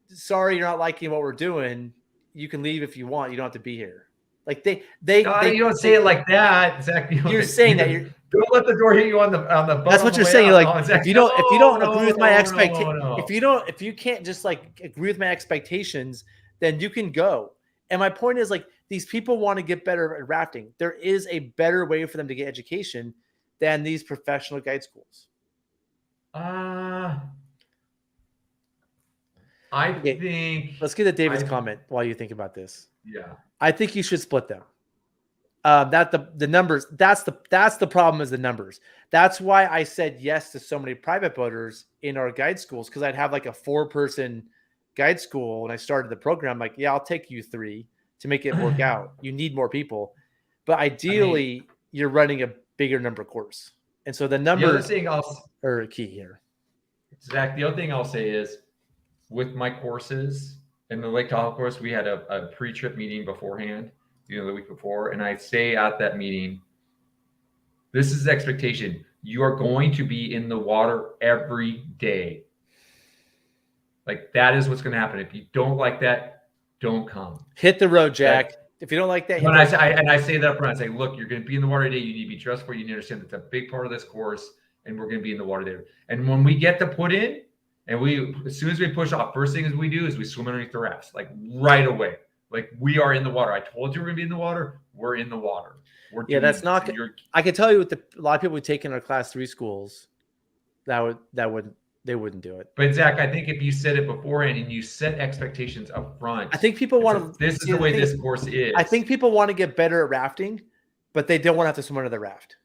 sorry, you're not liking what we're doing. You can leave if you want. You don't have to be here. You don't say it like that. Exactly. You're saying that you're. Don't let the door hit you on the butt. That's what you're saying. You're like, if you don't agree with my expectations, if you can't just agree with my expectations, then you can go. And my point is these people want to get better at rafting. There is a better way for them to get education. than these professional guide schools? I think. Let's get to David's comment while you think about this. Yeah. I think you should split them. That the numbers. That's the problem is the numbers. That's why I said yes to so many private boaters in our guide schools, because I'd have like a 4-person guide school when I started the program. Like, yeah, I'll take you 3 to make it work out. You need more people, but ideally, you're running a bigger number course, and so the numbers are key here. Zach, the other thing I'll say is, with my courses in the Lake Tahoe course, we had a pre-trip meeting beforehand, the week before, and I say at that meeting, this is the expectation. You are going to be in the water every day. Like, that is what's going to happen. If you don't like that, don't come. Hit the road, Jack. If you don't like that, I say that up front. I say, look, you're going to be in the water today. You need to be dressed for it. You need to understand that's a big part of this course, and we're going to be in the water there. And when we get to put in, and as soon as we push off, first thing we do is we swim underneath the rafts, like right away. Like, we are in the water. I told you we're going to be in the water. We're in the water. That's not. I can tell you with a lot of people we take in our class 3 schools, they wouldn't do it. But Zach, I think if you said it beforehand and you set expectations up front, I think people want to. This is the way this course is. I think people want to get better at rafting, but they don't want to have to swim under the raft.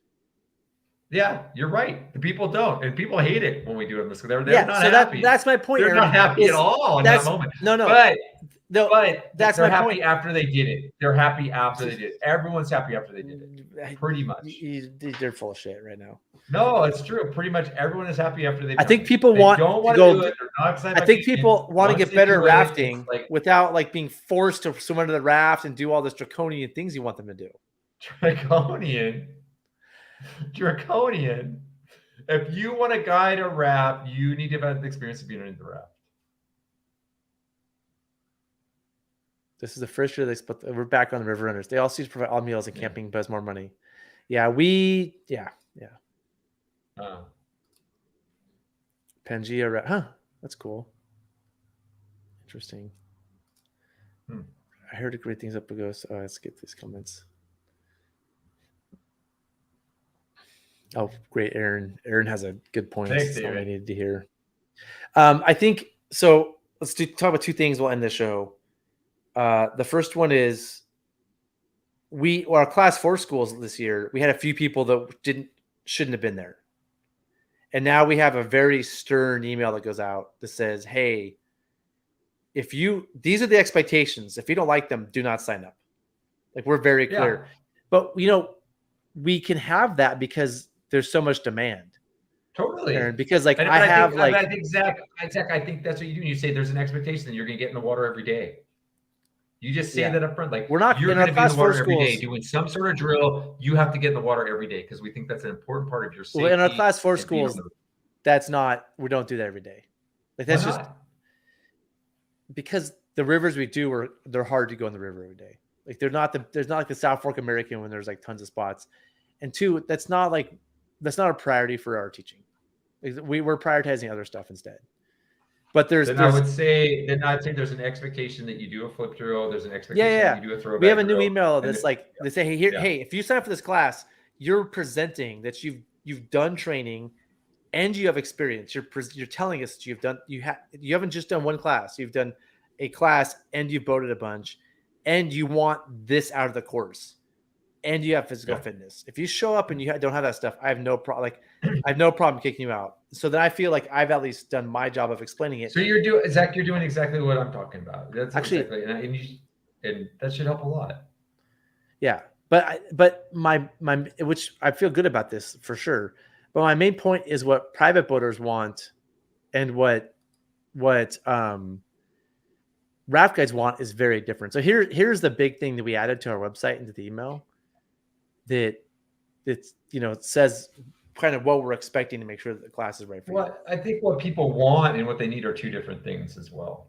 Yeah, you're right. The people don't, and people hate it when we do it. They're not happy. That's my point. They're not happy at all in that moment. But that's they're my happy point. After they did it. They're happy after they did it. Everyone's happy after they did it. Pretty much. They're full of shit right now. No, it's true. Pretty much everyone is happy after they. I think people want to go. I think people want to get better at rafting without like being forced to swim under the raft and do all this draconian things you want them to do. Draconian. If you want to guide a raft, you need to have the experience of being under the raft. This is the first year we're back on the river runners. They also used to provide all meals and camping, but it's more money. Yeah, Pangea, huh? That's cool. Interesting. I heard great things up ago. So let's get these comments. Oh, great, Aaron. Aaron has a good point. That's all I needed to hear. I think so. Let's talk about 2 things. We'll end the show. The first one is our class 4 schools this year, we had a few people that shouldn't have been there. And now we have a very stern email that goes out that says, hey, these are the expectations. If you don't like them, do not sign up. Like, we're very clear. But, we can have that because there's so much demand. Totally. Aaron, because I think Zach, I think that's what you do. You say there's an expectation that you're going to get in the water every day. You just say that up front. Like, you're going to be in the water every day doing some sort of drill. You have to get in the water every day because we think that's an important part of your safety. Well, in our class 4 schools, we don't do that every day. Like, that's just because the rivers we do they're hard to go in the river every day. Like, there's not like the South Fork American when there's like tons of spots. And 2, that's not a priority for our teaching. Like, we're prioritizing other stuff instead. But I would say there's an expectation that you do a flip drill. There's an expectation that you do a throwback. We have a new email that's they say, hey, if you sign up for this class, you're presenting that you've done training and you have experience. You're telling us that you haven't just done one class. You've done a class and you've boated a bunch, and you want this out of the course, and you have physical fitness. If you show up and you don't have that stuff, I have no problem. I have no problem kicking you out. So then I feel like I've at least done my job of explaining it. So you're doing exactly what I'm talking about. That's actually, and that should help a lot. Yeah, but my which I feel good about this for sure. But my main point is what private boaters want, and what raft guides want is very different. So here's the big thing that we added to our website and to the email that it says kind of what we're expecting to make sure that the class is right for you. I think what people want and what they need are 2 different things as well.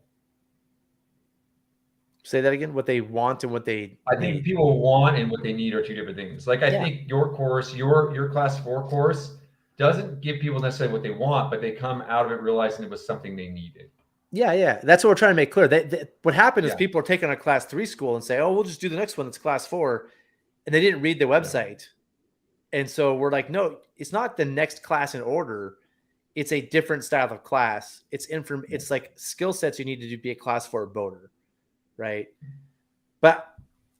Say that again. What they want and what they I think need. People want and what they need are 2 different things. Like, I think your course, your class 4 course doesn't give people necessarily what they want, but they come out of it realizing it was something they needed. Yeah. That's what we're trying to make clear. What happened is people are taking a class 3 school and say, oh, we'll just do the next one that's class 4. And they didn't read the website. And so we're like, no, it's not the next class in order. It's a different style of class. It's like skill sets you need to be a class 4 boater, right? But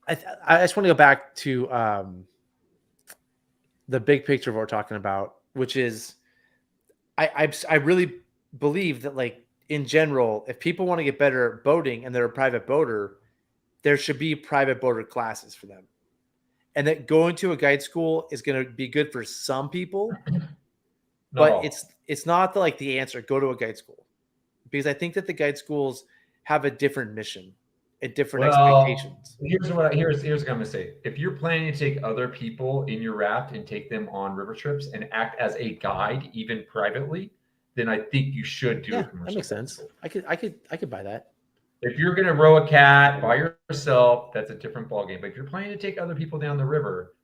I just want to go back to the big picture of what we're talking about, which is I really believe that, like, in general, if people want to get better at boating and they're a private boater, there should be private boater classes for them. And that going to a guide school is going to be good for some people, but it's not the answer. Go to a guide school, because I think that the guide schools have a different mission and different expectations. Here's what I'm going to say. If you're planning to take other people in your raft and take them on river trips and act as a guide, even privately, then I think you should do a commercial. That makes sense. I could buy that. If you're going to row a cat by yourself, that's a different ballgame. But if you're planning to take other people down the river,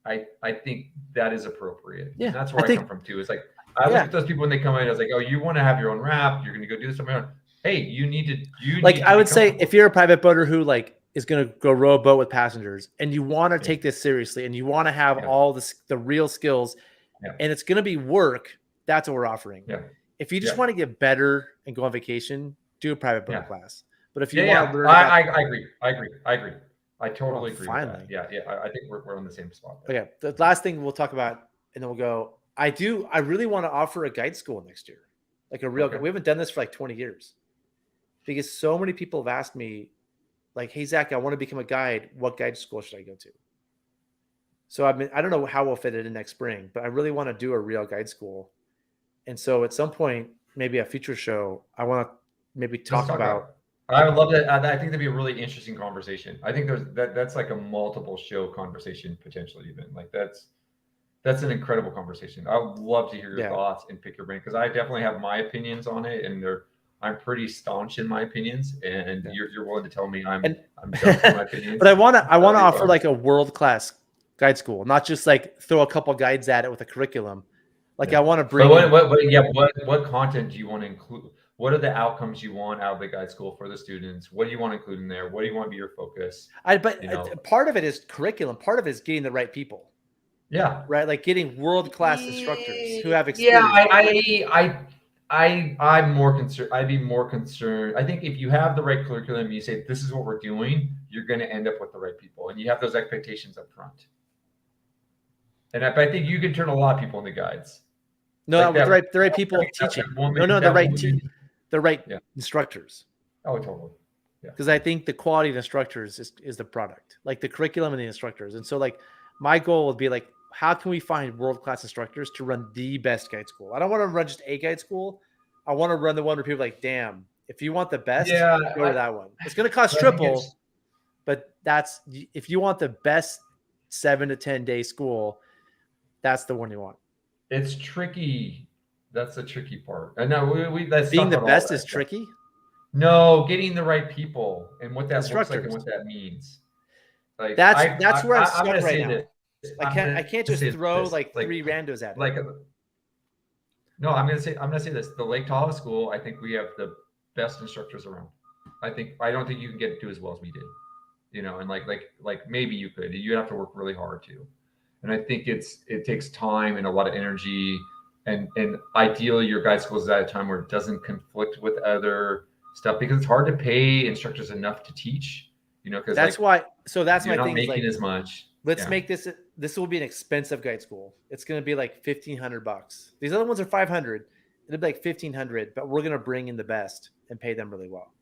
I think that is appropriate. Yeah, and that's where I come from too. It's like, I look at those people when they come in. I was like, oh, you want to have your own raft? You're going to go do this on your own. Hey, you need to. I would say, if you're a private boater who is going to go row a boat with passengers, and you want to take this seriously, and you want to have all the real skills, and it's going to be work, that's what we're offering. Yeah. If you just want to get better and go on vacation, do a private boater class. But if you want to learn, I agree. I totally agree. Finally, with that. Yeah. I think we're on the same spot. Okay. The last thing we'll talk about, and then we'll go. I really want to offer a guide school next year, like a real. We haven't done this for like 20 years, because so many people have asked me, like, "Hey Zach, I want to become a guide. What guide school should I go to?" So I don't know how we'll fit it in next spring, but I really want to do a real guide school. And so at some point, maybe a future show, I want to maybe talk about. I would love that. I think that'd be a really interesting conversation. I think that's like a multiple show conversation potentially, even like that's an incredible conversation. I would love to hear your thoughts and pick your brain, because I definitely have my opinions on it, and I'm pretty staunch in my opinions, and you're willing to tell me I'm dumb in my opinions. But I want to offer like a world-class guide school, not just like throw a couple guides at it with a curriculum. Like I want to bring. What content do you want to include? What are the outcomes you want out of the guide school for the students? What do you want to include in there? What do you want to be your focus? Part of it is curriculum. Part of it is getting the right people. Yeah. Right. Like getting world-class instructors who have experience. Yeah. I'm more concerned. I'd be more concerned. I think if you have the right curriculum, you say, this is what we're doing, you're going to end up with the right people, and you have those expectations up front. And I think you can turn a lot of people into guides. No, like the right people teaching. The right instructors. Oh, totally. Yeah. Because I think the quality of instructors is the product, like the curriculum and the instructors. And so, like, my goal would be like, how can we find world-class instructors to run the best guide school? I don't want to run just a guide school. I want to run the one where people are like, damn, if you want the best, go to that one. It's going to cost triple, but if you want the best 7 to 10 day school, that's the one you want. It's tricky. That's the tricky part. I know that's being the best is tricky. No, getting the right people and what that looks like and what that means. Like that's where I'm stuck right now. I can't just throw like 3 randos at it. No, I'm gonna say this. The Lake Tahoe School, I think we have the best instructors around. I don't think you can do as well as we did. And like maybe you could. You have to work really hard too. And I think it takes time and a lot of energy, and ideally your guide school is at a time where it doesn't conflict with other stuff, because it's hard to pay instructors enough to teach, because that's why. So that's my thing. You're not making as much. Let's make this will be an expensive guide school. It's going to be like $1,500. These other ones are $500. It'll be like $1,500, but we're going to bring in the best and pay them really well.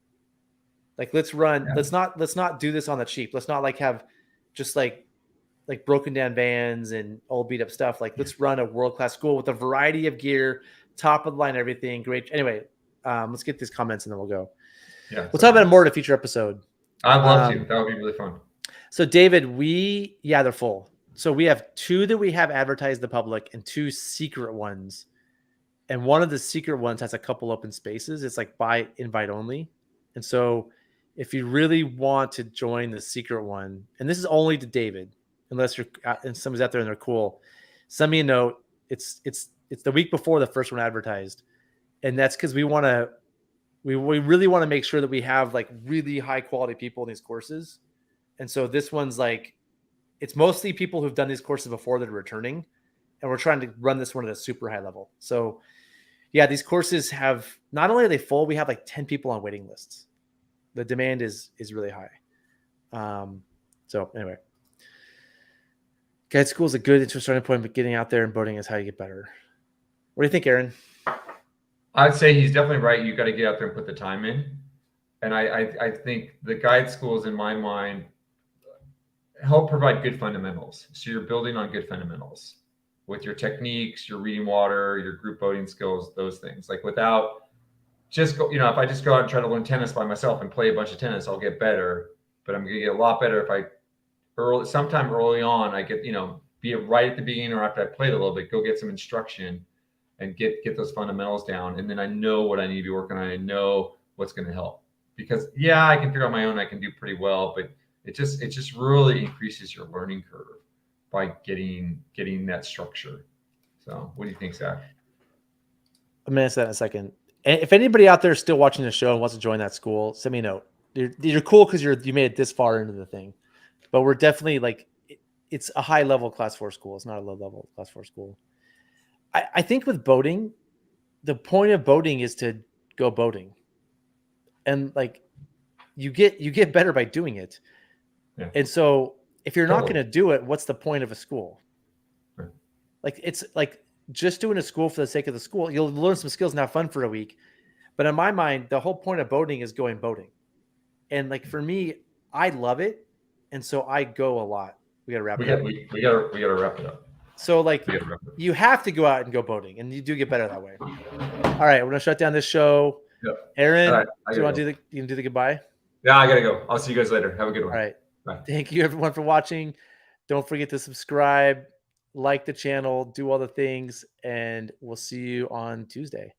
Like, let's not do this on the cheap. Let's not have just like broken down vans and old beat up stuff. Like, let's run a world-class school with a variety of gear, top of the line, everything great. Anyway, let's get these comments and then we'll go. Yeah. We'll talk about it more in a future episode. I'd love to. That would be really fun. So David, they're full. So we have 2 that we have advertised to the public and 2 secret ones. And one of the secret ones has a couple open spaces. It's like by invite only. And so if you really want to join the secret one, and this is only to David, unless and somebody's out there and they're cool, send me a note. It's the week before the first one advertised. And that's because we really want to make sure that we have like really high quality people in these courses. And so this one's like, it's mostly people who've done these courses before that are returning, and we're trying to run this one at a super high level. So yeah, these courses have, not only are they full, we have like 10 people on waiting lists. The demand is really high. So anyway, guide school is a good starting point, but getting out there and boating is how you get better. What do you think, Aaron? I'd say he's definitely right. You got to get out there and put the time in. And I think the guide schools, in my mind, help provide good fundamentals. So you're building on good fundamentals with your techniques, your reading water, your group boating skills, those things. Like without just go, if I just go out and try to learn tennis by myself and play a bunch of tennis, I'll get better. But I'm gonna get a lot better if sometime early on, I get, be it right at the beginning or after I played a little bit, go get some instruction and get those fundamentals down. And then I know what I need to be working on. I know what's going to help, because I can figure out my own. I can do pretty well, but it just really increases your learning curve by getting that structure. So what do you think, Zach? I'm going to answer that in a second. And if anybody out there is still watching the show and wants to join that school, send me a note. You're cool because you made it this far into the thing, but we're definitely like, it's a high level class 4 school. It's not a low level class 4 school. I think with boating, the point of boating is to go boating, and like you get better by doing it. Yeah. And so if you're not going to do it, what's the point of a school? Right. Like it's like just doing a school for the sake of the school. You'll learn some skills and have fun for a week. But in my mind, the whole point of boating is going boating. And like for me, I love it. And so I go a lot. We got to wrap it up. We got to wrap it up. So like you have to go out and go boating, and you do get better that way. All right, we're gonna shut down this show. Yep. Aaron, right, do you want to do the goodbye? Yeah, I gotta go. I'll see you guys later. Have a good one. All right. Bye. Thank you everyone for watching. Don't forget to subscribe, like the channel, do all the things, and we'll see you on Tuesday.